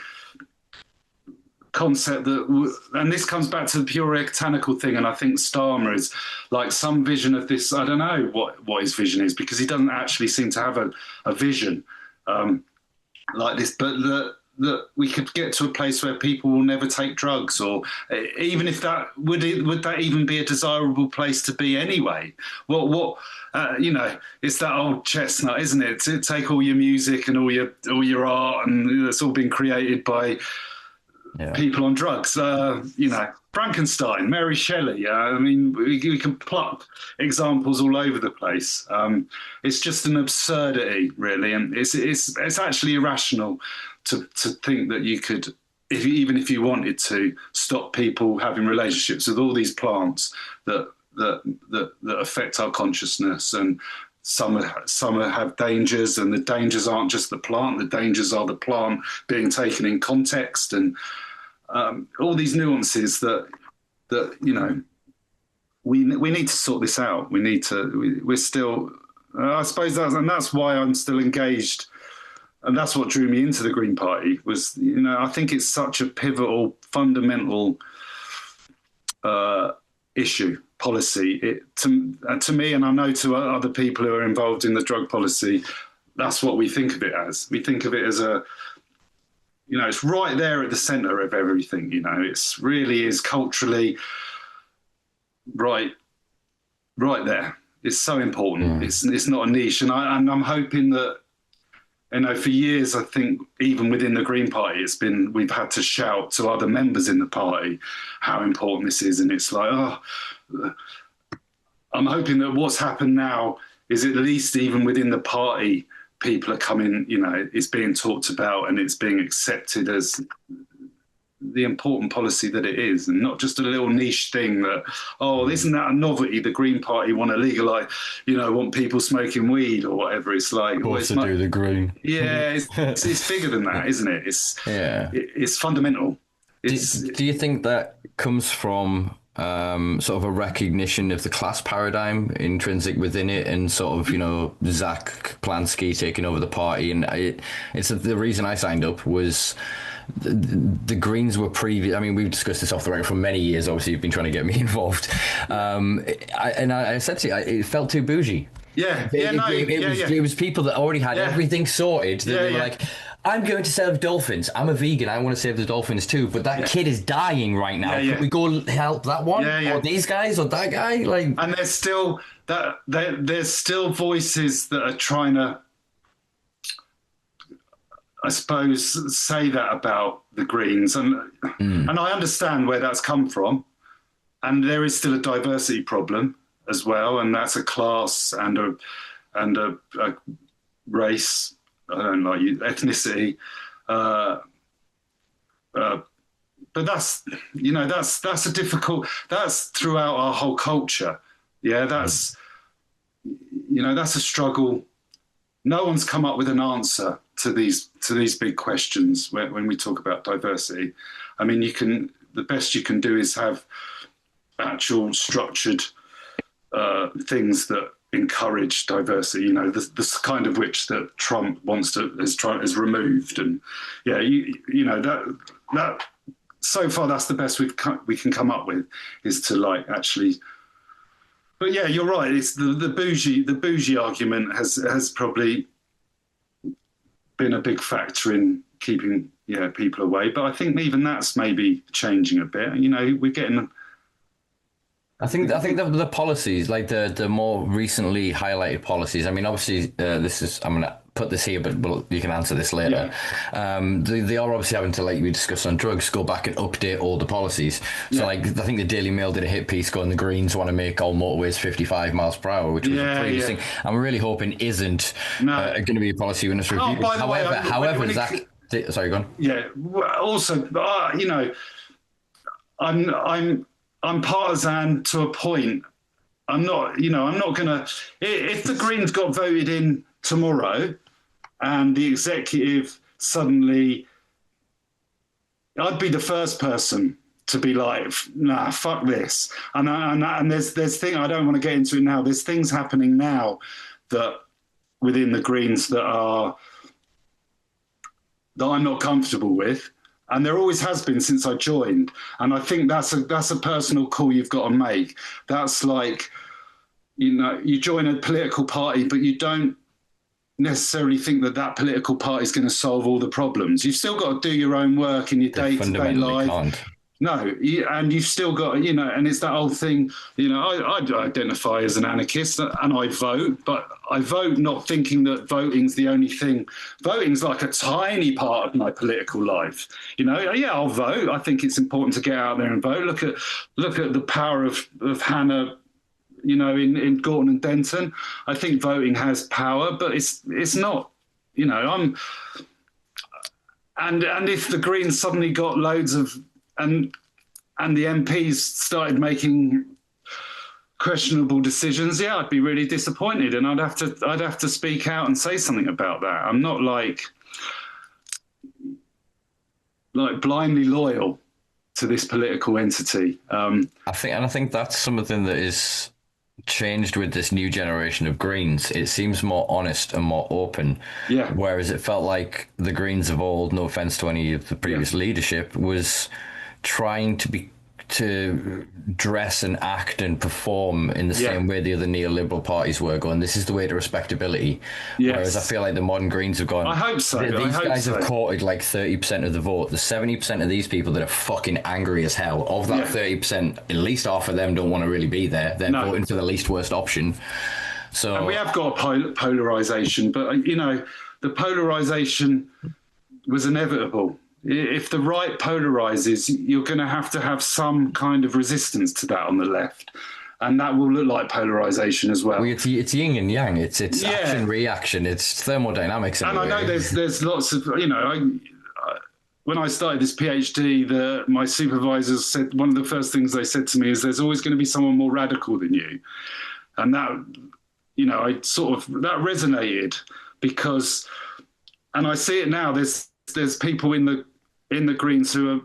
concept that, and this comes back to the puritanical thing, and I think Starmer is like some vision of this. I don't know what his vision is, because he doesn't actually seem to have a vision like this, but that we could get to a place where people will never take drugs, or even if that would that even be a desirable place to be anyway? What it's that old chestnut, isn't it? To take all your music and all your art, and it's all been created by people on drugs. Frankenstein, Mary Shelley. I mean, we can pluck examples all over the place. It's just an absurdity, really, and it's actually irrational to think that you could, even if you wanted to, stop people having relationships with all these plants that affect our consciousness. And some have dangers, and the dangers aren't just the plant. The dangers are the plant being taken in context, and all these nuances that we need to sort this out. We're still, I suppose that's why I'm still engaged. And that's what drew me into the Green Party was, I think it's such a pivotal, fundamental issue, policy. To me, and I know to other people who are involved in the drug policy, that's what we think of it as. We think of it as it's right there at the centre of everything. It's really is culturally right there. It's so important. It's not a niche, and I'm hoping that. For years, I think even within the Green Party, we've had to shout to other members in the party how important this is. And it's like, I'm hoping that what's happened now is at least even within the party, people are coming, it's being talked about and it's being accepted as the important policy that it is, and not just a little niche thing that, isn't that a novelty? The Green Party want to legalise, want people smoking weed or whatever. It's like, what's to do the Green? Yeah, it's bigger than that, isn't it? It's fundamental. Do you think that comes from sort of a recognition of the class paradigm intrinsic within it, and sort of, Zach Plansky taking over the party? And it's the reason I signed up was the Greens were previous. I mean, we've discussed this off the record for many years. Obviously, you've been trying to get me involved. I said to you, it felt too bougie. It was people that already had everything sorted. They were like, I'm going to save dolphins. I'm a vegan. I want to save the dolphins too. But that kid is dying right now. Can we go help that one? Or these guys or that guy? And there's still there's still voices that are trying to, I suppose, say that about the Greens, and I understand where that's come from, and there is still a diversity problem as well, and that's a class and a race. I don't like ethnicity, but that's a difficult. That's throughout our whole culture. Yeah, that's a struggle. No one's come up with an answer to these big questions when we talk about diversity. I mean, the best you can do is have actual structured things that encourage diversity. The kind of which that Trump has removed, and that so far that's the best we can come up with, is to actually. But yeah, you're right. It's the bougie argument has probably been a big factor in keeping people away. But I think even that's maybe changing a bit. We're getting I think the policies, like the more recently highlighted policies. I mean, obviously, I'm gonna put this here, but you can answer this later. Yeah. They are obviously having to, like we discussed on drugs, go back and update all the policies. So, like, I think the Daily Mail did a hit piece going, the Greens want to make all motorways 55 miles per hour, which was a previous thing. I'm really hoping isn't going to be a policy when it's reviewed. However, Zach. Sorry, go on. Yeah. Also, you know, I'm partisan to a point. I'm not going to. If the Greens got voted in tomorrow, and the executive suddenly, I'd be the first person to be like, nah, fuck this. And there's thing I don't want to get into it now. There's things happening now that within the Greens that I'm not comfortable with. And there always has been since I joined. And I think that's a personal call you've got to make. That's like, you know, you join a political party, but you don't necessarily think that political party is going to solve all the problems. You've still got to do your own work in your day-to-day life. Can't. No, and you've still got, you know, and it's that old thing, you know, I identify as an anarchist and I vote, but I vote not thinking that voting's the only thing. Voting's like a tiny part of my political life. You know, yeah, I'll vote. I think it's important to get out there and vote. Look at the power of Hannah, you know, in Gorton and Denton. I think voting has power, but it's not, you know, and if the Greens suddenly got loads of, and the MPs started making questionable decisions, yeah, I'd be really disappointed, and I'd have to speak out and say something about that. I'm not like blindly loyal to this political entity. I think that's something that is changed with this new generation of Greens. It seems more honest and more open. Yeah. Whereas it felt like the Greens of old, no offense to any of the previous leadership, was trying to dress and act and perform in the same way the other neoliberal parties were, going, this is the way to respectability. Yes. Whereas I feel like the modern Greens have gone, I hope so. These guys have courted like 30% of the vote. There's 70% of these people that are fucking angry as hell. Of that 30%, at least half of them don't want to really be there. They're voting for the least worst option. So, and we have got a polarisation, but, you know, the polarisation was inevitable. If the right polarises, you're going to have some kind of resistance to that on the left. And that will look like polarisation as well. It's yin and yang. It's action, reaction. It's thermodynamics. And I know there's lots of, you know, when I started this PhD, my supervisors said, one of the first things they said to me is, there's always going to be someone more radical than you. And that, you know, that resonated because, and I see it now, there's people in the Greens who are,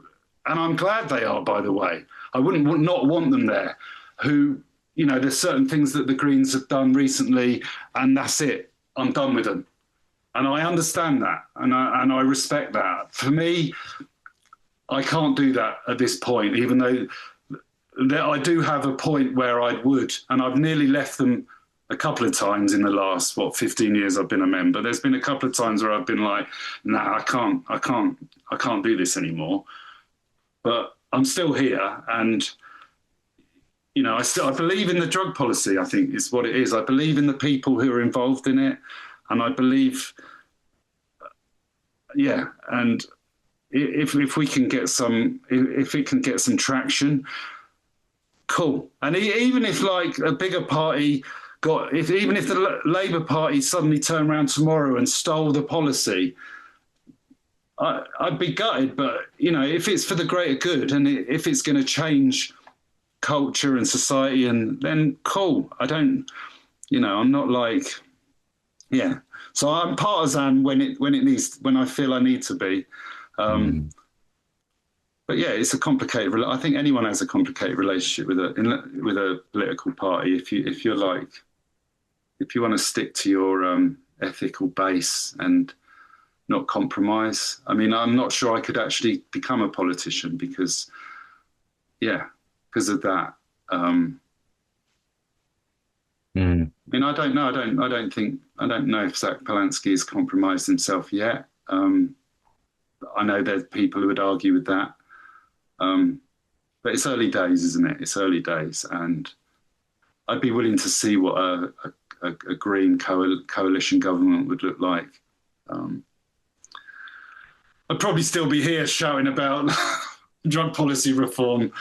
and I'm glad they are, by the way. I wouldn't not want them there, who, you know, there's certain things that the Greens have done recently, and that's it. I'm done with them. And I understand that, and I respect that. For me, I can't do that at this point, even though I do have a point where I would, and I've nearly left them a couple of times in the last 15 years I've been a member. There's been a couple of times where I've been like, nah, I can't do this anymore. But I'm still here, and you know, I believe in the drug policy. I think is what it is. I believe in the people who are involved in it, and I believe, And if we can get some, if it can get some traction, cool. And even if like a bigger party even if the Labour Party suddenly turned around tomorrow and stole the policy, I'd be gutted. But, you know, if it's for the greater good and if it's going to change culture and society, and then cool. I don't, you know, I'm not like, So I'm partisan when I feel I need to be. But yeah, it's a complicated. I think anyone has a complicated relationship with a political party. If you want to stick to your ethical base and not compromise. I mean, I'm not sure I could actually become a politician because of that. I mean, I don't know. I don't know if Zach Polanski has compromised himself yet. I know there's people who would argue with that. But But it's early days, isn't it? It's early days, and I'd be willing to see what a green coalition government would look like. I'd probably still be here shouting about drug policy reform.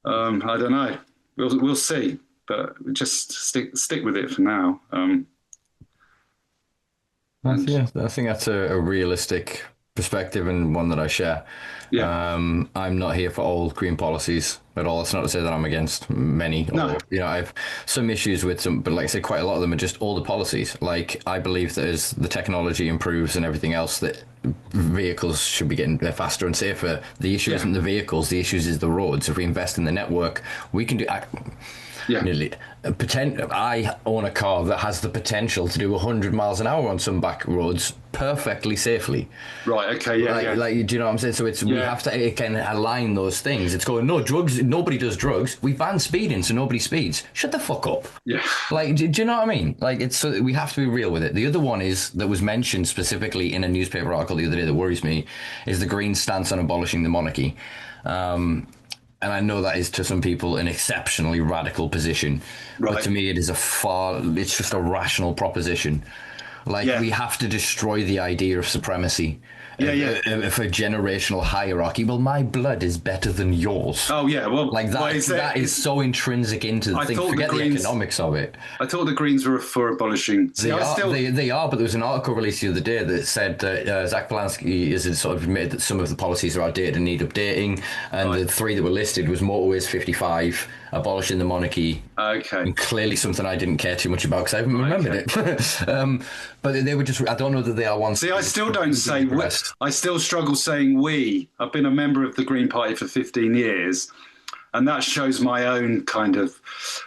I don't know. We'll see, but just stick with it for now. I think that's a realistic perspective and one that I share. Yeah. I'm not here for all green policies at all. It's not to say that I'm against many. No. Or, I have some issues with some, but like I say, quite a lot of them are just all the policies. Like, I believe that as the technology improves and everything else, that vehicles should be getting faster and safer. The issue isn't the vehicles. The issue is the roads. If we invest in the network, we can do... I own a car that has the potential to do 100 miles an hour on some back roads perfectly safely. Right. Okay. Yeah. Like, do you know what I'm saying? So we have to again align those things. It's going, no drugs. Nobody does drugs. We ban speeding, so nobody speeds. Shut the fuck up. Yeah. Like, do you know what I mean? Like, it's so we have to be real with it. The other one is that was mentioned specifically in a newspaper article the other day that worries me is the Green stance on abolishing the monarchy. And I know that is to some people an exceptionally radical position, but to me it's just a rational proposition. Like, we have to destroy the idea of supremacy. If a generational hierarchy, well, my blood is better than yours. Oh yeah, well, like that is so intrinsic into the thing. Forget the economics of it. I thought the Greens were for abolishing. They are, but there was an article released the other day that said that Zach Balansky has sort of admitted that some of the policies are outdated and need updating, and the three that were listed was motorways 55, abolishing the monarchy. Okay. And clearly something I didn't care too much about because I haven't remembered it. But they were just, I don't know that they are one. See, I still don't say, I still struggle saying we. I've been a member of the Green Party for 15 years. And that shows my own kind of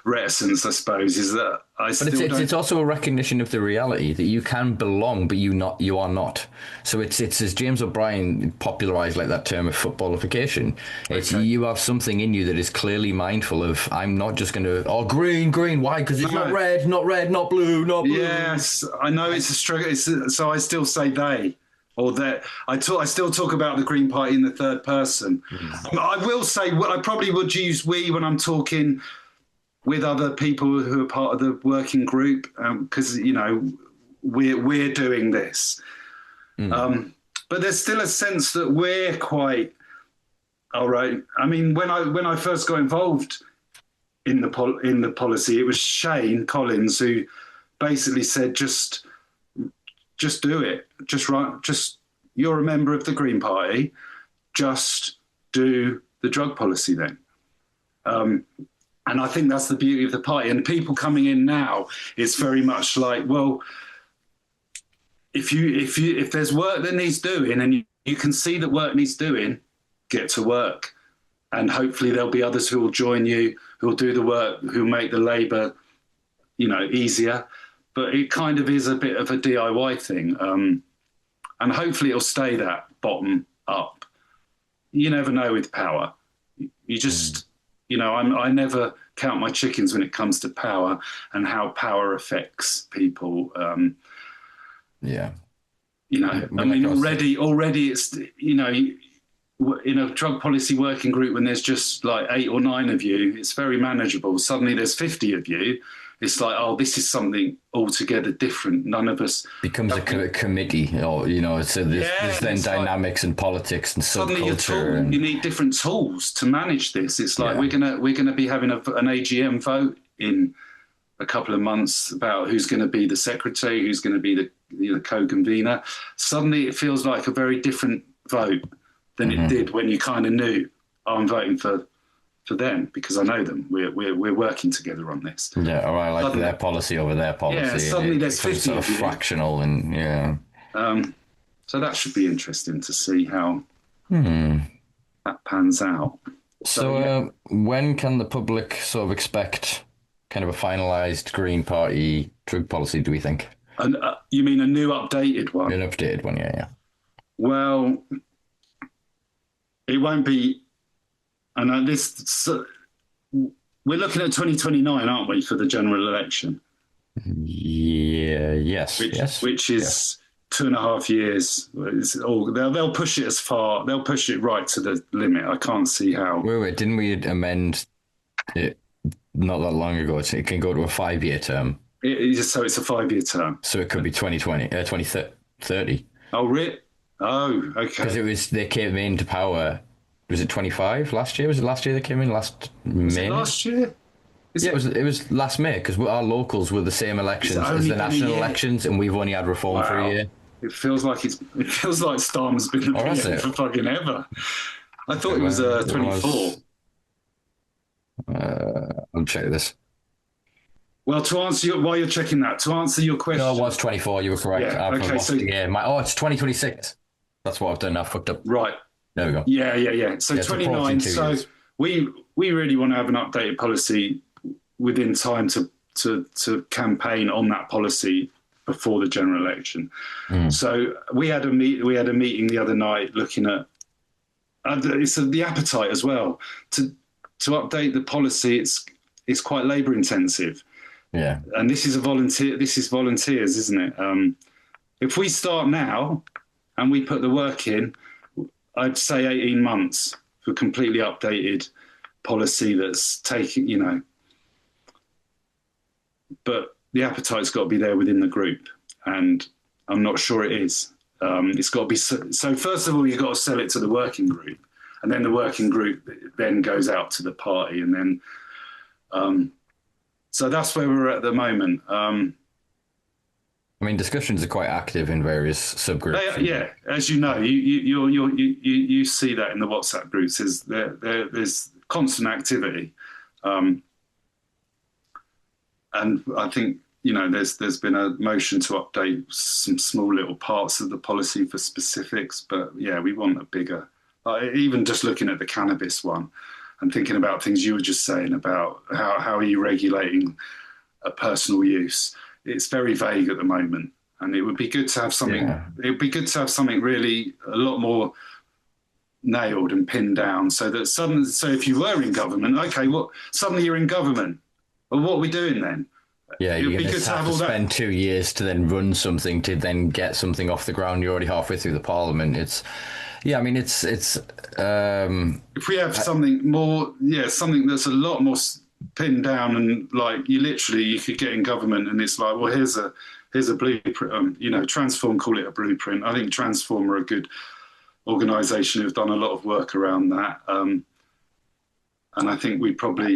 reticence, I suppose, is that it's also a recognition of the reality that you can belong, but you are not. So it's as James O'Brien popularised like that term of footballification. It's you have something in you that is clearly mindful of, I'm not just going to, green, why? Because it's not red, not blue, not blue. Yes, I know it's a struggle. So I still say they. Or that I still talk about the Green Party in the third person. I will say I probably would use we when I'm talking with other people who are part of the working group, because we're doing this. But there's still a sense that we're quite all right. I mean, when I first got involved in the policy, it was Shane Collins who basically said just do it. Just you're a member of the Green Party. Just do the drug policy then. And I think that's the beauty of the party. And people coming in now, it's very much like, well, if there's work that needs doing and you can see that work needs doing, get to work. And hopefully there'll be others who will join you, who will do the work, who make the labour, easier. But it kind of is a bit of a DIY thing. And hopefully it'll stay that bottom up. You never know with power. You just, I never count my chickens when it comes to power and how power affects people. Already it's, in a drug policy working group, when there's just like 8 or 9 of you, it's very manageable. Suddenly there's 50 of you. It's like, this is something altogether different. None of us becomes a committee, or so there's then dynamics and politics and subculture. You need different tools to manage this. It's like we're gonna be having an AGM vote in a couple of months about who's going to be the secretary, who's going to be the co-convener. Suddenly, it feels like a very different vote than it did when you kind of knew, I'm voting for them because I know them. We're working together on this. Yeah, or I like their policy over their policy. Yeah, suddenly there's 50 sort of fractional and so that should be interesting to see how that pans out. So when can the public sort of expect kind of a finalised Green Party drug policy, do we think? And you mean a new updated one? An updated one, yeah. Well, it won't be. And we're looking at 2029, aren't we, for the general election? Yeah. Yes. Which is 2.5 years. They'll push it as far. They'll push it right to the limit. I can't see how. Wait, didn't we amend it not that long ago? It can go to a 5-year term. So it's a 5-year term. So it could be 2030. Oh, really? Oh, okay. Because they came into power. Was it 25 last year? Was it last year they came in? Last May? Last year? It was last May, because our locals were the same elections as the national elections, and we've only had reform for a year. It feels like Starmer's been the PM for fucking ever. I thought it was 24. I'll check this. Well, while you're checking that, to answer your question. No, it was 24. You were correct. Yeah, okay, so it's 2026. That's what I've done. I fucked up. Right. There we go. Yeah. So 29. So we really want to have an updated policy within time to campaign on that policy before the general election. So we had a meeting the other night looking at it's the appetite as well to update the policy. It's quite labour intensive. Yeah, and this is volunteers, isn't it? If we start now and we put the work in, I'd say 18 months for completely updated policy that's taking, but the appetite's got to be there within the group, and I'm not sure it is. It's got to be so. First of all, you've got to sell it to the working group, and then the working group then goes out to the party, and then. So that's where we're at the moment. I mean, discussions are quite active in various subgroups. Yeah, as you know, you see that in the WhatsApp groups. There's constant activity, and I think there's been a motion to update some small little parts of the policy for specifics. But yeah, we want a bigger. Even just looking at the cannabis one, and thinking about things you were just saying about how are you regulating a personal use. It's very vague at the moment, and it would be good to have something. Yeah. It would be good to have something really a lot more nailed and pinned down, so that so if you were in government, okay, suddenly you're in government, well, what are we doing then? Yeah, you're going to have to spend 2 years to then run something, to then get something off the ground. You're already halfway through the parliament. It's if we have something more, something that's a lot more pinned down, and like you could get in government and it's like, well, here's a blueprint. Transform, call it a blueprint. I think Transform are a good organisation who've done a lot of work around that. And I think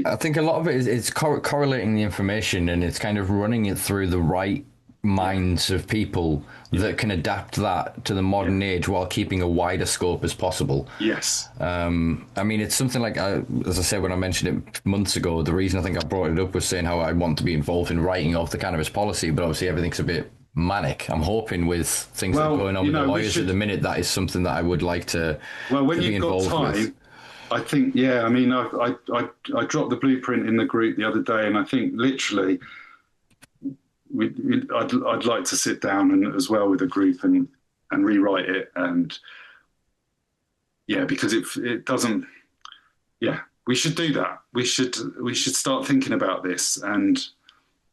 I think a lot of it is correlating the information, and it's kind of running it through the right minds of people that can adapt that to the modern age while keeping a wider scope as possible. Yes. I mean, it's something like, as I said when I mentioned it months ago, the reason I think I brought it up was saying how I want to be involved in writing of the cannabis policy, but obviously everything's a bit manic. I'm hoping with things that are going on with the lawyers at the minute, that is something that I would like to be involved with. I think, I mean, I dropped the blueprint in the group the other day, and I think literally I'd like to sit down and as well with a group and rewrite it, and because it doesn't. Yeah, we should do that. We should start thinking about this, and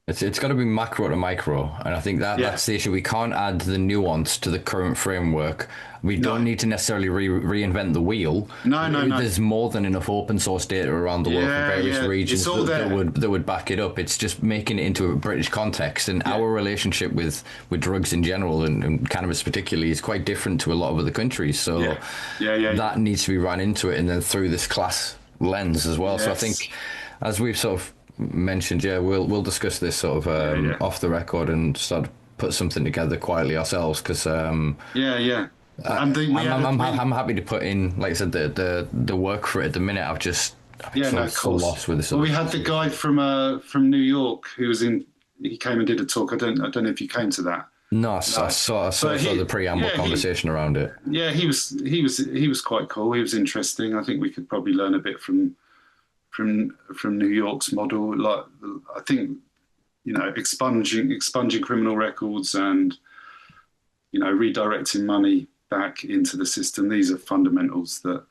it's got to be macro to micro, and I think that's the issue. We can't add the nuance to the current framework. We don't need to necessarily reinvent the wheel. No. There's more than enough open source data around the world from various regions that would back it up. It's just making it into a British context, and our relationship with drugs in general and cannabis particularly is quite different to a lot of other countries. So that needs to be run into it, and then through this class lens as well. Yes. So I think, as we've sort of mentioned, we'll discuss this sort of off the record and start to put something together quietly ourselves, because I'm happy to put in, like I said, the work for it. At the minute, I'm so lost with this. Well, we had the guy from New York who was in. He came and did a talk. I don't know if you came to that. No, I saw the preamble conversation around it. Yeah, he was quite cool. He was interesting. I think we could probably learn a bit from New York's model. Like, I think expunging criminal records and redirecting money back into the system. These are fundamentals that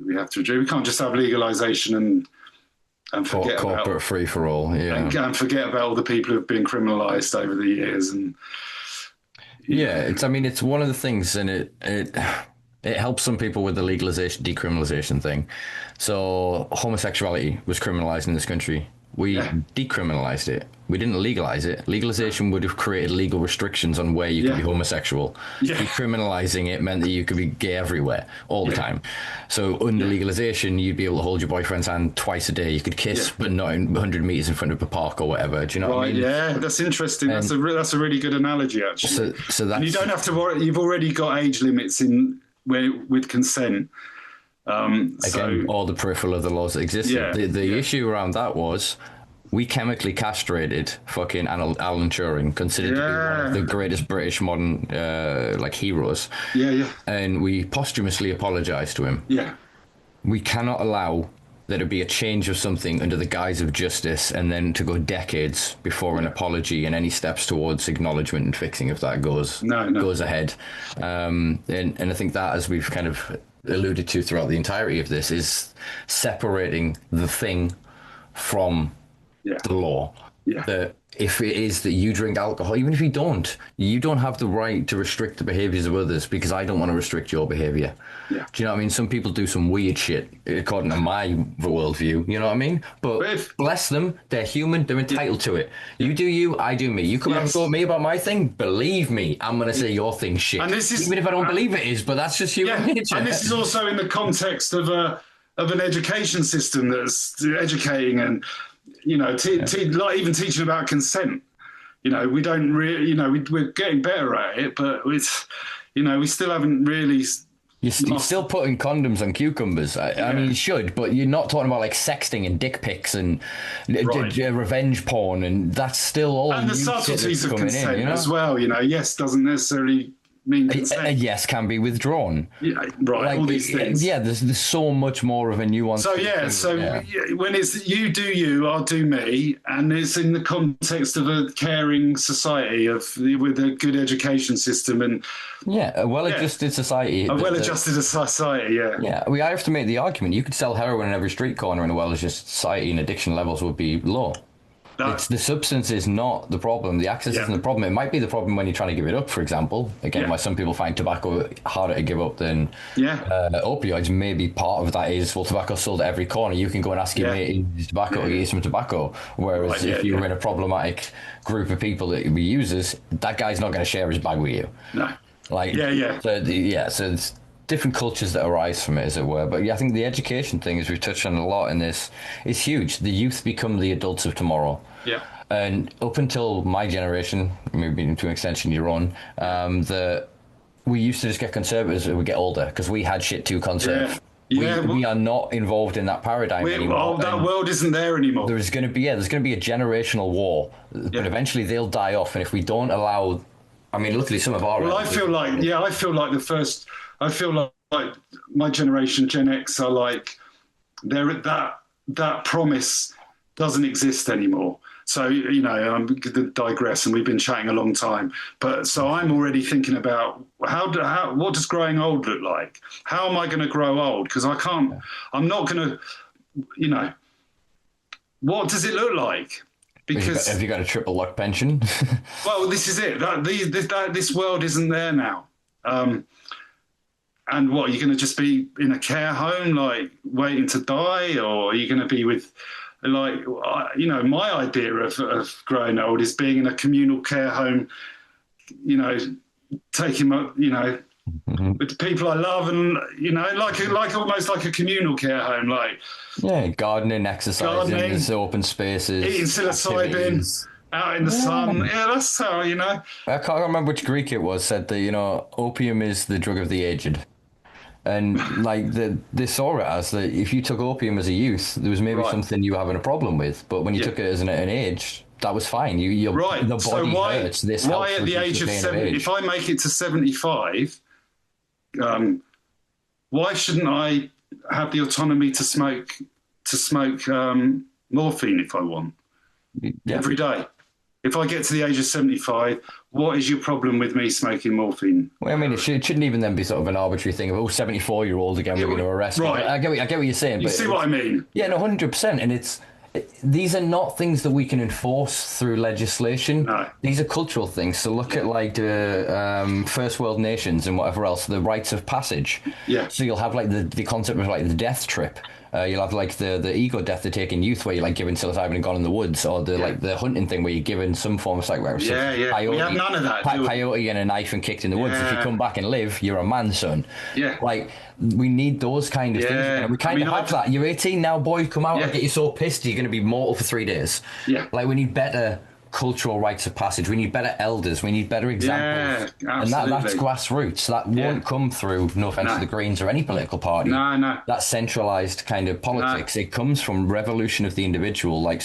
we have to do. We can't just have legalization and forget corporate about free for all, and forget about all the people who've been criminalized over the years. And Yeah, it's one of the things, and it helps some people with the legalization, decriminalization thing. So homosexuality was criminalized in this country. We decriminalized it. We didn't legalize it. Legalization would have created legal restrictions on where you could be homosexual. Decriminalizing it meant that you could be gay everywhere, all the time. So under legalization, you'd be able to hold your boyfriend's hand twice a day. You could kiss, but not in 100 meters in front of a park or whatever. Do you know what I mean? Yeah, that's interesting. That's a really good analogy, actually. So that's, and you don't have to worry. You've already got age limits with consent. Again, all the peripheral of the laws that existed. The issue around that was we chemically castrated fucking Alan Turing, considered to be one of the greatest British modern heroes. And we posthumously apologized to him. We cannot allow there to be a change of something under the guise of justice and then to go decades before an apology and any steps towards acknowledgement and fixing if that goes ahead. And I think that, as we've kind of alluded to throughout the entirety of this, is separating the thing from the law. That if it is that you drink alcohol, even if you don't have the right to restrict the behaviors of others, because I don't want to restrict your behavior. Do you know what I mean? Some people do some weird shit according to my worldview, you know what I mean? But bless them, they're human, they're entitled to it. You do you, I do me. You come and go at me about my thing, believe me, I'm going to say your thing's shit. And this is, even if I don't believe it is, but that's just human nature. And this is also in the context of an education system that's educating and, you know, like even teaching about consent. You know, we don't really, you know, we're getting better at it, but it's, you know, we still haven't really. You're still putting condoms on cucumbers. I mean, you should, but you're not talking about like sexting and dick pics and revenge porn, and that's still all. And the subtleties of consent as well. You know, yes doesn't necessly mean consent. A yes can be withdrawn. Like, all these things. There's so much more of a nuance. So when it's you do you, I'll do me, and it's in the context of a caring society with a good education system and a well-adjusted society. A well-adjusted society. We have to make the argument. You could sell heroin in every street corner in a well-adjusted society, and addiction levels would be low. It's the substance is not the problem. The access isn't the problem. It might be the problem when you're trying to give it up, for example. Again, why some people find tobacco harder to give up than opioids. Maybe part of that is, well, tobacco sold at every corner. You can go and ask your mate, is tobacco, get some tobacco. Whereas if you're in a problematic group of people that be users, that guy's not going to share his bag with you. No. So it's different cultures that arise from it, as it were. But I think the education thing, as we've touched on a lot in this, is huge. The youth become the adults of tomorrow. And up until my generation, maybe to an extension your own, we used to just get conservatives as we get older because we had shit to conserve. We are not involved in that paradigm anymore. That world isn't there anymore. There's going to be a generational war, but eventually they'll die off. And if we don't allow, I mean, luckily some of our. Well, I feel like my generation, Gen X, are like they're at that promise doesn't exist anymore. So, you know, I'm going to digress, and we've been chatting a long time. But so I'm already thinking about what does growing old look like? How am I going to grow old? Because I'm not going to, you know, what does it look like? Because have you got a triple lock pension? Well, this is it. This world isn't there now. And what, are you going to just be in a care home, like waiting to die? Or are you going to be with, like, you know, my idea of growing old is being in a communal care home, you know, taking my, you know, with the people I love, and, you know, like almost like a commununal care home, like. Yeah, gardening, exercising, there's open spaces. Eating psilocybin. Out in the sun. Yeah, that's how, you know. I can't remember which Greek it was, said that, you know, opium is the drug of the aged. And like they saw it as that if you took opium as a youth, there was maybe something you were having a problem with. But when you took it as an age, that was fine. The body hurts. This why at the age of 70, if I make it to 75, why shouldn't I have the autonomy to smoke morphine if I want every day? If I get to the age of 75, what is your problem with me smoking morphine? Well, I mean, it shouldn't even then be sort of an arbitrary thing of, 74-year-old again, we're going to arrest. Right. I get what you're saying. You see what I mean? Yeah, no, 100%. And it's these are not things that we can enforce through legislation. No. These are cultural things. So look at like the first world nations and whatever else, the rites of passage. Yeah. So you'll have like the concept of like the death trip. You'll have like the ego death they take in youth, where you're like given psilocybin and gone in the woods, or the like the hunting thing where you're given some form of Coyote, we have none of that. Coyote and a knife and kicked in the woods. If you come back and live, you're a man, son. Yeah. Like we need those kind of things. And we kind of have that. You're 18 now, boy. Come out and get you so pissed you're going to be mortal for 3 days. Yeah. Like we need better cultural rites of passage. We need better elders. We need better examples. Yeah, absolutely. And that's grassroots. That won't come through, no offense to the Greens or any political party. No. That centralized kind of politics. It comes from revolution of the individual. Like,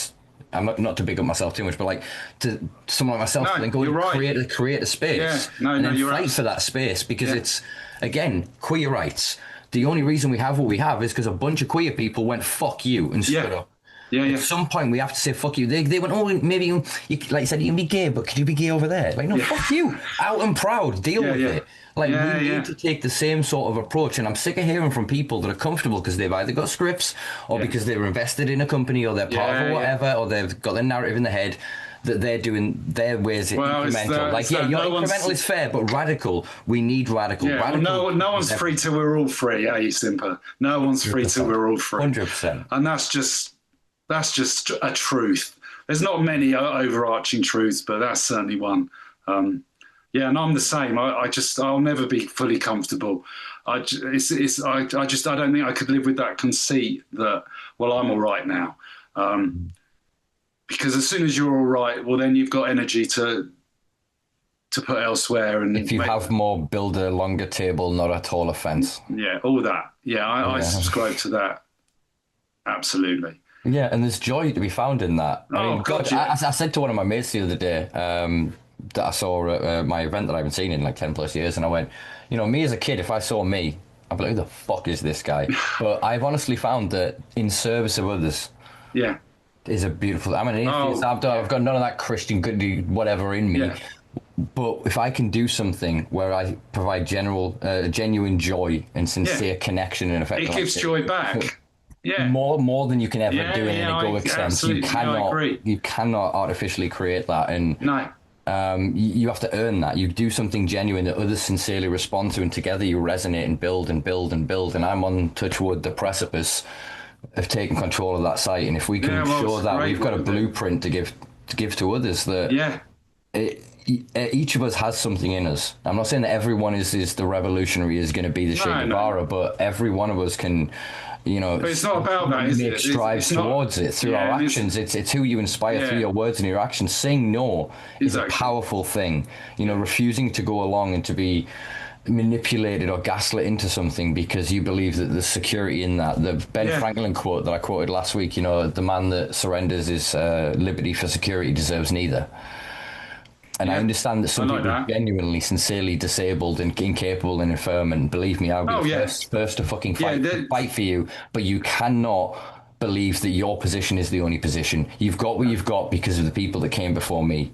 I'm not to big up myself too much, but like to someone like myself, then go and create a space and then fight for that space, because it's, again, queer rights. The only reason we have what we have is because a bunch of queer people went fuck you and stood up. At some point, we have to say fuck you. They went, oh, maybe you, like you said, you can be gay, but could you be gay over there? Like, no, fuck you. Out and proud. Deal with it. Like, we need to take the same sort of approach. And I'm sick of hearing from people that are comfortable because they've either got scripts or because they're invested in a company or they're part of whatever, or they've got their narrative in their head that they're doing their ways incremental. Your incremental is fair, but radical. We need radical. Radical. No one's free till we're all free, Simpa? No one's free till we're all free. 100%. And that's just a truth. There's not many overarching truths, but that's certainly one. And I'm the same. I'll never be fully comfortable. I don't think I could live with that conceit that, well, I'm all right now. Because as soon as you're all right, well, then you've got energy to put elsewhere. And if you have more, build a longer table, not a taller fence. Yeah, all that. I subscribe to that. Absolutely. Yeah, and there's joy to be found in that. I said to one of my mates the other day that I saw at my event that I haven't seen in like 10 plus years, and I went, me as a kid, if I saw me, I'd be like, who the fuck is this guy? But I've honestly found that in service of others is a beautiful... I'm an atheist. I've got none of that Christian goody whatever in me. Yeah. But if I can do something where I provide genuine joy and sincere connection and effect, it gives joy back. Yeah, more than you can ever do in an egoic sense. You cannot artificially create that, and you have to earn that. You do something genuine that others sincerely respond to, and together you resonate and build and build and build. And I'm on, touch wood, the precipice of taking control of that site. And if we can ensure that, we've got a blueprint to give to others. That each of us has something in us. I'm not saying that everyone is the revolutionary, is going to be the Che Guevara, but every one of us can. But it's not about that, is it? Make strides towards it through our actions. It's who you inspire through your words and your actions. Saying no is a powerful thing. Refusing to go along and to be manipulated or gaslit into something because you believe that there's security in that. The Ben Franklin quote that I quoted last week, the man that surrenders his liberty for security deserves neither. And I understand that some people are genuinely, sincerely disabled and incapable and infirm, and believe me, I'll be the first to fucking fight for you. But you cannot believe that your position is the only position. You've got what you've got because of the people that came before me.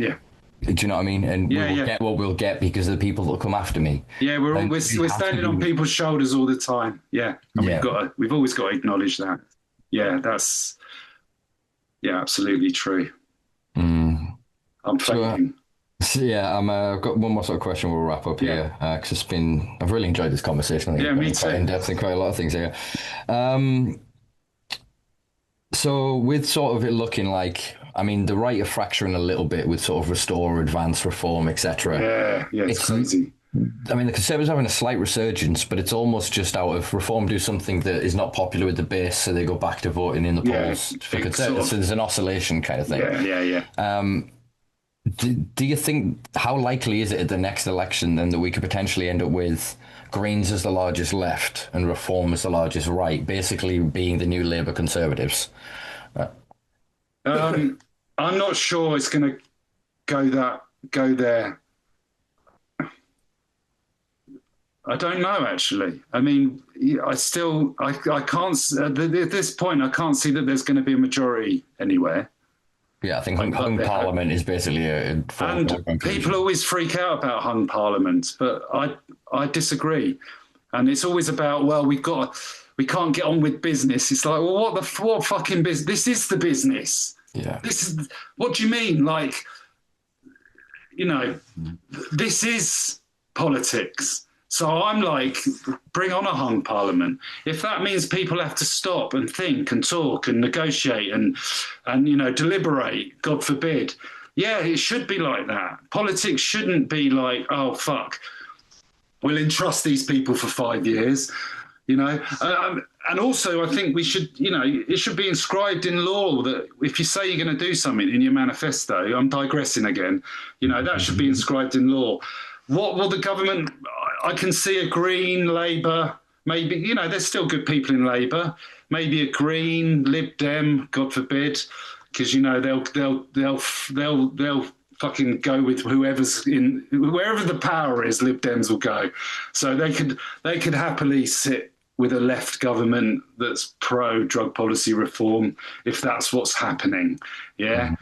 Yeah. Do you know what I mean? And we will get what we'll get because of the people that will come after me. Yeah, we're standing on people's shoulders all the time. Yeah. And we've always got to acknowledge that. Yeah, that's absolutely true. I'm thinking. I've got one more sort of question. We'll wrap up here because I've really enjoyed this conversation. I think me too. Quite in depth and quite a lot of things here. So with sort of it looking like, the right are fracturing a little bit with sort of restore, advance, reform, etc. Yeah, it's crazy. The Conservatives are having a slight resurgence, but it's almost just out of reform do something that is not popular with the base, so they go back to voting in the polls for Conservatives. So there's an oscillation kind of thing. Yeah. Do you think, how likely is it at the next election then that we could potentially end up with Greens as the largest left and Reform as the largest right, basically being the new Labour Conservatives? I'm not sure it's going to go there. I don't know, actually. I can't, at this point, I can't see that there's going to be a majority anywhere. Yeah, I think hung parliament is basically and people always freak out about hung parliament, but I disagree. And it's always about, well, we've got we can't get on with business. It's like, well, what fucking business? This is the business. Yeah. This is, what do you mean? Like, you know, this is politics. So I'm like, bring on a hung parliament. If that means people have to stop and think and talk and negotiate and you know, deliberate, God forbid. Yeah, it should be like that. Politics shouldn't be like, oh, fuck, we'll entrust these people for 5 years, you know. And also, I think we should, you know, it should be inscribed in law that if you say you're going to do something in your manifesto, I'm digressing again, you know, that should be inscribed in law. What will the government, I can see a Green, Labour, maybe, you know, there's still good people in Labour, maybe a Green, Lib Dem, God forbid, because, you know, they'll fucking go with whoever's in, wherever the power is, Lib Dems will go. So they could happily sit with a left government that's pro drug policy reform if that's what's happening. Yeah.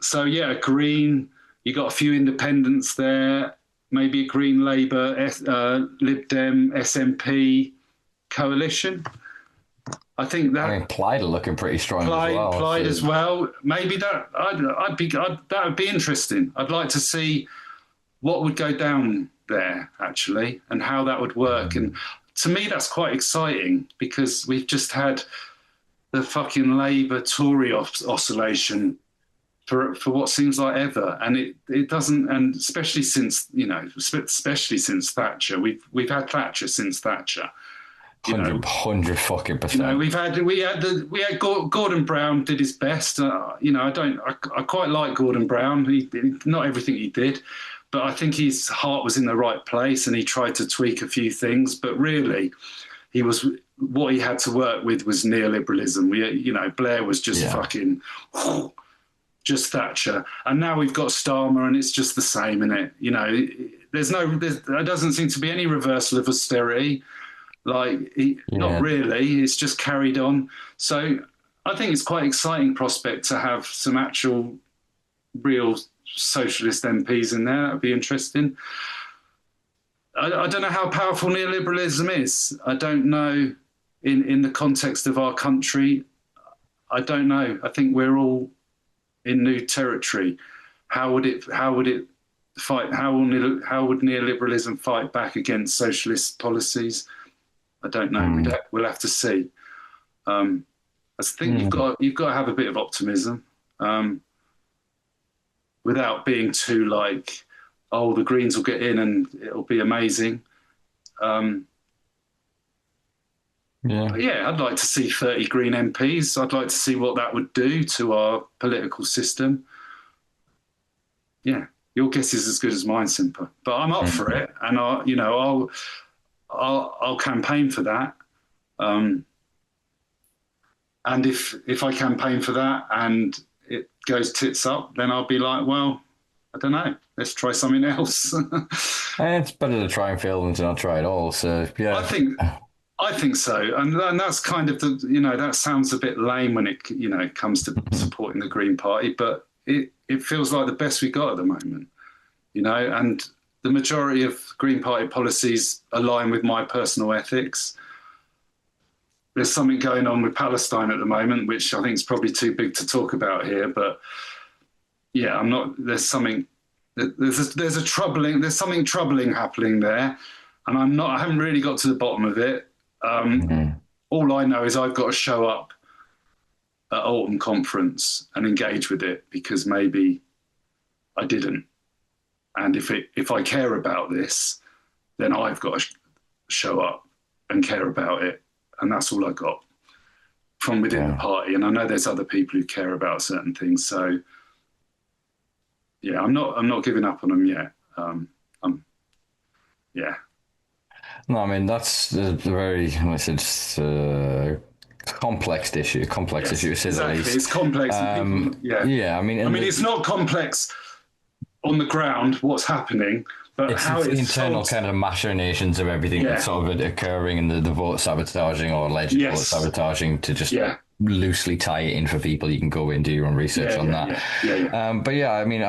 So yeah, Green. You got a few independents there, maybe a Green, Labour, Lib Dem, SNP coalition. I think that. I mean, Plaid are looking pretty strong as well. Plaid as well. Maybe that that would be interesting. I'd like to see what would go down there actually, and how that would work. And to me, that's quite exciting because we've just had the fucking Labour Tory oscillation for what seems like ever, and it doesn't, and especially since, you know, especially since Thatcher, we've had Thatcher since Thatcher. 100% You know, we had Gordon Brown did his best. You know, I quite like Gordon Brown. He not everything he did, but I think his heart was in the right place, and he tried to tweak a few things. But really, what he had to work with was neoliberalism. You know, Blair was just fucking. Just Thatcher, and now we've got Starmer, and it's just the same, innit? You know, there doesn't seem to be any reversal of austerity, not really. It's just carried on. So I think it's quite exciting prospect to have some actual, real socialist MPs in there. That'd be interesting. I don't know how powerful neoliberalism is. I don't know in the context of our country. I don't know. I think we're all in new territory. How would it fight? How would neoliberalism fight back against socialist policies? I don't know. We'll have to see. I think you've got to have a bit of optimism, without being too like, oh, the Greens will get in and it'll be amazing. Yeah, I'd like to see 30 Green MPs. I'd like to see what that would do to our political system. Yeah, your guess is as good as mine, Simpa. But I'm up for it, and I'll campaign for that. And if I campaign for that and it goes tits up, then I'll be like, well, I don't know. Let's try something else. It's better to try and fail than to not try at all. So yeah, I think so, and that's kind of the, you know, that sounds a bit lame when it, you know, comes to supporting the Green Party, but it feels like the best we got at the moment, you know, and the majority of Green Party policies align with my personal ethics. There's something going on with Palestine at the moment, which I think is probably too big to talk about here, but yeah, there's something troubling happening there, and I haven't really got to the bottom of it. All I know is I've got to show up at Autumn Conference and engage with it, because maybe I didn't. And if I care about this, then I've got to show up and care about it. And that's all I got from within the party. And I know there's other people who care about certain things. So yeah, I'm not giving up on them yet. Yeah. No, I mean, that's a very, complex issue, to say the least. It's complex. I mean, it's not complex on the ground, what's happening, but it's how it's internal kind of machinations of everything that's sort of occurring, and the vote sabotaging or alleged vote sabotaging, to just loosely tie it in for people. You can go and do your own research on that. But yeah, I mean,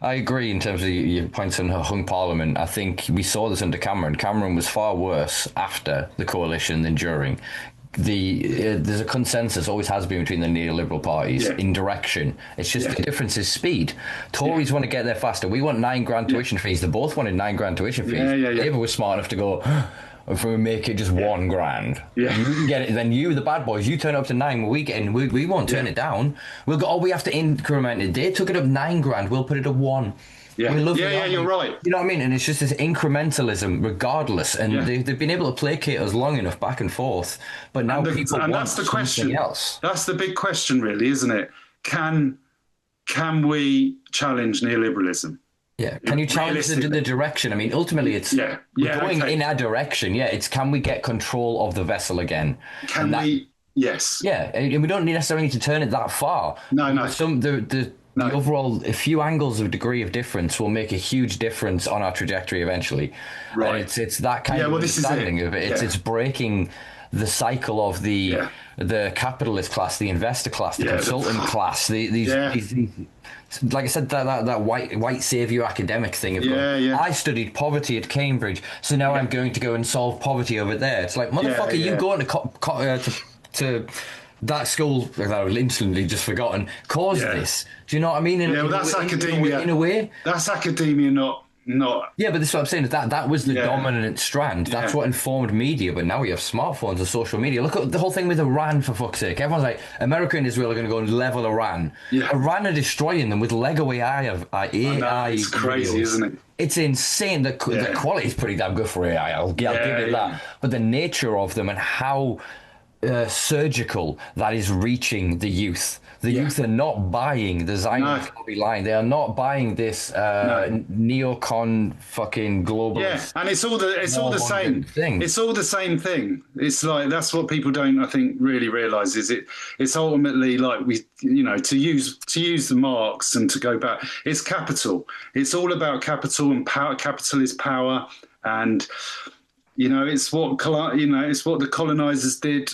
I agree in terms of your points on hung parliament. I think we saw this under Cameron. Cameron was far worse after the coalition than during. There's a consensus, always has been, between the neoliberal parties in direction. It's just the difference is speed. Tories want to get there faster. We want £9,000 tuition fees. They both wanted £9,000 tuition fees. Labour was smart enough to go, if we make it just £1,000, you can get it. Then you, the bad boys, you turn it up to 9. We won't turn it down. We'll go. Oh, we have to increment it. They took it up £9,000. We'll put it up 1. Yeah, you're right. You know what I mean? And it's just this incrementalism, regardless. And they've been able to placate us long enough back and forth. But now people want that's the question. Else. That's the big question, really, isn't it? Can we challenge neoliberalism? Yeah. Can you challenge the direction? I mean, ultimately, it's we're going in our direction. Yeah. It's can we get control of the vessel again? Can we? Yes. Yeah. And we don't necessarily need to turn it that far. No. The overall, a few angles of degree of difference will make a huge difference on our trajectory eventually. Right. And it's that kind of understanding of it. It's breaking the cycle of the capitalist class, the investor class, the consultant class, these like I said, that white saviour academic thing of going, I studied poverty at Cambridge, so now I'm going to go and solve poverty over there. It's like, motherfucker, you going to that school that I was instantly just forgotten caused this. Do you know what I mean? That's academia. In a way, that's academia, not. Yeah, but this is what I'm saying. That was the dominant strand. That's what informed media. But now we have smartphones and social media. Look at the whole thing with Iran, for fuck's sake. Everyone's like, America and Israel are going to go and level Iran. Yeah. Iran are destroying them with Lego AI. It's crazy, isn't it? It's insane. The quality is pretty damn good for AI. I'll give it that. But the nature of them and how surgical that is reaching the youth. The youth are not buying the Zionist line. They are not buying this neocon fucking globalist. Yeah, and it's all the same thing. It's all the same thing. It's like that's what people don't, I think, really realise is it's ultimately like to use the Marx and to go back. It's capital. It's all about capital and power. Capital is power, and it's what the colonizers did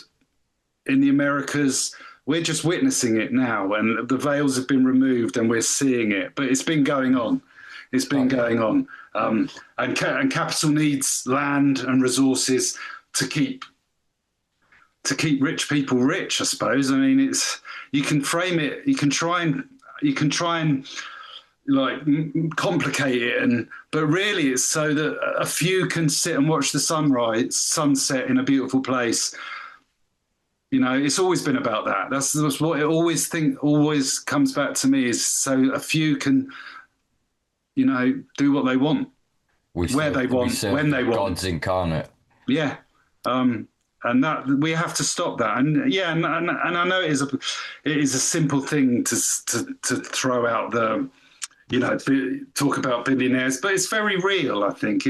in the Americas. We're just witnessing it now, and the veils have been removed, and we're seeing it. But it's been going on. It's been going on, and capital needs land and resources to keep rich people rich. I suppose. I mean, you can frame it. You can try and like complicate it, but really, it's so that a few can sit and watch the sunset in a beautiful place. It's always been about that. That's what it always comes back to me is so a few can, do what they want, where they want, when they want. God's incarnate. Yeah. And that we have to stop that. And and I know it is a simple thing to throw out the, talk about billionaires, but it's very real. I think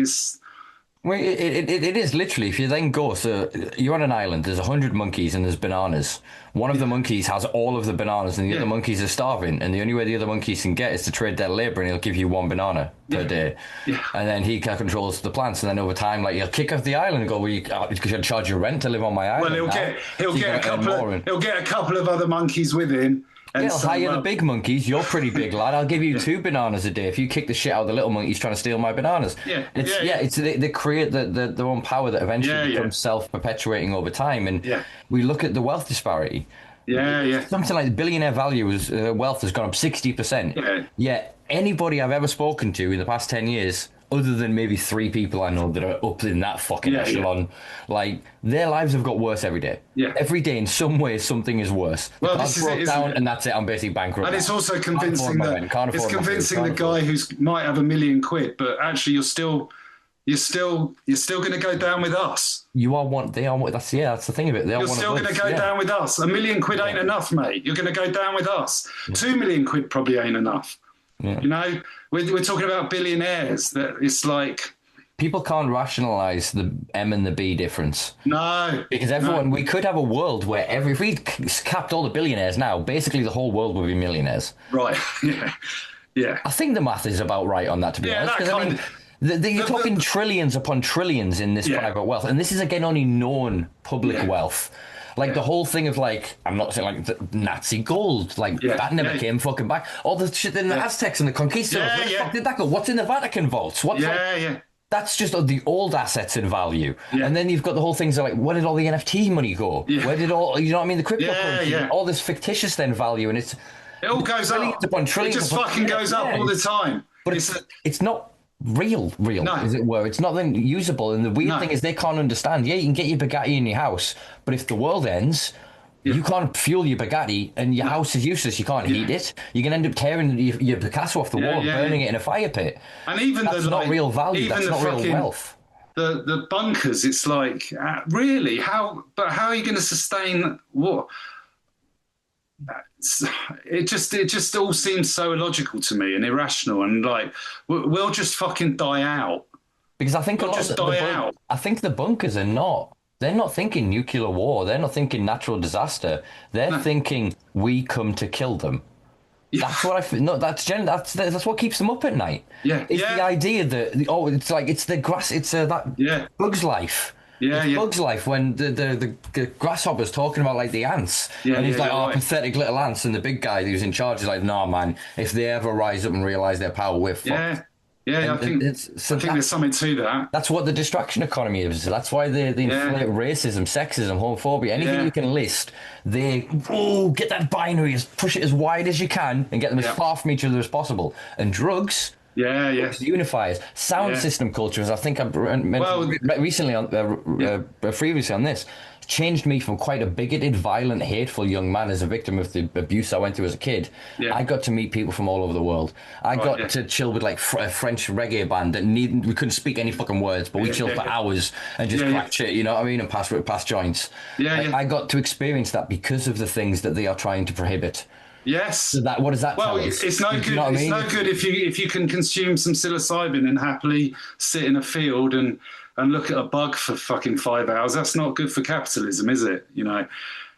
Well, it is literally, if you then go, so you're on an island, there's 100 monkeys and there's bananas. One of the monkeys has all of the bananas and the other monkeys are starving, and the only way the other monkeys can get is to trade their labour, and he'll give you 1 banana per day. Yeah. And then he controls the plants, and then over time, like, he'll kick off the island and go, well, you should charge your rent to live on my island. Well, he'll get a couple of other monkeys with him. Yeah, I'll hire the big monkeys. You're pretty big, lad. I'll give you 2 bananas a day if you kick the shit out of the little monkeys trying to steal my bananas. They create their own power that eventually becomes self-perpetuating over time. And we look at the wealth disparity. Something like the billionaire value wealth has gone up 60%. Yet anybody I've ever spoken to in the past 10 years, other than maybe 3 people I know that are up in that fucking echelon, like, their lives have got worse every day. Every day, in some way, something is worse. Well, this is it, down, and that's it. I'm basically bankrupt. And it's also convincing the guy who's might have £1 million, but actually you're still going to go down with us. You are one. They are one. That's the thing of it. You're still going to go down with us. £1 million ain't enough, mate. You're going to go down with us. £2 million probably ain't enough. Yeah. We're talking about billionaires. That it's like people can't rationalize the M and the B difference. No, because we could have a world where if we capped all the billionaires now, basically the whole world would be millionaires. Right. Yeah. I think the math is about right on that, to be honest. Because you're talking trillions upon trillions in this private wealth, and this is again only known public wealth. Like the whole thing of like, I'm not saying like the Nazi gold, like that never came fucking back. All the shit in the Aztecs and the Conquistadors, where the fuck did that go? What's in the Vatican vaults? What's That's just the old assets in value. Yeah. And then you've got the whole things like, where did all the NFT money go? Yeah. Where did all, you know what I mean? The cryptocurrency, all this fictitious then value. And it all goes up. It just fucking goes up all the time. But it's not real, as it were. It's not then usable. And the weird thing is they can't understand. Yeah, you can get your Bugatti in your house, but if the world ends, you can't fuel your Bugatti and your house is useless. You can't heat it. You can end up tearing your Picasso off the wall and burning it in a fire pit. And even that's not real value. That's not real wealth. The bunkers, it's like, really? How are you going to sustain what? It just all seems so illogical to me and irrational, and like we'll just fucking die out. Because I think I think the bunkers are not. They're not thinking nuclear war. They're not thinking natural disaster. They're thinking we come to kill them. Yeah. That's what I feel. No, that's what keeps them up at night. Yeah, it's the idea that it's like it's the grass. It's Bug's Life. Bug's Life when the grasshopper's talking about like the ants, and he's like, pathetic little ants, and the big guy who's in charge is like, nah, man, if they ever rise up and realize their power, we're fucked. I think there's something to that. That's what the distraction economy is. That's why they inflate racism, sexism, homophobia, anything you can list. They get that binary, push it as wide as you can, and get them as far from each other as possible. And drugs. Unifiers, sound system cultures. I think I mentioned recently previously on this. Changed me from quite a bigoted, violent, hateful young man as a victim of the abuse I went through as a kid. I got to meet people from all over the world. I got to chill with like a French reggae band that we couldn't speak any fucking words, but we chilled for hours and just cracked shit, you know what I mean, and pass joints. I got to experience that because of the things that they are trying to prohibit. Yes. So what does that tell us? It's no good. You know it's no good if you can consume some psilocybin and happily sit in a field and look at a bug for fucking 5 hours. That's not good for capitalism, is it? You know.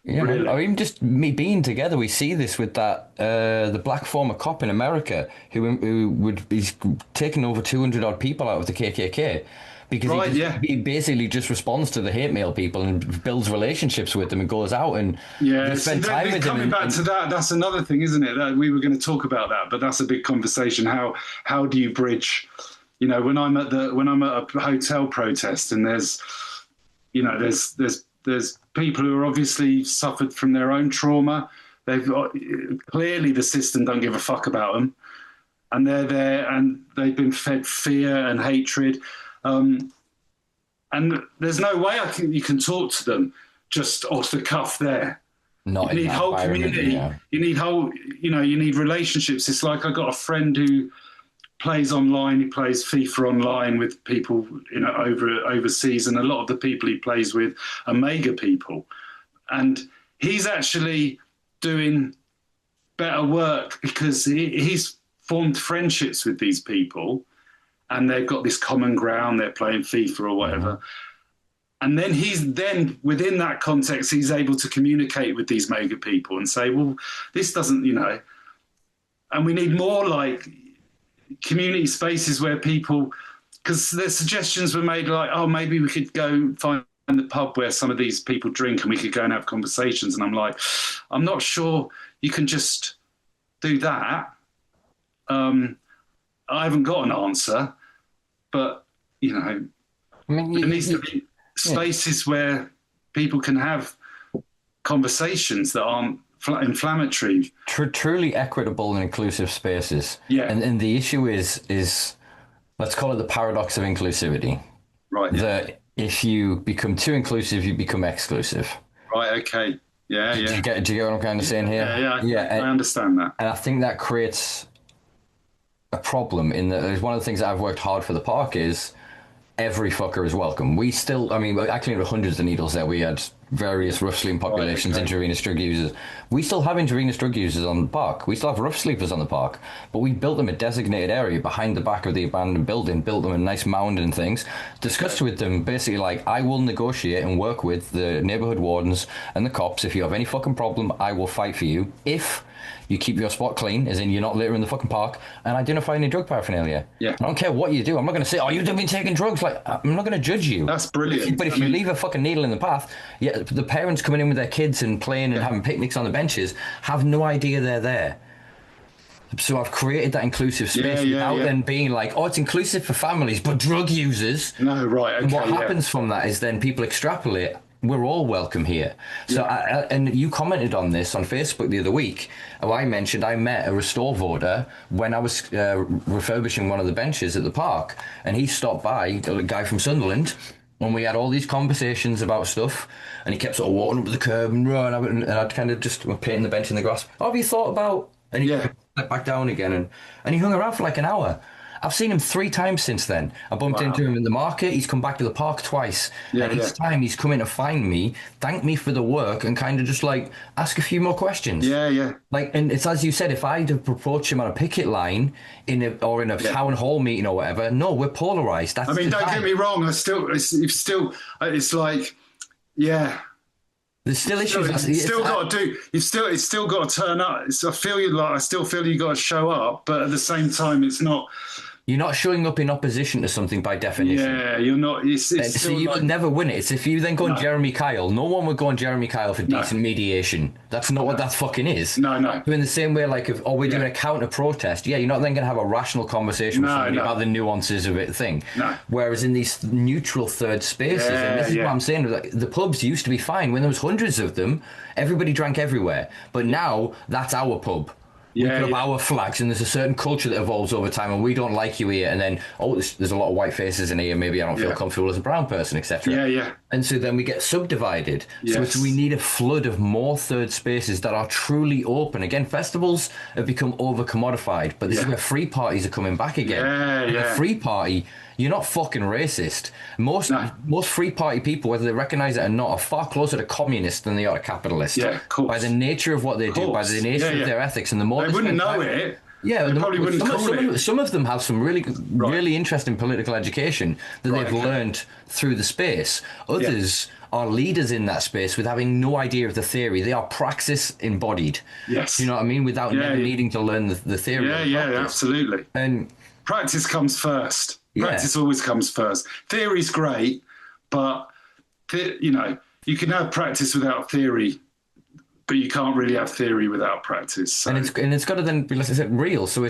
Yeah, really. Or even just me being together. We see this with that the black former cop in America he's taken over 200 odd people out of the KKK. Because he basically just responds to the hate mail people and builds relationships with them and goes out and spend time with them. Coming back to that, that's another thing, isn't it? That we were going to talk about that, but that's a big conversation. How do you bridge? You know, when I'm at a hotel protest and there's people who are obviously suffered from their own trauma. Clearly the system don't give a fuck about them, and they're there and they've been fed fear and hatred. And there's no way you can talk to them just off the cuff there. You need whole community. Yeah. You need relationships. It's like I got a friend who plays online. He plays FIFA online with people, overseas, and a lot of the people he plays with are mega people. And he's actually doing better work because he's formed friendships with these people. And they've got this common ground, they're playing FIFA or whatever. And then within that context, he's able to communicate with these mega people and say, well, this doesn't, and we need more like community spaces where people, because their suggestions were made like, oh, maybe we could go find the pub where some of these people drink and we could go and have conversations. And I'm like, I'm not sure you can just do that. I haven't got an answer, but, there needs to be spaces where people can have conversations that aren't inflammatory. Truly equitable and inclusive spaces. Yeah. And the issue is, let's call it the paradox of inclusivity. Right. That if you become too inclusive, you become exclusive. Right, okay. Yeah. Do you get what I'm kind of saying here? Yeah, I understand that. And I think that creates a problem in that one of the things that I've worked hard for the park is every fucker is welcome. We still, I cleaned hundreds of needles there. We had various rough sleeping populations, intravenous drug users. We still have intravenous drug users on the park. We still have rough sleepers on the park, but we built them a designated area behind the back of the abandoned building, built them a nice mound and things, discussed with them basically like, I will negotiate and work with the neighborhood wardens and the cops. If you have any fucking problem, I will fight for you. If you keep your spot clean, as in you're not littering the fucking park, and identify any drug paraphernalia. Yeah. I don't care what you do. I'm not going to say, oh, you've been taking drugs. Like, I'm not going to judge you. That's brilliant. But if you leave a fucking needle in the path, yeah, the parents coming in with their kids and playing and having picnics on the benches have no idea they're there. So I've created that inclusive space without then being like, oh, it's inclusive for families, but drug users. No, right. Okay, and what happens from that is then people extrapolate, we're all welcome here. So, and you commented on this on Facebook the other week. I mentioned I met a restore voter when I was refurbishing one of the benches at the park, and he stopped by, a guy from Sunderland, and we had all these conversations about stuff, and he kept sort of walking up the curb and running, and I'd kind of just painting the bench in the grass. Oh, have you thought about? And he back down again, and he hung around for like an hour. I've seen him 3 times since then. I bumped into him in the market. He's come back to the park twice. And each time he's come in to find me, thank me for the work, and kind of just like ask a few more questions. Like, and it's as you said, if I'd have approached him on a picket line in a town hall meeting or whatever, no, we're polarized. That's don't get me wrong. It's like, there's still issues. It's still got to turn up. I still feel you got to show up, but at the same time, it's not. You're not showing up in opposition to something by definition. Yeah, you're not. So you would never win it. It's if you then go on Jeremy Kyle. No one would go on Jeremy Kyle for decent mediation. That's not what that fucking is. No. So in the same way, like, if we're doing a counter protest, you're not then going to have a rational conversation with somebody about the nuances of it thing. No. Whereas in these neutral third spaces, and this is what I'm saying, like, the pubs used to be fine. When there was hundreds of them, everybody drank everywhere. But now, that's our pub. We put up our flags, and there's a certain culture that evolves over time, and we don't like you here, and then, there's a lot of white faces in here, maybe I don't feel comfortable as a brown person, etc. And so then we get subdivided. So we need a flood of more third spaces that are truly open. Again, festivals have become over-commodified, but this is where free parties are coming back again. A free party, you're not fucking racist. Most free party people, whether they recognise it or not, are far closer to communist than they are to capitalist. Yeah, of course. By the nature of what they do, by the nature of their ethics, and the more they wouldn't know it. Yeah, they probably wouldn't call it. Some of them have some really interesting political education that they've learned through the space. Others are leaders in that space with having no idea of the theory. They are praxis embodied. Yes. You know what I mean? Without never needing to learn the theory. Yeah, absolutely. And practice comes first. Practice always comes first. Theory's great, but you can have practice without theory, but you can't really have theory without practice. So. And it's got to then be, like I said, real. So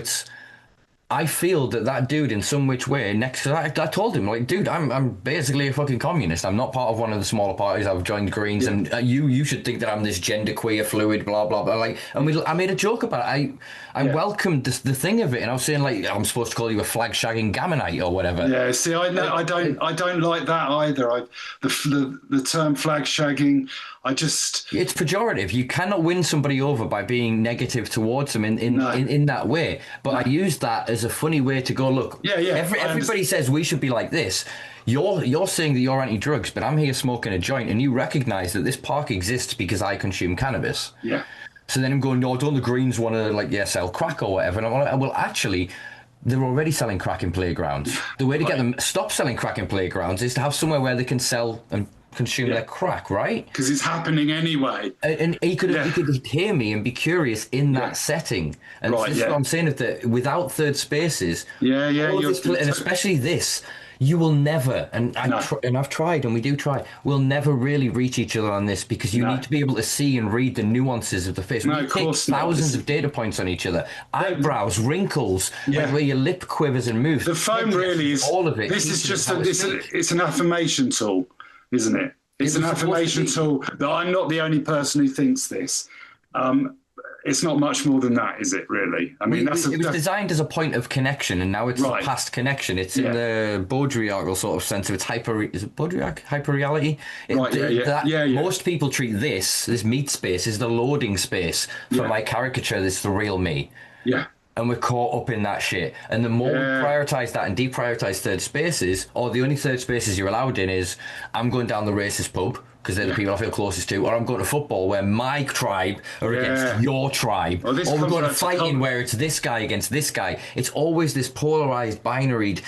I feel that dude in some which way I told him, like, dude, I'm basically a fucking communist. I'm not part of one of the smaller parties. I've joined the Greens, and you should think that I'm this genderqueer fluid, blah blah blah. Like, and I made a joke about it. I welcomed the thing of it, and I was saying, like, I'm supposed to call you a flag shagging Gammonite or whatever. Yeah, see, I don't like that either. The term flag shagging, it's pejorative. You cannot win somebody over by being negative towards them in that way. But I use that as a funny way to go, look. Everybody says we should be like this. You're saying that you're anti-drugs, but I'm here smoking a joint, and you recognise that this park exists because I consume cannabis. Yeah. So then I'm going, no, don't the Greens want to sell crack or whatever? And I'm like, well, actually, they're already selling crack in playgrounds. The way to get them stop selling crack in playgrounds is to have somewhere where they can sell and consume their crack, right? Because it's happening anyway. And he could hear me and be curious in that setting. And this is what I'm saying, that without third spaces, and especially this, you will never, and I've tried, and we do try, we'll never really reach each other on this, because you need to be able to see and read the nuances of the face. We take thousands of data points on each other. Eyebrows, wrinkles, like where your lip quivers and moves. The phone really is all of it. This is just it's an affirmation tool, isn't it? It's an affirmation tool that I'm not the only person who thinks this. It's not much more than that, is it, really? I mean, it was designed as a point of connection, and now it's a past connection. It's in the Baudrillardian sort of sense of it's hyper-reality? Most people treat this meat space is the loading space for my caricature, this the real me. Yeah. And we're caught up in that shit. And the more we prioritise that and deprioritise third spaces, or the only third spaces you're allowed in is, I'm going down the racist pub, because they're the people I feel closest to, or I'm going to football where my tribe are against your tribe, or we're going to fighting where it's this guy against this guy. It's always this polarized, binaried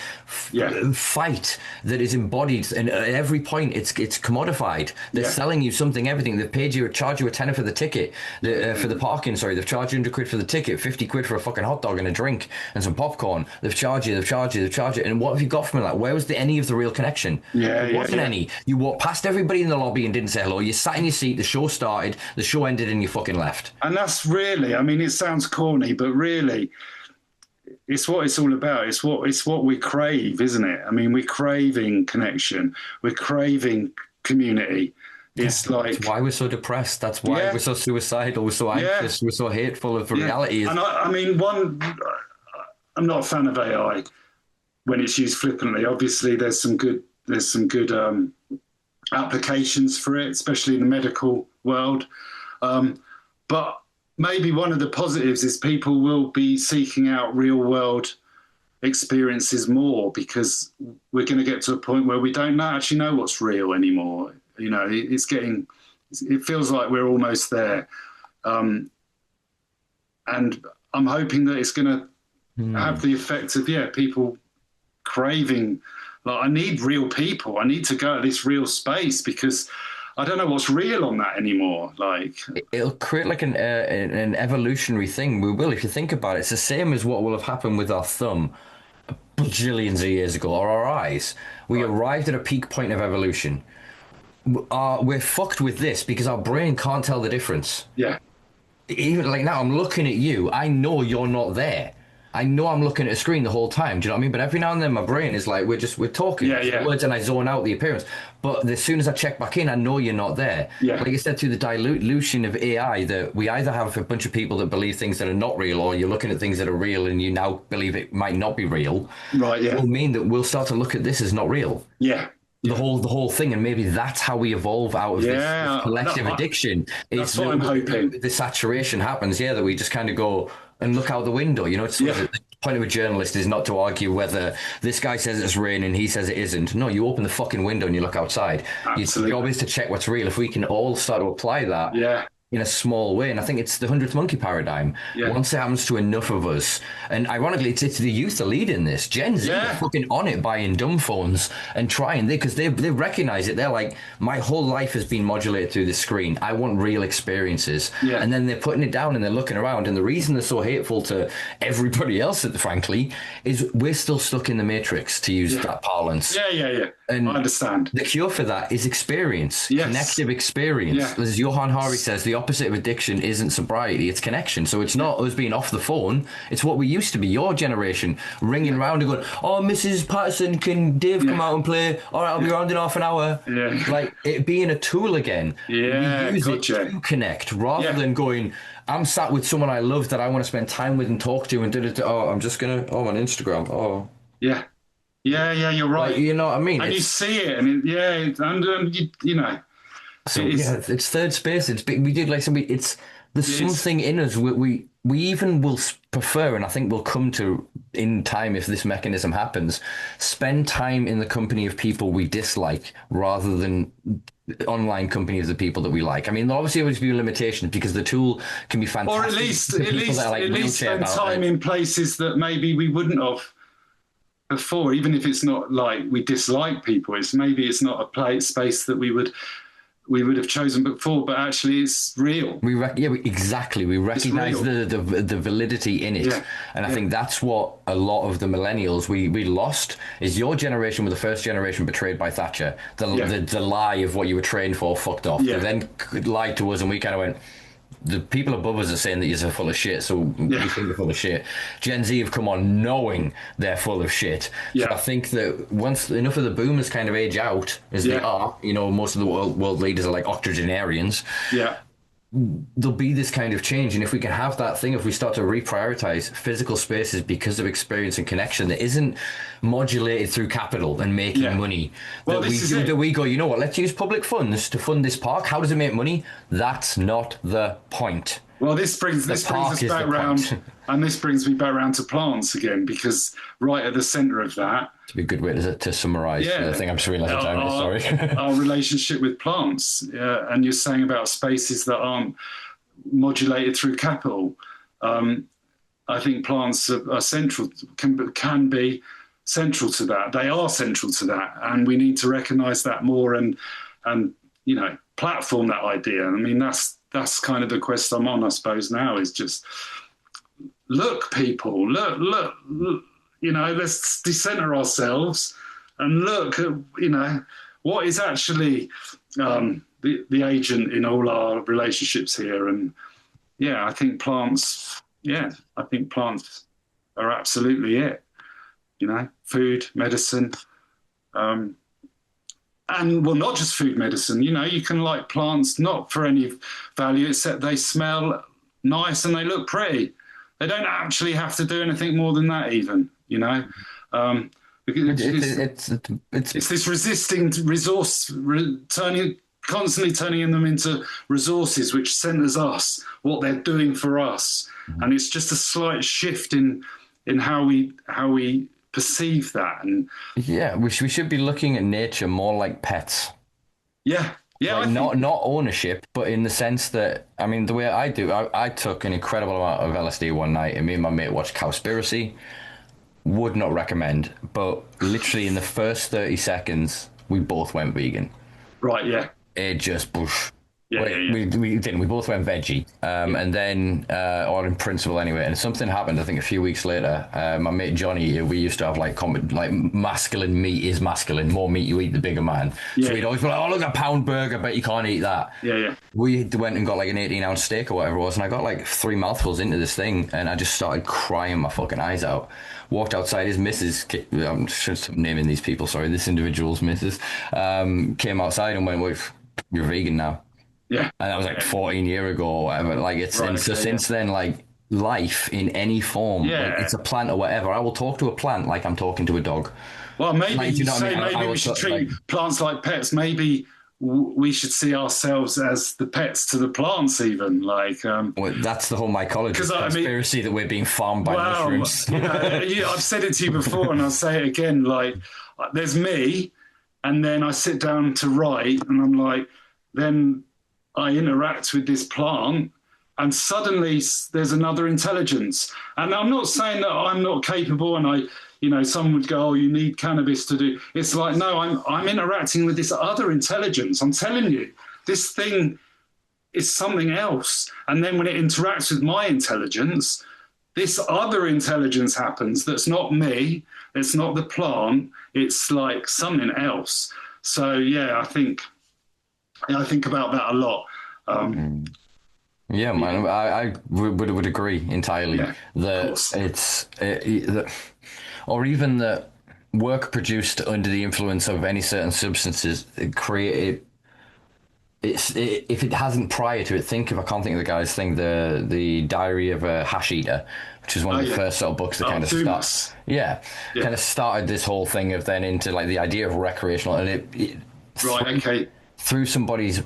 fight that is embodied, and at every point it's commodified. They're selling you something, everything. They've charged you a tenner for the ticket, for the parking. Sorry, they've charged you £100 for the ticket, 50 quid for a fucking hot dog and a drink and some popcorn. They've charged you, and what have you got from that? Where was any of the real connection? There wasn't any. You walked past everybody in the lobby and didn't say hello. You sat in your seat, the show started, the show ended, and you fucking left. And that's really, I mean, it sounds corny, but really, it's what it's all about. It's what we crave, isn't it? I mean, we're craving connection. We're craving community. It's like... That's why we're so depressed. That's why we're so suicidal. We're so anxious. We're so hateful of reality. And I mean, I'm not a fan of AI when it's used flippantly. Obviously, there's some good applications for it, especially in the medical world. But maybe one of the positives is people will be seeking out real world experiences more, because we're going to get to a point where we don't actually know what's real anymore. You know, it feels like we're almost there. And I'm hoping that it's going to have the effect of, people craving, like, I need real people. I need to go to this real space, because I don't know what's real on that anymore. Like, it'll create like an evolutionary thing. We will, if you think about it. It's the same as what will have happened with our thumb bajillions of years ago, or our eyes. We arrived at a peak point of evolution. We're fucked with this because our brain can't tell the difference. Even like now, I'm looking at you. I know you're not there. I know I'm looking at a screen the whole time. Do you know what I mean? But every now and then my brain is like, we're talking words, and I zone out the appearance. But as soon as I check back in, I know you're not there. Like I said, through the dilution of AI, that we either have a bunch of people that believe things that are not real, or you're looking at things that are real and you now believe it might not be real. It will mean that we'll start to look at this as not real. The whole thing, and maybe that's how we evolve out of this collective addiction. That's what I'm hoping. The saturation happens, that we just kind of go and look out the window. You know, it's the point of a journalist is not to argue whether this guy says it's raining, he says it isn't. No, you open the fucking window and you look outside. Your job is to check what's real. If we can all start to apply that in a small way, and I think it's the 100th monkey paradigm. Once it happens to enough of us, and ironically, it's the youth that lead in this. Gen Z are fucking on it, buying dumb phones and trying, because they recognize it. They're like, my whole life has been modulated through this screen. I want real experiences. And then they're putting it down and they're looking around, and the reason they're so hateful to everybody else, frankly, is we're still stuck in the matrix, to use that parlance. And I understand. The cure for that is experience, connective experience. As Johan Hari says, the opposite of addiction isn't sobriety, it's connection. So it's not us being off the phone, it's what we used to be, your generation, ringing around and going, oh, Mrs. Patterson, can Dave come out and play? All right, I'll be around in half an hour. Like, it being a tool again. We use it to connect, rather than going, I'm sat with someone I love that I want to spend time with and talk to, and I'm just going to, on Instagram. You're right. Like, you know what I mean? And you see it, and you know. So it's third space. It's big. We did like somebody. There's something in us. We even will prefer, and I think we'll come to in time, if this mechanism happens, spend time in the company of people we dislike rather than online company of the people that we like. I mean, there'll obviously always be limitations, because the tool can be fantastic. Or at least spend time in places that maybe we wouldn't have before, even if it's not like we dislike people. It's not a space that we would have chosen before, but actually it's real. Exactly. We recognize the validity in it. And I think that's what a lot of the millennials we lost, is your generation were the first generation betrayed by Thatcher. The lie of what you were trained for fucked off. They then lied to us, and we kind of went, the people above us are saying that you're full of shit, so we think you're full of shit. Gen Z have come on knowing they're full of shit. So I think that once enough of the boomers kind of age out, as they are, you know, most of the world leaders are like octogenarians. There'll be this kind of change, and if we can have that thing, if we start to reprioritize physical spaces because of experience and connection that isn't modulated through capital and making money, that we go, you know what, let's use public funds to fund this park. How does it make money? That's not the point. Well, this brings us back round, and this brings me back round to plants again, because right at the centre of that, to be a good way to summarise the thing. I'm just realising sorry. Our relationship with plants, and you're saying about spaces that aren't modulated through capital. I think plants are central, can be central to that. They are central to that, and we need to recognise that more and platform that idea. I mean, that's kind of the quest I'm on, I suppose, now, is just look, people, look, let's decenter ourselves and look at, what is actually the agent in all our relationships here. And I think plants are absolutely it. Food, medicine, and well, not just food, medicine. You can like plants not for any value, except they smell nice and they look pretty. They don't actually have to do anything more than that, even. It's this resisting resource, constantly turning them into resources, which centers us, what they're doing for us, and it's just a slight shift in how we perceive that. And we should be looking at nature more like pets. Like not ownership, but in the sense that, I mean, the way I do, I took an incredible amount of LSD one night, and me and my mate watched Cowspiracy. Would not recommend, but literally in the first 30 seconds we both went vegan. Right. It just bush. We didn't. We both went veggie, and then, or in principle anyway. And something happened. I think a few weeks later, my mate Johnny, we used to have like masculine meat is masculine. More meat you eat, the bigger man. So we'd always be like, "Oh, look, a pound burger, but you can't eat that." We went and got like an 18-ounce steak or whatever it was, and I got like 3 mouthfuls into this thing, and I just started crying my fucking eyes out. Walked outside, his missus, I'm just naming these people, sorry, this individual's missus, came outside and went, "Well, you're vegan now." Yeah. And that was like 14 years ago or whatever. Like since then, like life in any form, like it's a plant or whatever, I will talk to a plant like I'm talking to a dog. Well, maybe maybe we should treat plants like pets. Maybe we should see ourselves as the pets to the plants, even. Well, that's the whole mycologist conspiracy that we're being farmed by mushrooms. I've said it to you before, and I'll say it again. Like, there's me, and then I sit down to write, and I'm like, then I interact with this plant, and suddenly there's another intelligence. And I'm not saying that I'm not capable, and someone would go, "Oh, you need cannabis to do." It's like, no, I'm interacting with this other intelligence. I'm telling you, this thing is something else. And then when it interacts with my intelligence, this other intelligence happens that's not me, it's not the plant, it's like something else. So I think about that a lot. Yeah, man, I would agree entirely that or even that work produced under the influence of any certain substances created. If it hasn't prior to it, I can't think of the guy's thing, the Diary of a Hash Eater, which is one of the first sort of books that kind of starts. Kind of started this whole thing of then into like the idea of recreational, and through somebody's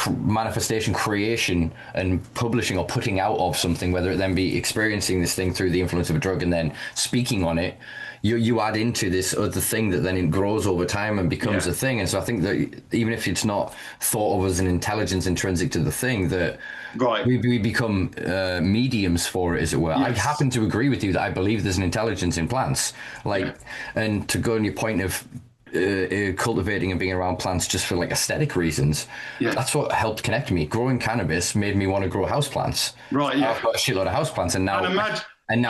manifestation, creation, and publishing or putting out of something, whether it then be experiencing this thing through the influence of a drug and then speaking on it, you add into this other thing that then it grows over time and becomes a thing. And so I think that even if it's not thought of as an intelligence intrinsic to the thing, that we become mediums for it, as it were. Yes. I happen to agree with you that I believe there's an intelligence in plants. And to go on your point of cultivating and being around plants just for like aesthetic reasons, that's what helped connect me. Growing cannabis made me want to grow houseplants. I've got a shitload of houseplants, and now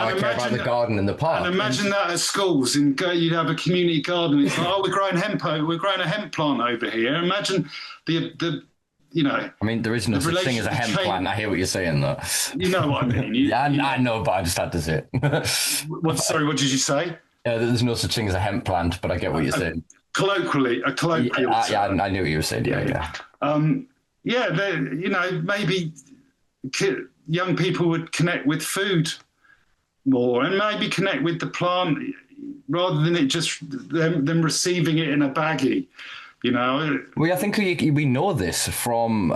I care about the garden and the park. And imagine that at schools, and you'd have a community garden. It's like, "Oh, we're growing a hemp plant over here." Imagine the I mean, there is no such thing as a hemp plant. I hear what you're saying, though. You know what I mean? I know, but I just had to say it. Sorry, what did you say? There's no such thing as a hemp plant, but I get what you're saying. Colloquially, a colloquial. I knew what you were saying. Maybe young people would connect with food more, and maybe connect with the plant rather than it just them receiving it in a baggie. Well, I think we know this from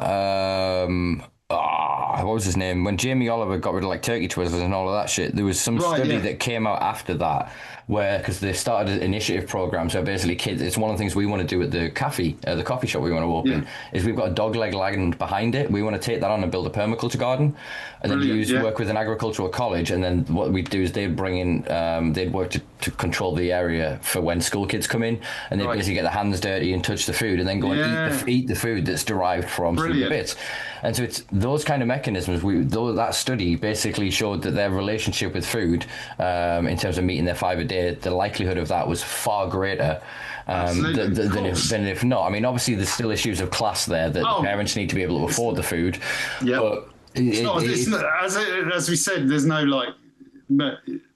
what was his name? When Jamie Oliver got rid of like turkey twizzlers and all of that shit, there was some study that came out after that where, because they started initiative programs where basically kids, it's one of the things we want to do at the coffee shop we want to open, is we've got a dog leg land behind it. We want to take that on and build a permaculture garden, and then work with an agricultural college. And then what we'd do is they'd bring in, they'd work to control the area for when school kids come in, and they'd basically get their hands dirty and touch the food and then go and eat the food that's derived from the bits. And so it's those kind of mechanisms. That study basically showed that their relationship with food, in terms of meeting their 5 a day, the likelihood of that was far greater than if not. I mean, obviously, there's still issues of class there that the parents need to be able to afford the food. Yeah, but as we said, there's no like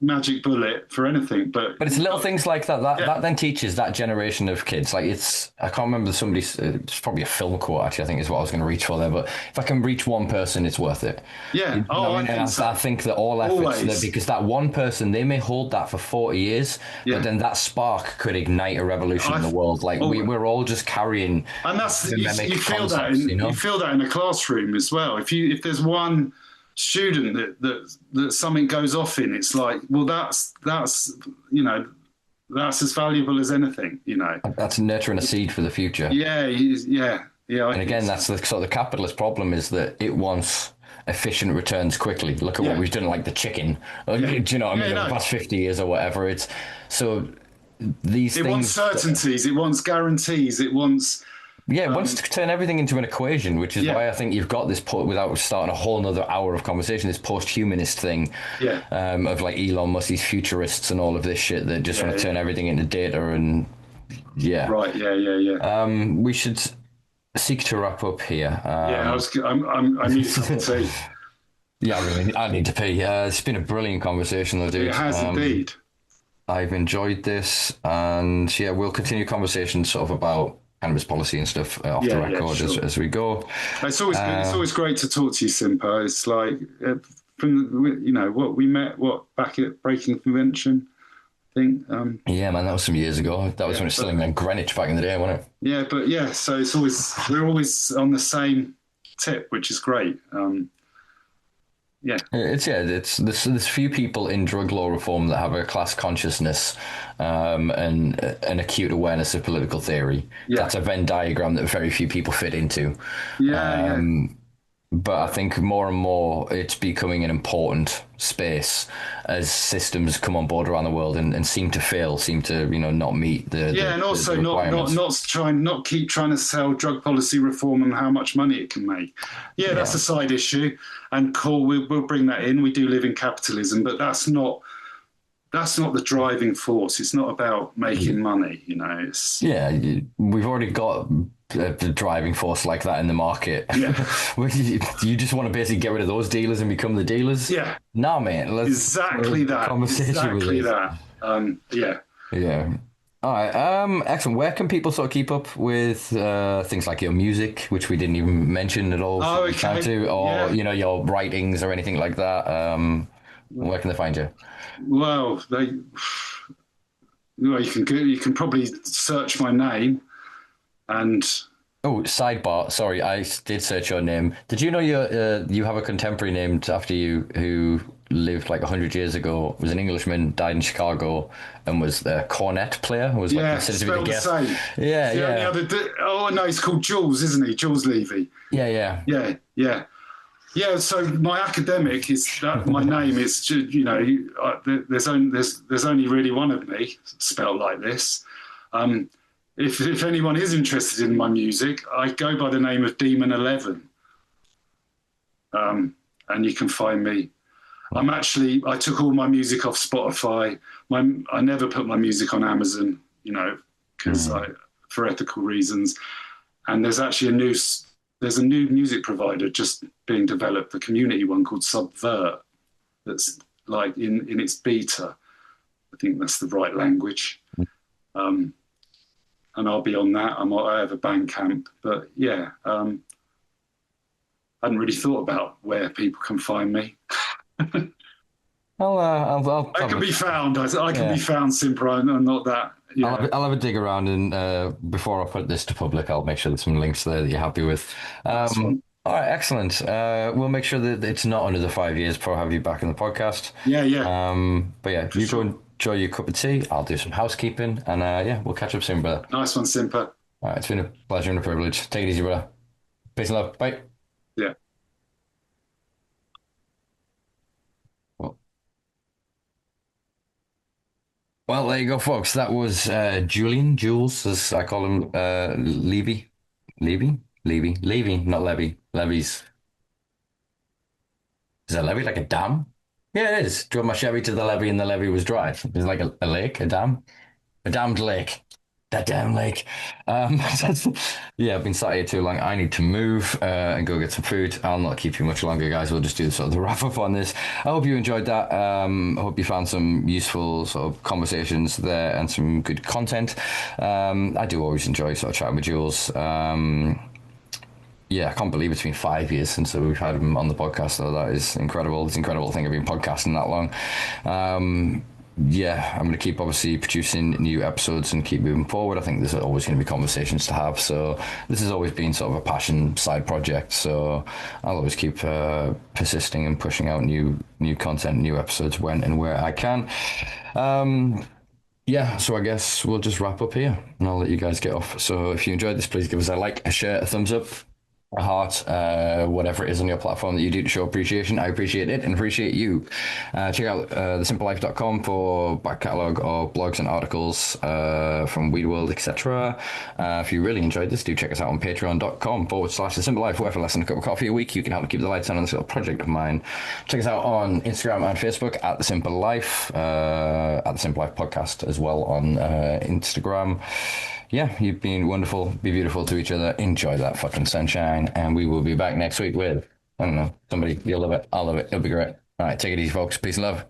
magic bullet for anything, but it's little things like that then teaches that generation of kids. Like I can't remember it's probably a film quote actually, I think is what I was going to reach for there, but if I can reach one person, it's worth it. I think that all efforts there, because that one person, they may hold that for 40 years, but then that spark could ignite a revolution in the world. Like we're all just carrying, and that's you feel that you feel that in a classroom as well. If there's one student that something goes off in, it's like, well, that's as valuable as anything, That's nurturing a seed for the future. Yeah. And again, that's the sort of the capitalist problem, is that it wants efficient returns quickly. Look at what we've done, like the chicken. Do you know what I mean? Over the past 50 years or whatever. It's so these things. It wants certainties. It wants guarantees. It wants. Yeah, it wants to turn everything into an equation, which is why I think you've got this, without starting a whole nother hour of conversation, this post-humanist thing of like Elon Musk, these futurists and all of this shit that just want to turn everything into data and we should seek to wrap up here. I need something to say. Yeah, really, I need to pee. It's been a brilliant conversation, though, dude. It has indeed. I've enjoyed this, and we'll continue conversation sort of about cannabis policy and stuff off the record as we go. It's always good. It's always great to talk to you, Simpa. It's like from what we met back at Breaking Convention, I think. Yeah, man, that was some years ago. That was when it was still in Greenwich back in the day, wasn't it? Yeah, but so we're always on the same tip, which is great. There's few people in drug law reform that have a class consciousness and an acute awareness of political theory. That's a Venn diagram that very few people fit into. But I think more and more it's becoming an important space as systems come on board around the world and seem to not meet the and also the not keep trying to sell drug policy reform and how much money it can make. That's a side issue, and cool, we'll bring that in. We do live in capitalism, but that's not the driving force. It's not about making money, It's we've already got the driving force like that in the market. You just want to basically get rid of those dealers and become the dealers. Nah, mate. Exactly that. All right. Excellent. Where can people sort of keep up with things like your music, which we didn't even mention at all? Or your writings or anything like that? Where can they find you? Well, you can probably search my name. And sidebar, sorry, I did search your name. Did you know you have a contemporary named after you who lived like 100 years ago, was an Englishman, died in Chicago, and was the cornet player? Was considered to be the guest. He's called Jules, isn't he? Jules Levy. Yeah, so my academic is that my name is, there's only really one of me spelled like this. If anyone is interested in my music, I go by the name of Demon 11. And you can find me. I took all my music off Spotify. I never put my music on Amazon, because for ethical reasons. And there's actually a new music provider just being developed, the community one called Subvert, that's like in its beta. I think that's the right language. And I'll be on that. I have a Bandcamp, but I hadn't really thought about where people can find me. I can be found. I can be found, Simpa. I'm not that. I'll have a dig around, and before I put this to public, I'll make sure there's some links there that you're happy with. All right, excellent. We'll make sure that it's not under the 5 years before I have you back in the podcast. Yeah, yeah, But yeah, for you go sure. enjoy your cup of tea. I'll do some housekeeping, and yeah, we'll catch up soon, brother. Nice one, Simpa. All right, it's been a pleasure and a privilege. Take it easy, brother. Peace and love. Bye. Yeah. Well, well, there you go, folks. That was Jules, as I call him, Levy. Levy, not Levy. Levy's. Is that levee like a dam? Yeah, it is. Drove my Chevy to the levee and the levee was dry. It's like a lake, a dam, a damned lake. That damn lake. Yeah, I've been sat here too long. I need to move and go get some food. I'll not keep you much longer, guys. We'll just do sort of the wrap up on this. I hope you enjoyed that. I hope you found some useful sort of conversations there and some good content. I do always enjoy sort of chatting with Jules. Yeah, I can't believe it's been 5 years since we've had him on the podcast, though. That is incredible. It's an incredible thing of being podcasting that long. Yeah, I'm going to keep obviously producing new episodes and keep moving forward. I think there's always going to be conversations to have. So this has always been sort of a passion side project. So I'll always keep persisting and pushing out new content, new episodes when and where I can. Yeah, so I guess we'll just wrap up here and I'll let you guys get off. So if you enjoyed this, please give us a like, a share, a thumbs up, a heart, whatever it is on your platform that you do to show appreciation. I appreciate it and appreciate you. Check out thesimplelife.com for back catalogue or blogs and articles from Weed World, etc. If you really enjoyed this, do check us out on patreon.com/thesimplelife, where for less than a cup of coffee a week you can help me keep the lights on this little project of mine. Check us out on Instagram and Facebook at The Simpa Life, at The Simpa Life Podcast as well on Instagram. Yeah, you've been wonderful. Be beautiful to each other. Enjoy that fucking sunshine. And we will be back next week with, I don't know, somebody. You'll love it. I'll love it. It'll be great. All right, take it easy, folks. Peace and love.